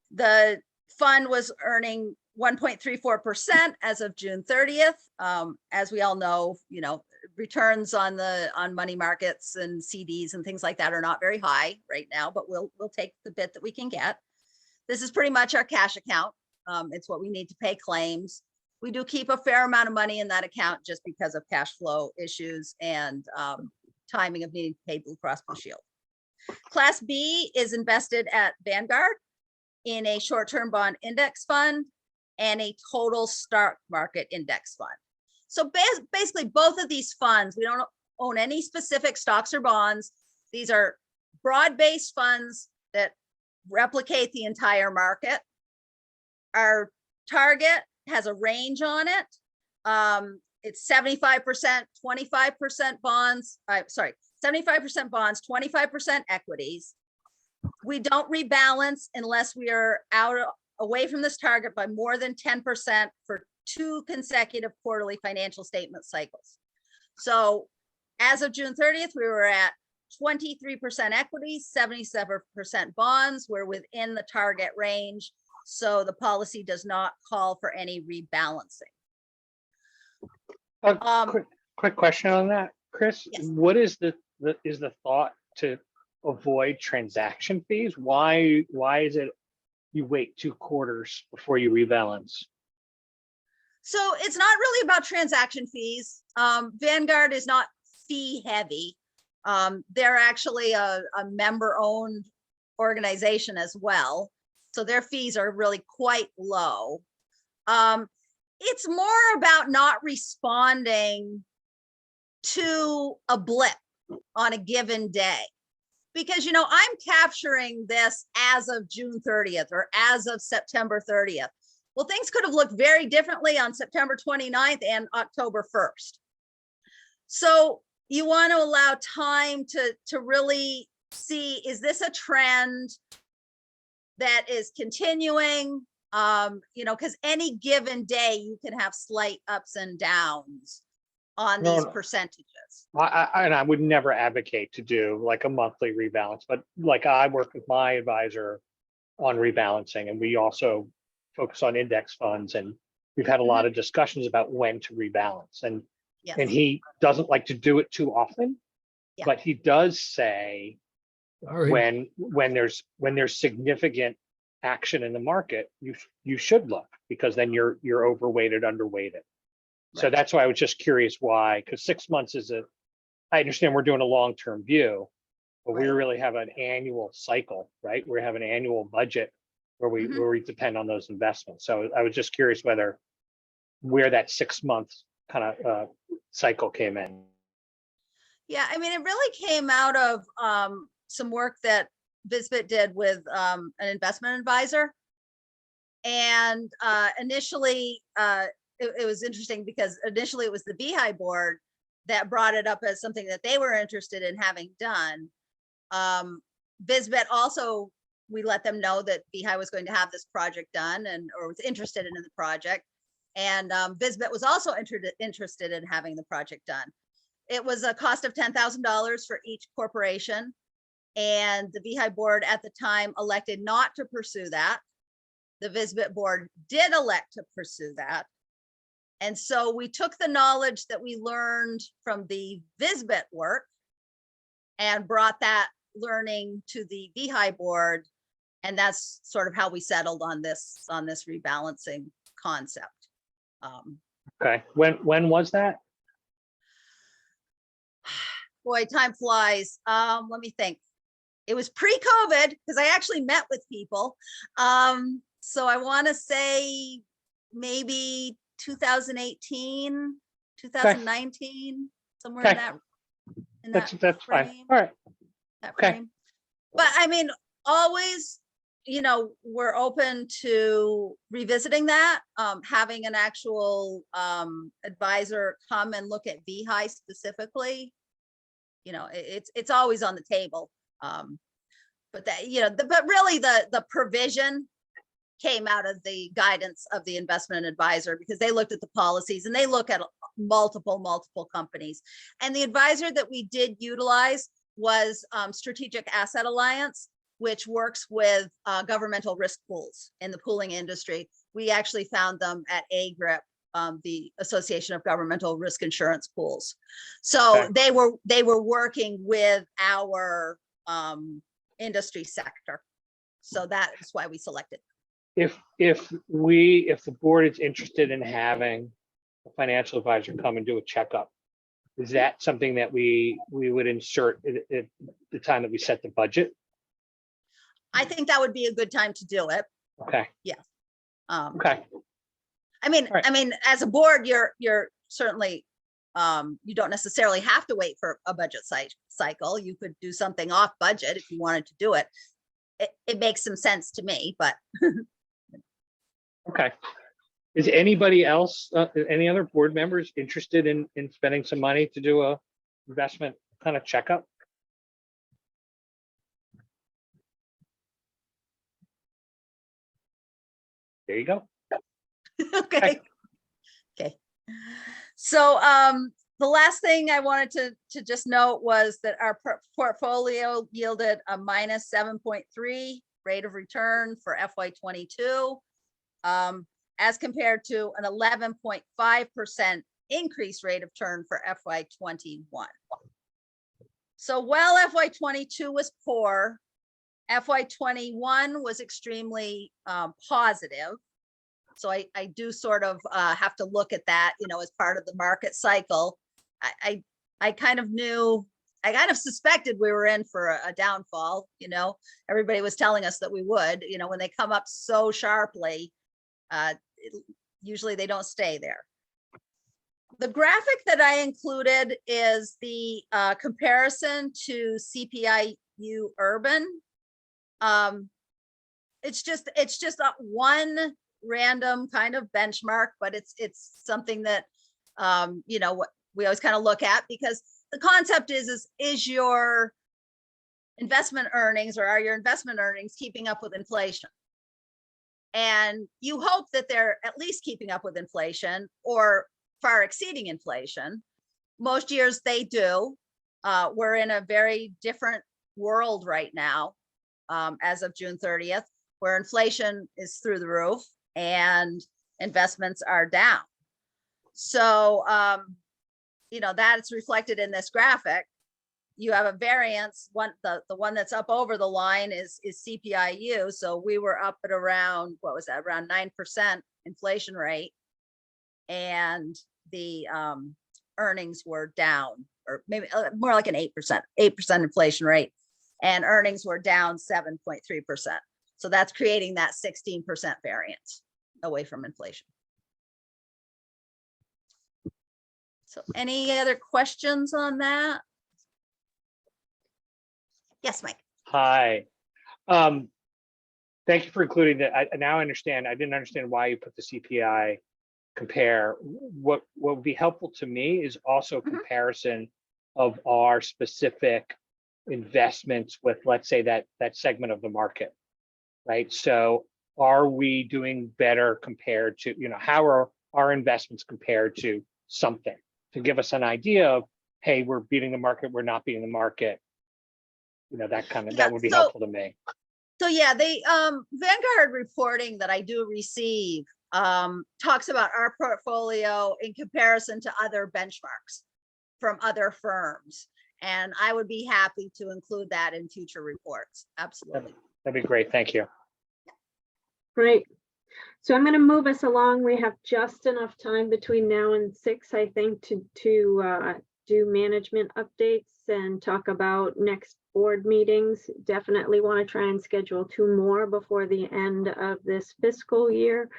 The fund was earning 1.34% as of June 30th. As we all know, returns on money markets and CDs and things like that are not very high right now, but we'll take the bit that we can get. This is pretty much our cash account. It's what we need to pay claims. We do keep a fair amount of money in that account just because of cash flow issues and timing of needing to pay Blue Cross Blue Shield. Class B is invested at Vanguard in a short-term bond index fund and a total stock market index fund. So basically both of these funds, we don't own any specific stocks or bonds. These are broad-based funds that replicate the entire market. Our target has a range on it. It's 75%, 25% bonds, 75% bonds, 25% equities. We don't rebalance unless we are away from this target by more than 10% for 2 consecutive quarterly financial statement cycles. So as of June 30th, we were at 23% equities, 77% bonds. We're within the target range. So the policy does not call for any rebalancing. Quick question on that, Chris. Yes. What is the thought to avoid transaction fees? Why is it you wait 2 quarters before you rebalance? So it's not really about transaction fees. Vanguard is not fee heavy. They're actually a member-owned organization as well. So their fees are really quite low. It's more about not responding to a blip on a given day. Because, I'm capturing this as of June 30th or as of September 30th. Well, things could have looked very differently on September 29th and October 1st. So you want to allow time to really see, is this a trend that is continuing? Because any given day you can have slight ups and downs on these percentages. I would never advocate to do like a monthly rebalance, but like I work with my advisor on rebalancing, and we also focus on index funds, and we've had a lot of discussions about when to rebalance. And Yes. and he doesn't like to do it too often, Yeah. but he does say Sorry. when there's significant action in the market, you should look, because then you're overweighted, underweighted. So that's why I was just curious why, because 6 months I understand we're doing a long-term view, but we Right. really have an annual cycle, right? We have an annual budget where we depend on those investments. So I was just curious where that 6 months kind of cycle came in. Yeah, I mean, it really came out of some work that Visbit did with an investment advisor. And initially, it was interesting because initially it was the VEHI board that brought it up as something that they were interested in having done. Visbit also, we let them know that VEHI was going to have this project done or was interested in the project. And Visbit was also interested in having the project done. It was a cost of $10,000 for each corporation. And the VEHI board at the time elected not to pursue that. The Visbit board did elect to pursue that. And so we took the knowledge that we learned from the Visbit work and brought that learning to the VEHI board. And that's sort of how we settled on this rebalancing concept. Okay, when was that? Boy, time flies. Let me think. It was pre-COVID because I actually met with people. So I want to say maybe 2018, 2019, somewhere Okay. in that That's fine. frame. All right. That Okay. frame. But I mean, always we're open to revisiting that, having an actual advisor come and look at VEHI specifically. It's always on the table. But that, but really the provision came out of the guidance of the investment advisor, because they looked at the policies and they look at multiple companies. And the advisor that we did utilize was Strategic Asset Alliance, which works with governmental risk pools in the pooling industry. We actually found them at AGRIP, the Association of Governmental Risk Insurance Pools. So Okay. they were working with our industry sector. So that is why we selected. If the board is interested in having a financial advisor come and do a checkup, is that something that we would insert at the time that we set the budget? I think that would be a good time to do it. Okay. Okay. I mean, Right. as a board, you're certainly, you don't necessarily have to wait for a budget cycle. You could do something off budget if you wanted to do it. It makes some sense to me, but Okay. Is anybody else, any other board members interested in spending some money to do a investment kind of checkup? There you go. okay. Okay. So the last thing I wanted to just note was that our portfolio yielded a minus 7.3 rate of return for FY22, as compared to an 11.5% increase rate of return for FY21. So while FY22 was poor, FY21 was extremely positive. So I do sort of have to look at that, as part of the market cycle. I kind of knew, I kind of suspected we were in for a downfall. Everybody was telling us that we would. When they come up so sharply, usually they don't stay there. The graphic that I included is the comparison to CPIU urban. It's just one random kind of benchmark, but it's something that what we always kind of look at, because the concept is your investment earnings, or are your investment earnings keeping up with inflation? And you hope that they're at least keeping up with inflation or far exceeding inflation. Most years they do. We're in a very different world right now, as of June 30th, where inflation is through the roof and investments are down. So, that is reflected in this graphic. You have a variance. The one that's up over the line is CPIU. So we were up at around, what was that, around 9% inflation rate. And the earnings were down, or maybe more like an 8% inflation rate. And earnings were down 7.3%. So that's creating that 16% variance away from inflation. So any other questions on that? Yes, Mike. Hi. Thank you for including that. I now understand. I didn't understand why you put the CPI compare. What would be helpful to me is also a comparison of our specific investments with, let's say, that segment of the market, right? So are we doing better compared to, how are our investments compared to something, to give us an idea of, hey, we're beating the market, we're not beating the market, that would be helpful to me. So yeah, the Vanguard reporting that I do receive talks about our portfolio in comparison to other benchmarks from other firms. And I would be happy to include that in future reports. Absolutely. That'd be great. Thank you. Great. So I'm going to move us along. We have just enough time between now and 6, I think, to do management updates and talk about next board meetings. Definitely want to try and schedule 2 more before the end of this fiscal year,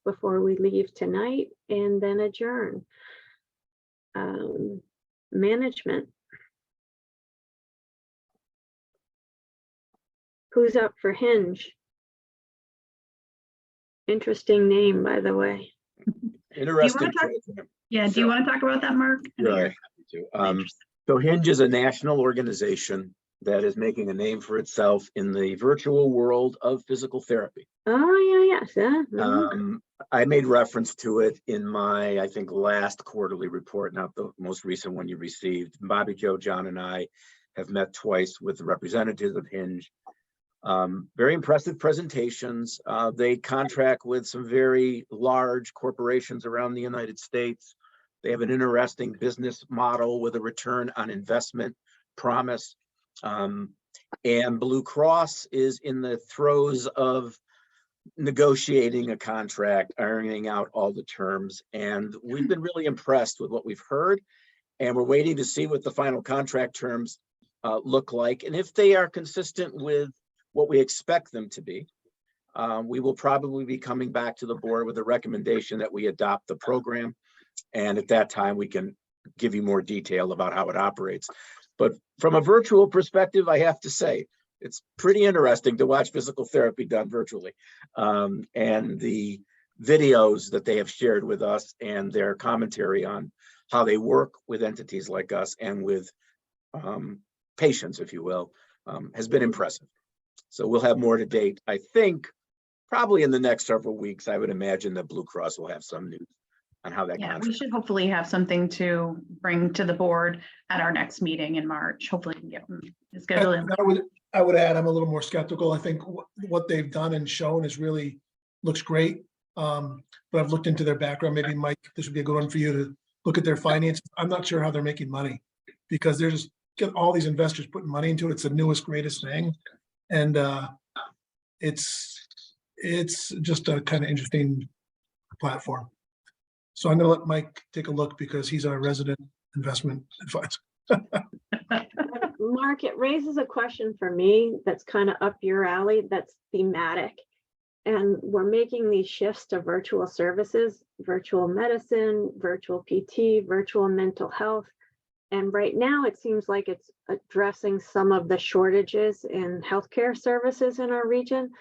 before we leave tonight, and then adjourn. Management. Who's up for Hinge? Interesting name, by the way. Interesting. talk- program. Yeah, do Sure. you want to talk about that, Mark? I know Right. you're interested. So Hinge is a national organization that is making a name for itself in the virtual world of physical therapy. Oh, yeah, yes, yeah. Mhm. I made reference to it in my, I think, last quarterly report, not the most recent one you received. Bobby, Joe, John, and I have met twice with the representatives of Hinge. Very impressive presentations. They contract with some very large corporations around the United States. They have an interesting business model with a return on investment promise. And Blue Cross is in the throes of negotiating a contract, ironing out all the terms. And we've been really impressed with what we've heard. And we're waiting to see what the final contract terms look like. And if they are consistent with what we expect them to be, we will probably be coming back to the board with a recommendation that we adopt the program. And at that time, we can give you more detail about how it operates. But from a virtual perspective, I have to say, it's pretty interesting to watch physical therapy done virtually. And the videos that they have shared with us and their commentary on how they work with entities like us and with patients, if you will, has been impressive. So we'll have more to date. I think probably in the next several weeks, I would imagine that Blue Cross will have some news on how that Yeah, contract. we should hopefully have something to bring to the board at our next meeting in March. Hopefully we can get the schedule in. I would add, I'm a little more skeptical. I think what they've done and shown is really looks great. But I've looked into their background. Maybe Mike, this would be a good one for you to look at their finances. I'm not sure how they're making money because they're just get all these investors putting money into it. It's the newest, greatest thing. And it's just a kind of interesting platform. So I'm gonna let Mike take a look because he's our resident investment advisor. Mark, it raises a question for me that's kind of up your alley, that's thematic. And we're making these shifts to virtual services, virtual medicine, virtual PT, virtual mental health. And right now it seems like it's addressing some of the shortages in healthcare services in our region.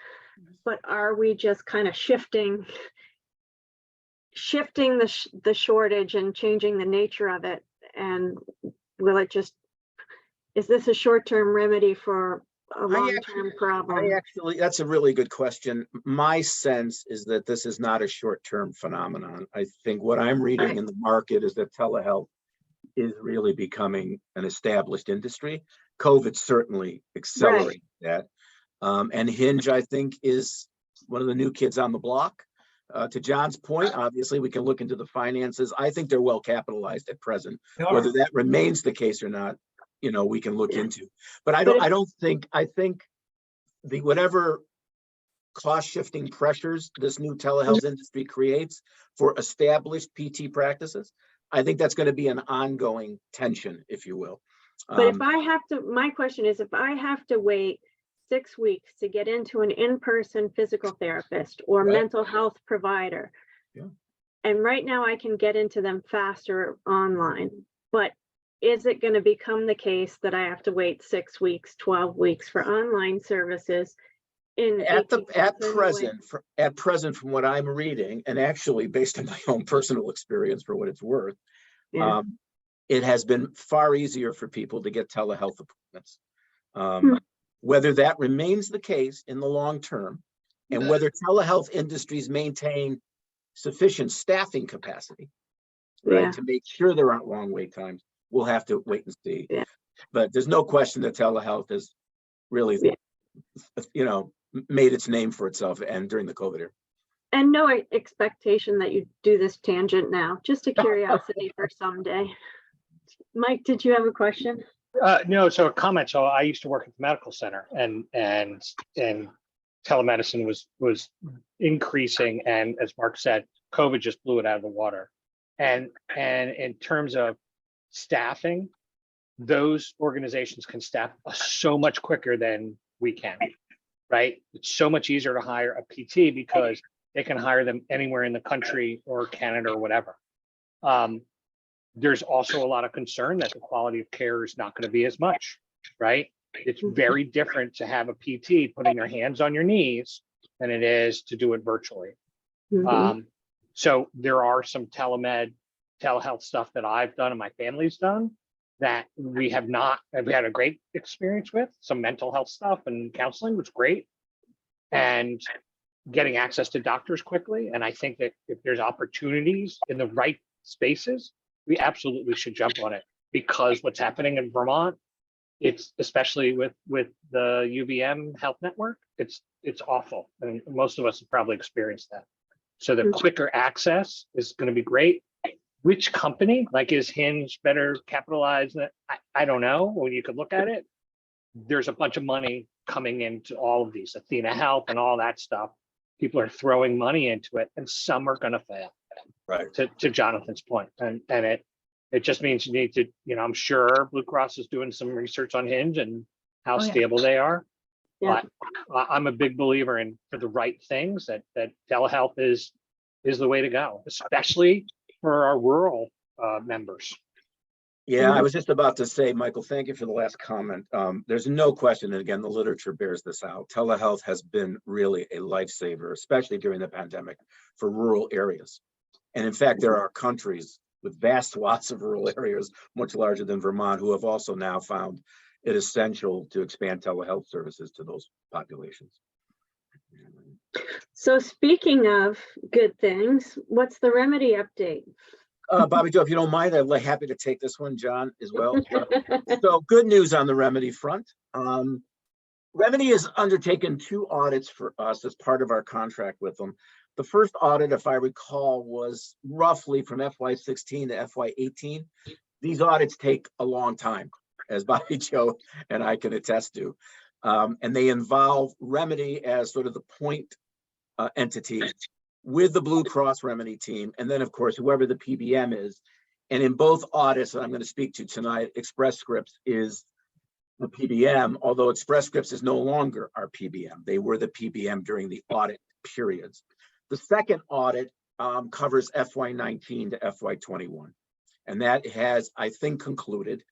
But are we just kind of shifting the shortage and changing the nature of it? And will it just, is this a short-term remedy for a long-term problem? That's a really good question. My sense is that this is not a short-term phenomenon. I think what I'm reading in the market is that telehealth is really becoming an established industry. COVID certainly accelerated that. And Hinge, I think, is one of the new kids on the block. To John's point, obviously, we can look into the finances. I think they're well capitalized at present. Whether that remains the case or not, we can look into. But I think the whatever cost shifting pressures this new telehealth industry creates for established PT practices, I think that's going to be an ongoing tension, if you will. But if I have to, my question is, if I have to wait 6 weeks to get into an in-person physical therapist or mental health provider, and right now I can get into them faster online, but is it going to become the case that I have to wait 6 weeks, 12 weeks for online services? At present, from what I'm reading, and actually based on my own personal experience, for what it's worth, it has been far easier for people to get telehealth appointments. Whether that remains the case in the long term, and whether telehealth industries maintain sufficient staffing capacity, to make sure there aren't long wait times, we'll have to wait and see. But there's no question that telehealth has really, made its name for itself, and during the COVID era. And no expectation that you do this tangent now, just a curiosity for someday. Mike, did you have a question? No, so a comment. So I used to work at the medical center, and telemedicine was increasing, and as Mark said, COVID just blew it out of the water. And in terms of staffing, those organizations can staff so much quicker than we can, right? It's so much easier to hire a PT because they can hire them anywhere in the country or Canada or whatever. There's also a lot of concern that the quality of care is not going to be as much, right? It's very different to have a PT putting their hands on your knees than it is to do it virtually. Mhm. So there are some telehealth stuff that I've done and my family's done that we had a great experience with. Some mental health stuff and counseling was great. And getting access to doctors quickly. And I think that if there's opportunities in the right spaces, we absolutely should jump on it, because what's happening in Vermont, it's especially with the UVM health network, it's awful. And most of us have probably experienced that. So the quicker access is going to be great. Which company, like, is Hinge better capitalized? I don't know. When you could look at it, there's a bunch of money coming into all of these, Athena Health and all that stuff. People are throwing money into it, and some are going to fail. Right. To Jonathan's point, and it just means you need to, I'm sure Blue Cross is doing some research on Hinge and how Oh, yeah. stable they are. Yeah. But I'm a big believer in, for the right things, that telehealth is the way to go, especially for our rural members. Yeah, I was just about to say, Michael, thank you for the last comment. There's no question, and again, the literature bears this out. Telehealth has been really a lifesaver, especially during the pandemic, for rural areas. And in fact, there are countries with vast swaths of rural areas, much larger than Vermont, who have also now found it essential to expand telehealth services to those populations. So speaking of good things, what's the remedy update? Bobby Joe, if you don't mind, I'd be happy to take this one, John, as well. So good news on the Remedy front. Remedy has undertaken 2 audits for us as part of our contract with them. The first audit, if I recall, was roughly from FY16 to FY18. These audits take a long time, as Bobby Joe and I can attest to. And they involve Remedy as sort of the point entity with the Blue Cross Remedy team, and then of course whoever the PBM is. And in both audits that I'm going to speak to tonight, Express Scripts is the PBM, although Express Scripts is no longer our PBM. They were the PBM during the audit periods. The second audit covers FY19 to FY21, and that has, I think, concluded.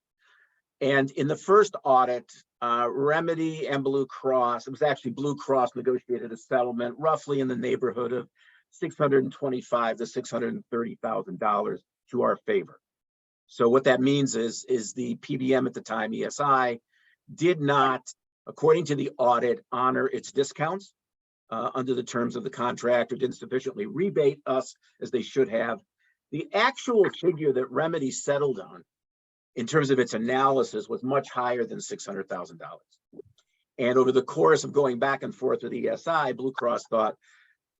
And in the first audit, Remedy and Blue Cross, it was actually Blue Cross negotiated a settlement roughly in the neighborhood of $625,000 to $630,000 to our favor. So what that means is the PBM at the time, ESI, did not, according to the audit, honor its discounts under the terms of the contract, or didn't sufficiently rebate us as they should have. The actual figure that Remedy settled on in terms of its analysis was much higher than $600,000. And over the course of going back and forth with ESI, Blue Cross thought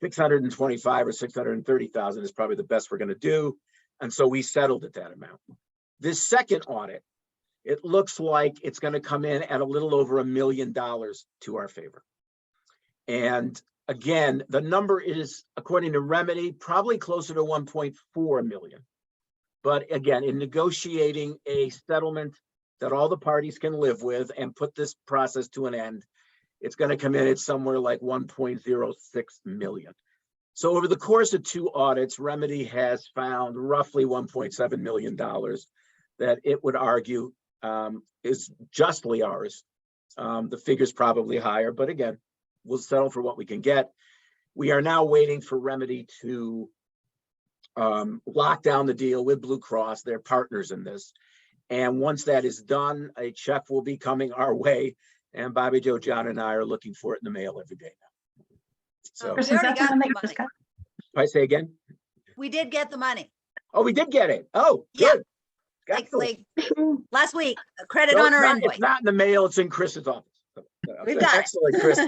625 or 630,000 is probably the best we're going to do. And so we settled at that amount. This second audit, it looks like it's going to come in at a little over $1 million to our favor. And again, the number is, according to Remedy, probably closer to 1.4 million. But again, in negotiating a settlement that all the parties can live with and put this process to an end, it's going to come in at somewhere like 1.06 million. So over the course of 2 audits, Remedy has found roughly $1.7 million that it would argue is justly ours. The figure's probably higher, but again, we'll settle for what we can get. We are now waiting for Remedy to lock down the deal with Blue Cross. They're partners in this. And once that is done, a check will be coming our way. And Bobby Joe, John, and I are looking for it in the mail every day now. So Chris, We is already that the got one the that you just money. got? if I say again, We did get the money, oh, we did get it. Oh, Yeah. good. Excellent. like last week, credit No, on our it's invoice. not in the mail. It's in Chris's office. We've got it. Excellent, Chris.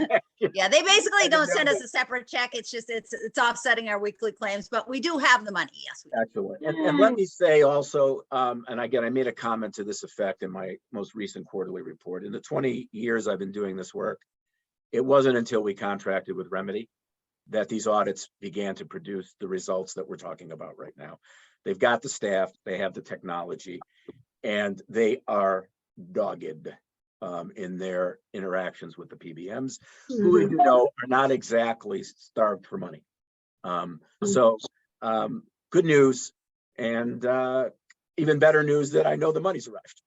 Yeah, they basically I don't didn't send know us a separate check. It's just, it's offsetting our weekly claims, but we do have the money. Yes. We do. Excellent. And let me say also, and again, I made a comment to this effect in my most recent quarterly report. In the 20 years I've been doing this work, it wasn't until we contracted with Remedy that these audits began to produce the results that we're talking about right now. They've got the staff, they have the technology, and they are dogged in their interactions with the PBMs, who, you know, are not exactly starved for money. So good news, and even better news that I know the money's arrived.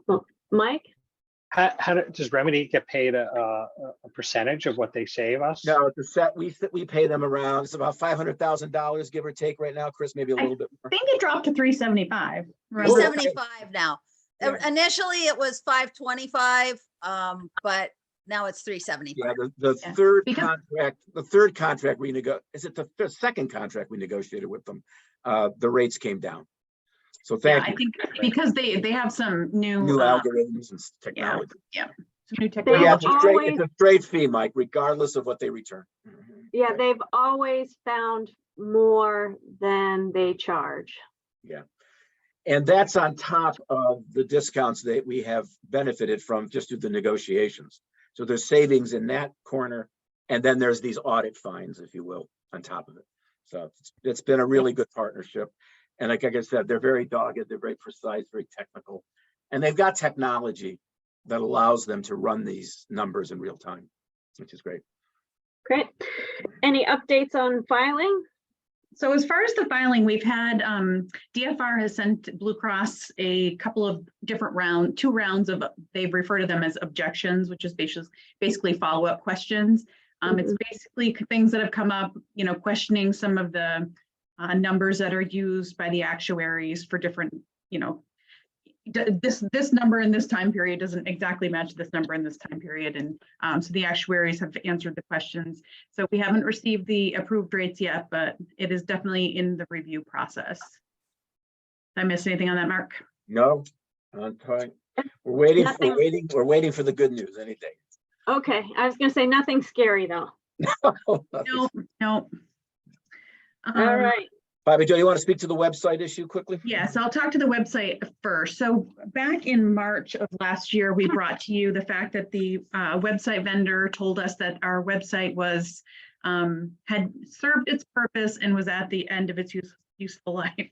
Well, Mike? Does Remedy get paid a percentage of what they save us? No, it's a set, we pay them around, it's about $500,000, give or take right now, Chris, maybe a little bit more. I think it dropped to 375. Oh, Three okay. 75 now. Yeah. Initially, it was 525, but now it's Yeah, 375. the Yeah, third because- contract, is it the second contract we negotiated with them? The rates came down. So Yeah, thank I you. think because they have some new, New algorithms and technology. some new But technology. yeah, They've it's a straight fee, Mike, regardless of what they return. Yeah, they've always found more than they charge. And that's on top of the discounts that we have benefited from just through the negotiations. So there's savings in that corner. And then there's these audit fines, if you will, on top of it. So it's been a really good partnership. And like I said, they're very dogged, they're very precise, very technical. And they've got technology that allows them to run these numbers in real time, which is great. Great. Any updates on filing? So as far as the filing, we've had, DFR has sent Blue Cross a couple of different two rounds of, they refer to them as objections, which is basically follow-up questions. It's basically things that have come up, questioning some of the numbers that are used by the actuaries for different, this number in this time period doesn't exactly match this number in this time period. And so the actuaries have answered the questions. So we haven't received the approved rates yet, but it is definitely in the review process. Did I miss anything on that, Mark? No, on time. We're Nothing. waiting for the good news, anything. Okay, I was gonna say nothing scary though. No. All right. Bobby Joe, you want to speak to the website issue quickly? Yes, I'll talk to the website first. So back in March of last year, we brought to you the fact that the website vendor told us that our website was had served its purpose and was at the end of its useful life.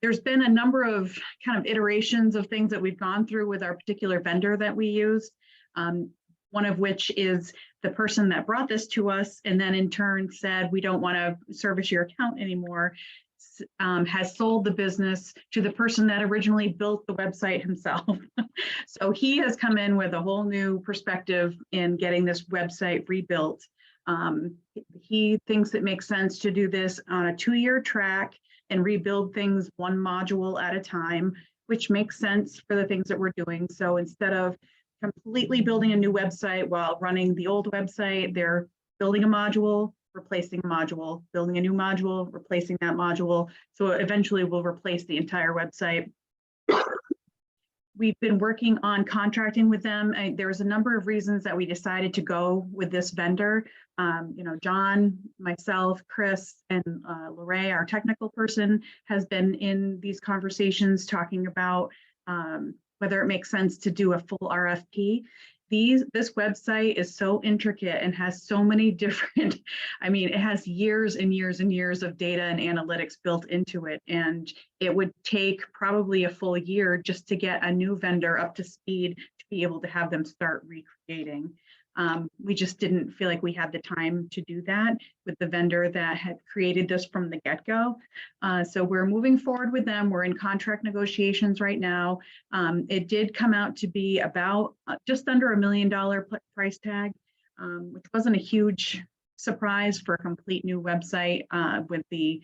There's been a number of kind of iterations of things that we've gone through with our particular vendor that we use. One of which is the person that brought this to us and then in turn said, we don't want to service your account anymore, has sold the business to the person that originally built the website himself. So he has come in with a whole new perspective in getting this website rebuilt. He thinks it makes sense to do this on a 2-year track and rebuild things one module at a time, which makes sense for the things that we're doing. So instead of completely building a new website while running the old website, they're building a module, replacing a module, building a new module, replacing that module. So eventually we'll replace the entire website. We've been working on contracting with them. There was a number of reasons that we decided to go with this vendor. John, myself, Chris, and Lorraine, our technical person, has been in these conversations talking about whether it makes sense to do a full RFP. This website is so intricate and has so many different, it has years and years and years of data and analytics built into it. And it would take probably a full year just to get a new vendor up to speed to be able to have them start recreating. We just didn't feel like we had the time to do that with the vendor that had created this from the get-go. So we're moving forward with them. We're in contract negotiations right now. It did come out to be about just under $1 million price tag, which wasn't a huge surprise for a complete new website with the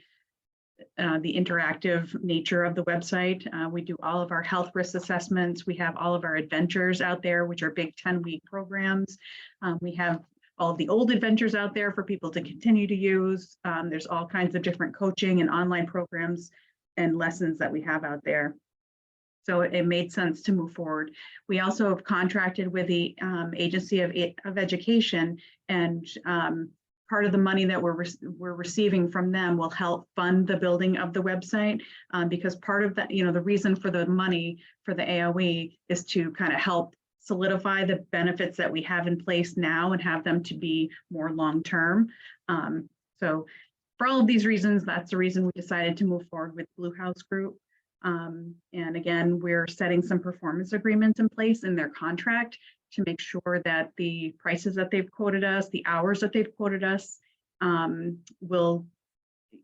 interactive nature of the website. We do all of our health risk assessments. We have all of our adventures out there, which are big 10-week programs. We have all of the old adventures out there for people to continue to use. There's all kinds of different coaching and online programs and lessons that we have out there. So it made sense to move forward. We also have contracted with the Agency of Education, and part of the money that we're receiving from them will help fund the building of the website, because part of that, the reason for the money for the AOE is to kind of help solidify the benefits that we have in place now and have them to be more long-term. So for all of these reasons, that's the reason we decided to move forward with Blue House Group. And again, we're setting some performance agreements in place in their contract to make sure that the prices that they've quoted us, the hours that they've quoted us, will,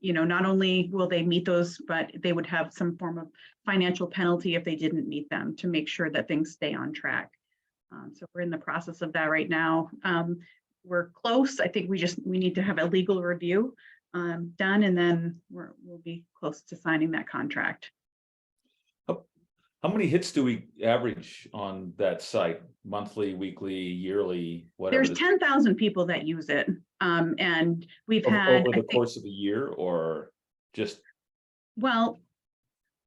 not only will they meet those, but they would have some form of financial penalty if they didn't meet them to make sure that things stay on track. So we're in the process of that right now. We're close. I think we need to have a legal review done, and then we'll be close to signing that contract. How many hits do we average on that site? Monthly, weekly, yearly, whatever? There's 10,000 people that use it. And we've Over had, the course of a year, or just? well,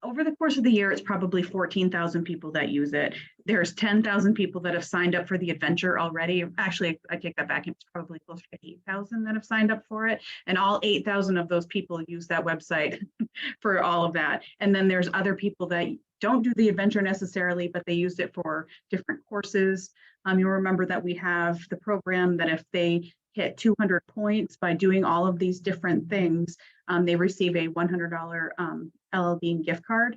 over the course of the year, it's probably 14,000 people that use it. There's 10,000 people that have signed up for the adventure already. Actually, I take that back. It's probably closer to 8,000 that have signed up for it. And all 8,000 of those people use that website for all of that. And then there's other people that don't do the adventure necessarily, but they use it for different courses. You'll remember that we have the program that if they hit 200 points by doing all of these different things, they receive a $100 LL Bean gift card.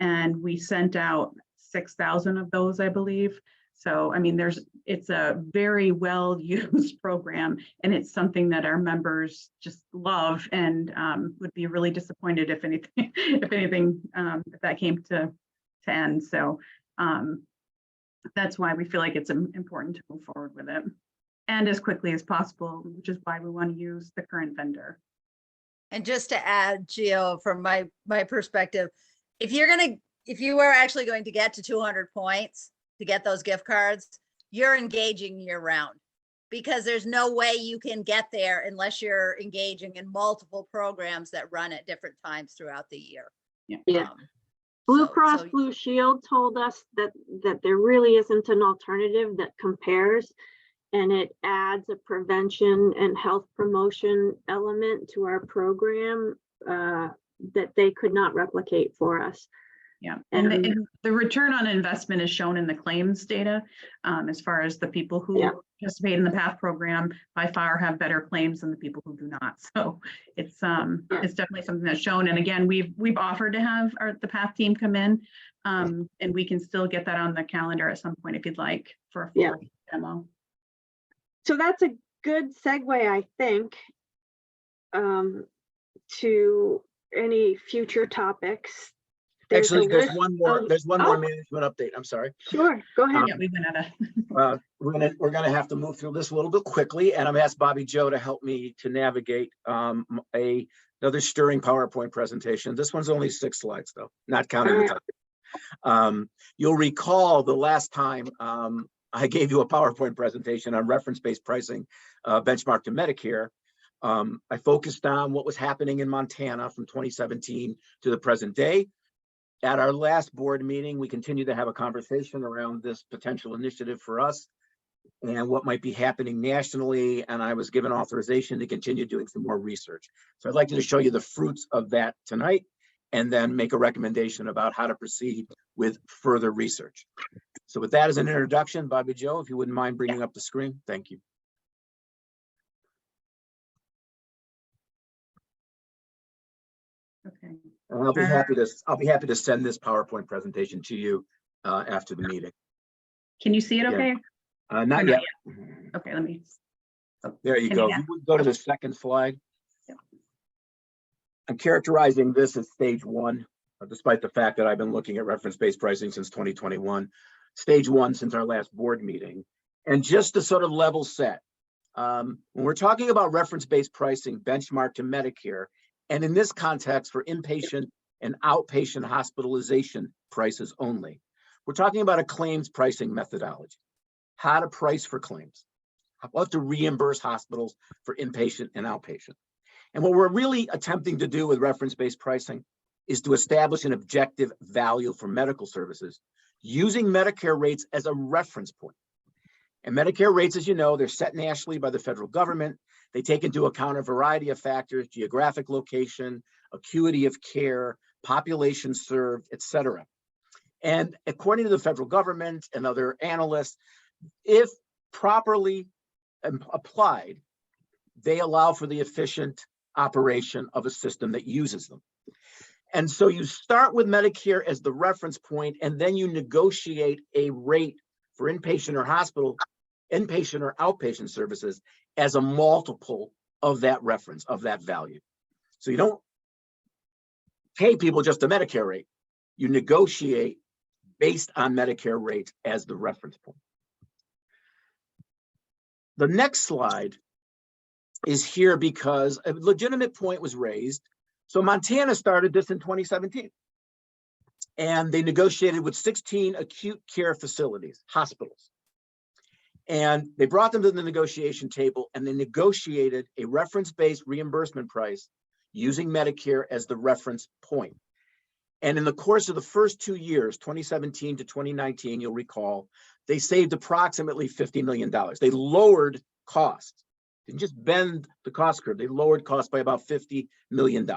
And we sent out 6,000 of those, I believe. So, I mean, it's a very well used program, and it's something that our members just love, and would be really disappointed if anything, if that came to end. So that's why we feel like it's important to move forward with it, and as quickly as possible, which is why we want to use the current vendor. And just to add, Gio, from my perspective, if you are actually going to get to 200 points to get those gift cards, you're engaging year round, because there's no way you can get there unless you're engaging in multiple programs that run at different times throughout the year. Yeah. Blue so- Cross so- Blue Shield told us that there really isn't an alternative that compares, and it adds a prevention and health promotion element to our program that they could not replicate for us. Yeah, and the return on investment is shown in the claims data. As far as the people who participate in the PATH program by far have better claims than the people who do not. So it's definitely something that's shown. And again, we've offered to have the PATH team come in, and we can still get that on the calendar at some point if you'd like for a full demo. So that's a good segue, I think, to any future topics. Actually, there's list one more, of- there's one more management update. I'm sorry. Sure, go ahead. Yeah, we went at a We're gonna have to move through this a little bit quickly, and I'm asked Bobby Joe to help me to navigate another stirring PowerPoint presentation. This one's only 6 slides though, not counting the time. You'll recall the last time I gave you a PowerPoint presentation on reference-based pricing benchmark to Medicare. I focused on what was happening in Montana from 2017 to the present day. At our last board meeting, we continued to have a conversation around this potential initiative for us and what might be happening nationally. And I was given authorization to continue doing some more research. So I'd like to show you the fruits of that tonight, and then make a recommendation about how to proceed with further research. So with that as an introduction, Bobby Joe, if you wouldn't mind bringing up the screen, thank you. okay. And I'll be happy to send this PowerPoint presentation to you after the meeting. Can you see it okay? Not yet. Okay, let me. There you Can go. you- You would go to the second slide. Yep. I'm characterizing this as stage 1, despite the fact that I've been looking at reference-based pricing since 2021. Stage 1 since our last board meeting. And just to sort of level set, when we're talking about reference-based pricing benchmark to Medicare, and in this context for inpatient and outpatient hospitalization prices only, we're talking about a claims pricing methodology, how to price for claims, what to reimburse hospitals for inpatient and outpatient. And what we're really attempting to do with reference-based pricing is to establish an objective value for medical services using Medicare rates as a reference point. And Medicare rates, as you know, they're set nationally by the federal government. They take into account a variety of factors: geographic location, acuity of care, population served, et cetera. And according to the federal government and other analysts, if properly applied, they allow for the efficient operation of a system that uses them. And so you start with Medicare as the reference point, and then you negotiate a rate for inpatient or inpatient or outpatient services as a multiple of that reference, of that value. So you don't pay people just a Medicare rate. You negotiate based on Medicare rates as the reference point. The next slide is here because a legitimate point was raised. So Montana started this in 2017. And they negotiated with 16 acute care facilities, hospitals. And they brought them to the negotiation table and they negotiated a reference-based reimbursement price using Medicare as the reference point. And in the course of the first 2 years, 2017 to 2019, you'll recall, they saved approximately $50 million. They lowered costs, didn't just bend the cost curve, they lowered costs by about $50 million.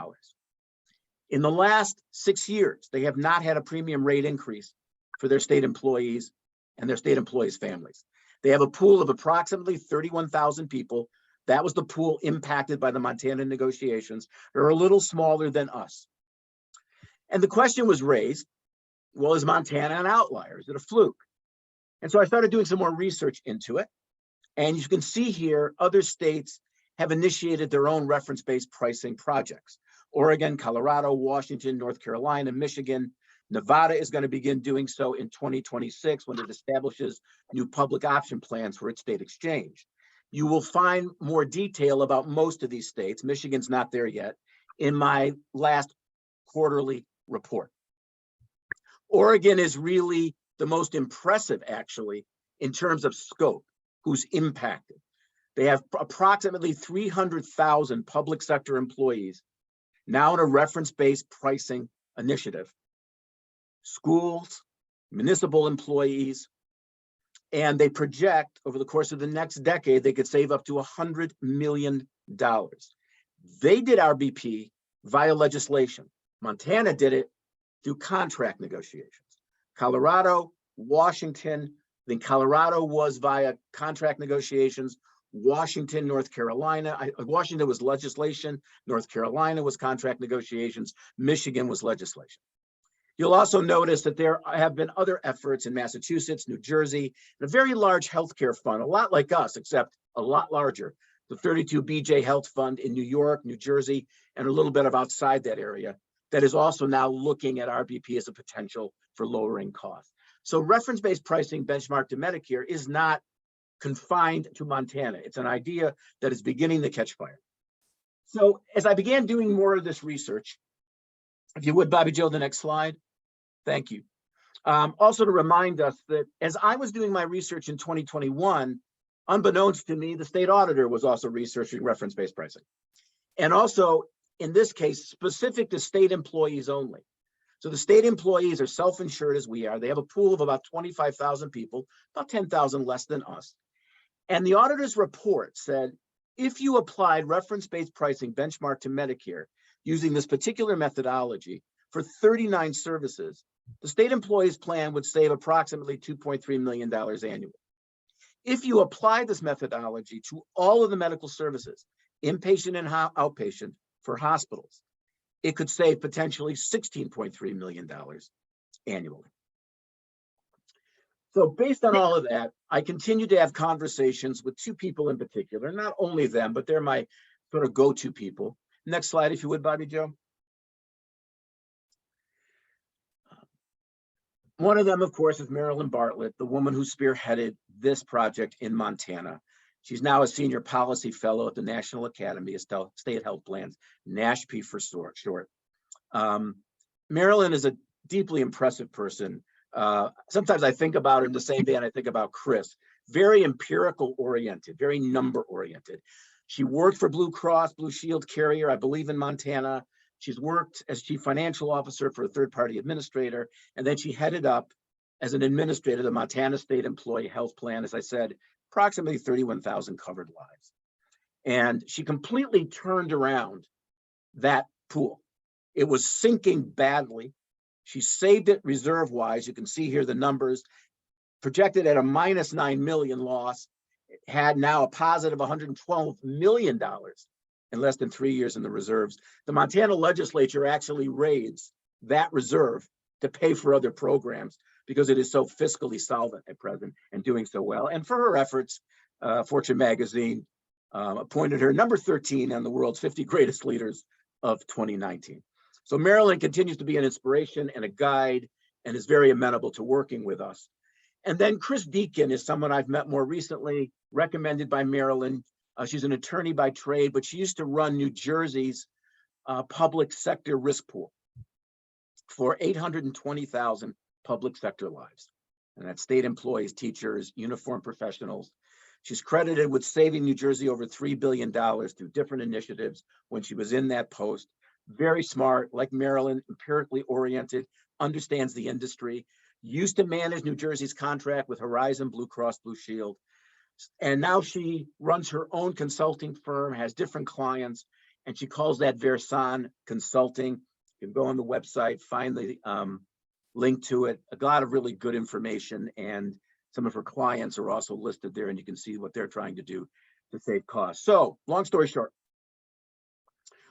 In the last 6 years, they have not had a premium rate increase for their state employees and their state employees' families. They have a pool of approximately 31,000 people. That was the pool impacted by the Montana negotiations. They're a little smaller than us. And the question was raised, well, is Montana an outlier? Is it a fluke? And so I started doing some more research into it. And you can see here, other states have initiated their own reference-based pricing projects. Oregon, Colorado, Washington, North Carolina, Michigan. Nevada is going to begin doing so in 2026 when it establishes new public option plans for its state exchange. You will find more detail about most of these states. Michigan's not there yet in my last quarterly report. Oregon is really the most impressive, actually, in terms of scope, who's impacted. They have approximately 300,000 public sector employees now in a reference-based pricing initiative. Schools, municipal employees, and they project over the course of the next decade, they could save up to $100 million. They did RBP via legislation. Montana did it through contract negotiations. Colorado, Washington, then Colorado was via contract negotiations. Washington, North Carolina, Washington was legislation. North Carolina was contract negotiations. Michigan was legislation. You'll also notice that there have been other efforts in Massachusetts, New Jersey, and a very large healthcare fund, a lot like us, except a lot larger. The 32 BJ Health Fund in New York, New Jersey, and a little bit of outside that area that is also now looking at RBP as a potential for lowering costs. So reference-based pricing benchmarked to Medicare is not confined to Montana. It's an idea that is beginning to catch fire. So as I began doing more of this research, if you would, Bobby Joe, the next slide. Thank you. Also to remind us that as I was doing my research in 2021, unbeknownst to me, the state auditor was also researching reference-based pricing. And also, in this case, specific to state employees only. So the state employees are self-insured as we are. They have a pool of about 25,000 people, about 10,000 less than us. And the auditor's report said, if you applied reference-based pricing benchmark to Medicare using this particular methodology for 39 services, the state employees plan would save approximately $2.3 million annually. If you apply this methodology to all of the medical services, inpatient and outpatient for hospitals, it could save potentially $16.3 million annually. So based on all of that, I continue to have conversations with two people in particular, not only them, but they're my sort of go-to people. Next slide, if you would, Bobby Joe. One of them, of course, is Marilyn Bartlett, the woman who spearheaded this project in Montana. She's now a senior policy fellow at the National Academy of State Health Plans, NASHP for short. Marilyn is a deeply impressive person. Sometimes I think about her in the same day and I think about Chris. Very empirical oriented, very number oriented. She worked for Blue Cross Blue Shield carrier, I believe in Montana. She's worked as chief financial officer for a third-party administrator, and then she headed up as an administrator the Montana State Employee Health Plan, as I said, approximately 31,000 covered lives. And she completely turned around that pool. It was sinking badly. She saved it reserve-wise. You can see here the numbers, projected at a minus 9 million loss, it had now a positive $112 million in less than 3 years in the reserves. The Montana legislature actually raised that reserve to pay for other programs because it is so fiscally solvent at present and doing so well. And for her efforts, Fortune magazine appointed her number 13 on the world's 50 greatest leaders of 2019. So Marilyn continues to be an inspiration and a guide and is very amenable to working with us. And then Chris Deacon is someone I've met more recently, recommended by Marilyn. She's an attorney by trade, but she used to run New Jersey's public sector risk pool for 820,000 public sector lives. And that's state employees, teachers, uniformed professionals. She's credited with saving New Jersey over $3 billion through different initiatives when she was in that post. Very smart, like Marilyn, empirically oriented, understands the industry, used to manage New Jersey's contract with Horizon, Blue Cross Blue Shield. And now she runs her own consulting firm, has different clients, and she calls that Versan Consulting. You can go on the website, find the link to it. A lot of really good information, and some of her clients are also listed there, and you can see what they're trying to do to save costs. So, long story short,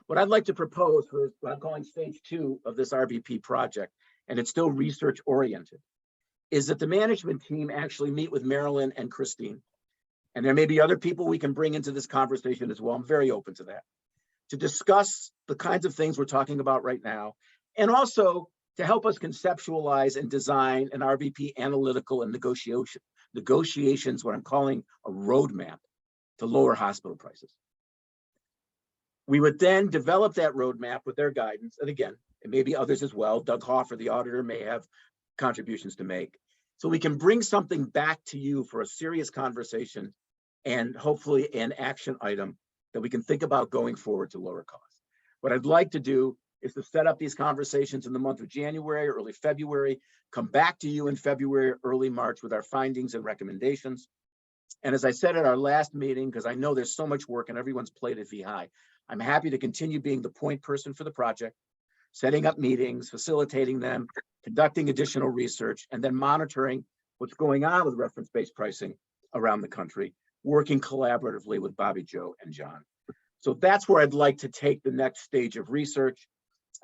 what I'd like to propose for what I'm calling stage 2 of this RBP project, and it's still research oriented, is that the management team actually meet with Marilyn and Christine. And there may be other people we can bring into this conversation as well. I'm very open to that, to discuss the kinds of things we're talking about right now, and also to help us conceptualize and design an RBP analytical and negotiations, what I'm calling a roadmap to lower hospital prices. We would then develop that roadmap with their guidance. And again, it may be others as well. Doug Hoffer, the auditor, may have contributions to make. So we can bring something back to you for a serious conversation and hopefully an action item that we can think about going forward to lower costs. What I'd like to do is to set up these conversations in the month of January, early February, come back to you in February, early March with our findings and recommendations. And as I said at our last meeting, because I know there's so much work and everyone's plate at VEHI, I'm happy to continue being the point person for the project, setting up meetings, facilitating them, conducting additional research, and then monitoring what's going on with reference-based pricing around the country, working collaboratively with Bobby, Joe, and John. So that's where I'd like to take the next stage of research,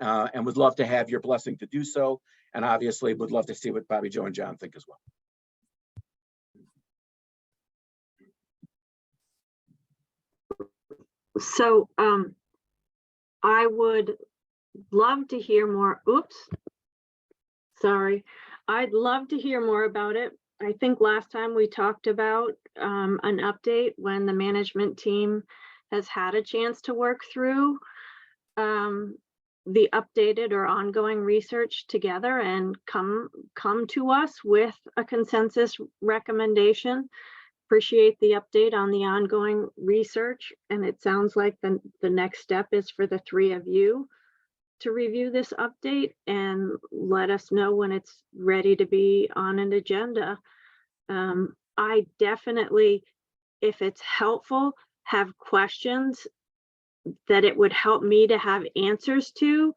and would love to have your blessing to do so. And obviously would love to see what Bobby, Joe, and John think as well. So I would love to hear more. Oops. Sorry. I'd love to hear more about it. I think last time we talked about an update when the management team has had a chance to work through the updated or ongoing research together and come to us with a consensus recommendation. Appreciate the update on the ongoing research, and it sounds like the next step is for the three of you to review this update and let us know when it's ready to be on an agenda. I definitely, if it's helpful, have questions that it would help me to have answers to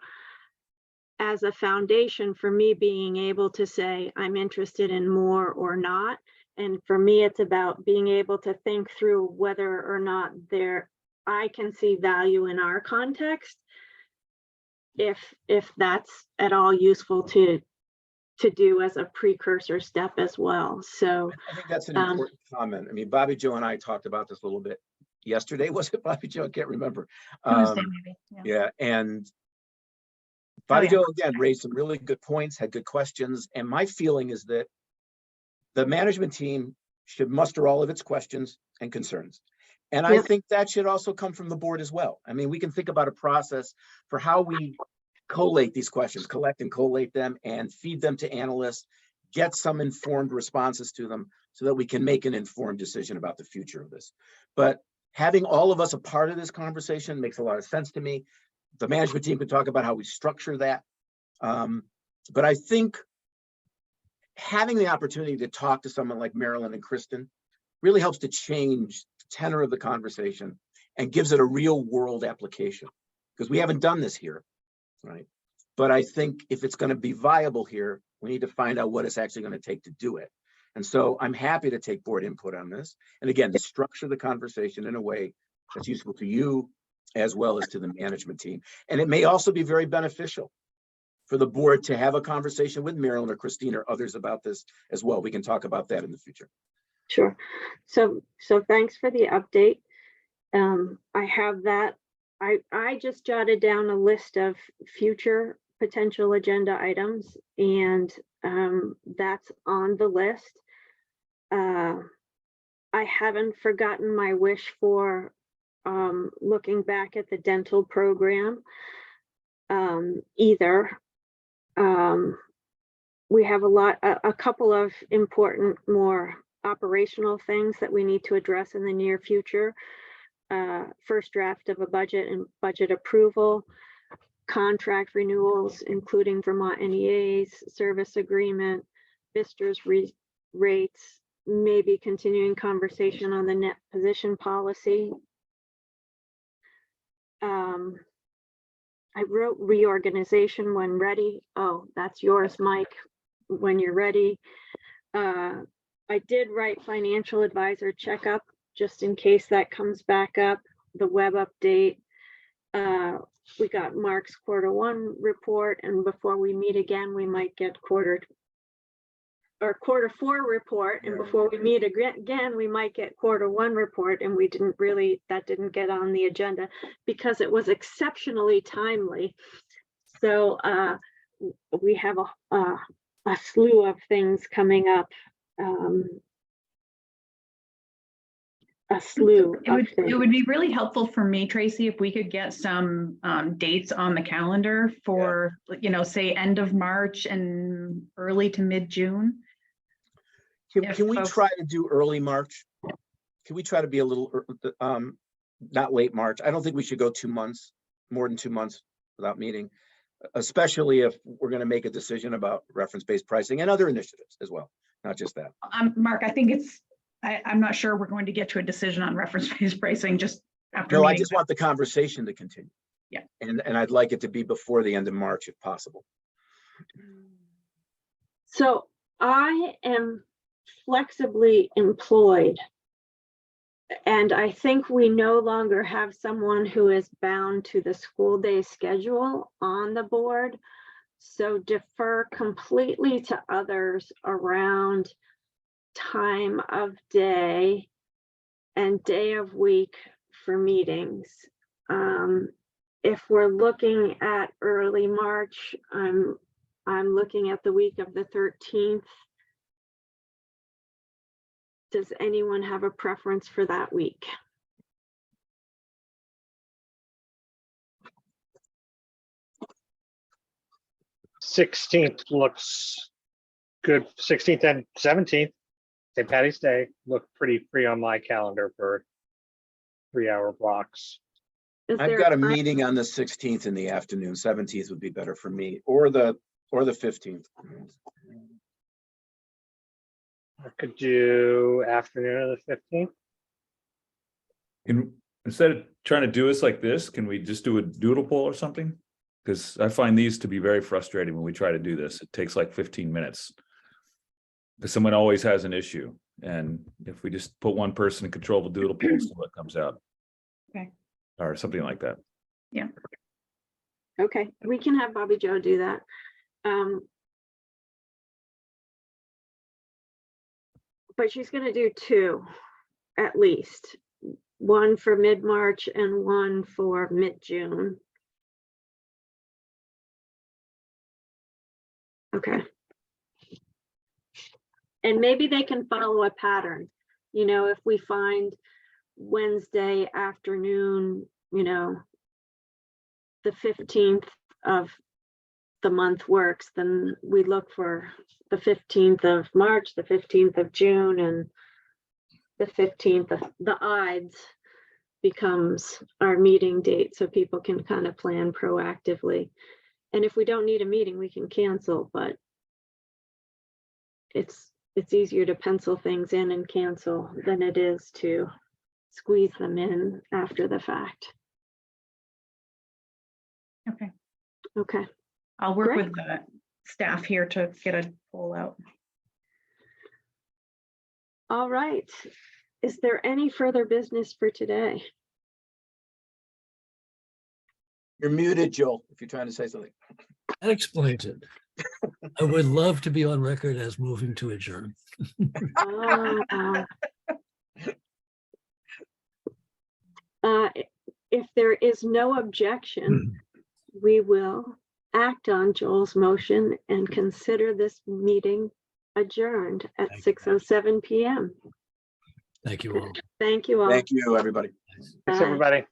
as a foundation for me being able to say I'm interested in more or not. And for me, it's about being able to think through whether or not I can see value in our context, if that's at all useful to do as a precursor step as well. So I think that's an important comment. I mean, Bobby, Joe, and I talked about this a little bit yesterday. Was it Bobby, Joe? I can't remember. Tuesday, maybe. Yeah, and Bobby, yeah. Joe, again, raised some really good points, had good questions. And my feeling is that the management team should muster all of its questions and concerns. And I think that should also come from the board as well. I mean, we can think about a process for how we collate these questions, collect and collate them and feed them to analysts, get some informed responses to them so that we can make an informed decision about the future of this. But having all of us a part of this conversation makes a lot of sense to me. The management team can talk about how we structure that. But I think having the opportunity to talk to someone like Marilyn and Kristen really helps to change the tenor of the conversation and gives it a real world application, because we haven't done this here, right? But I think if it's going to be viable here, we need to find out what it's actually going to take to do it. And so I'm happy to take board input on this. And again, to structure the conversation in a way that's useful to you as well as to the management team. And it may also be very beneficial for the board to have a conversation with Marilyn or Christine or others about this as well. We can talk about that in the future. Sure. So thanks for the update. I have that. I just jotted down a list of future potential agenda items, and that's on the list. I haven't forgotten my wish for looking back at the dental program either. We have a couple of important more operational things that we need to address in the near future. First draft of a budget and budget approval, contract renewals, including Vermont NEA's service agreement, Vistra's rates, maybe continuing conversation on the net position policy. I wrote reorganization when ready. Oh, that's yours, Mike, when you're ready. I did write financial advisor checkup, just in case that comes back up, the web update. We got Mark's Q1 report, and before we meet again, we might get Q4 report, and before we meet again, we might get Q1 report, and that didn't get on the agenda because it was exceptionally timely. So we have a slew of things coming up. It would be really helpful for me, Tracy, if we could get some dates on the calendar for, say end of March and early to mid-June. Can we try to do early March? Can we try to be a little, not late March? I don't think we should go 2 months, more than 2 months without meeting, especially if we're going to make a decision about reference-based pricing and other initiatives as well, not just that. Mark, I think I'm not sure we're going to get to a decision on reference-based pricing just after. No, I just want the conversation to continue. Yeah. And I'd like it to be before the end of March if possible. So I am flexibly employed, and I think we no longer have someone who is bound to the school day schedule on the board. So defer completely to others around time of day and day of week for meetings. If we're looking at early March, I'm looking at the week of the 13th. Does anyone have a preference for that week? '16th looks good. 16th and 17th, St. Patty's Day, look pretty free on my calendar for 3-hour blocks. I've got a meeting on the 16th in the afternoon. 17th would be better for me, or the 15th. I could do afternoon of the 15th. Instead of trying to do this like this, can we just do a doodle poll or something? Because I find these to be very frustrating when we try to do this. It takes like 15 minutes. Because someone always has an issue. And if we just put one person in control of the doodle poll, see what comes out. Okay. Or something like that. Yeah. Okay, we can have Bobby Joe do that. But she's going to do 2 at least, one for mid-March and one for mid-June. Okay. And maybe they can follow a pattern. If we find Wednesday afternoon, the 15th of the month works, then we look for the 15th of March, the 15th of June, and the 15th of the Ides becomes our meeting date, so people can kind of plan proactively. And if we don't need a meeting, we can cancel, but it's easier to pencil things in and cancel than it is to squeeze them in after the fact. Okay. Okay. I'll work Great. with the staff here to get a poll out. All right. Is there any further business for today? You're muted, Joel, if you're trying to say something. That explains it. I would love to be on record as moving to adjourn. If there is no objection, we will act on Joel's motion and consider this meeting adjourned at Thank you. 6:07 PM. Thank you all. Thank you all. Thank you, everybody. Thanks, Bye. everybody.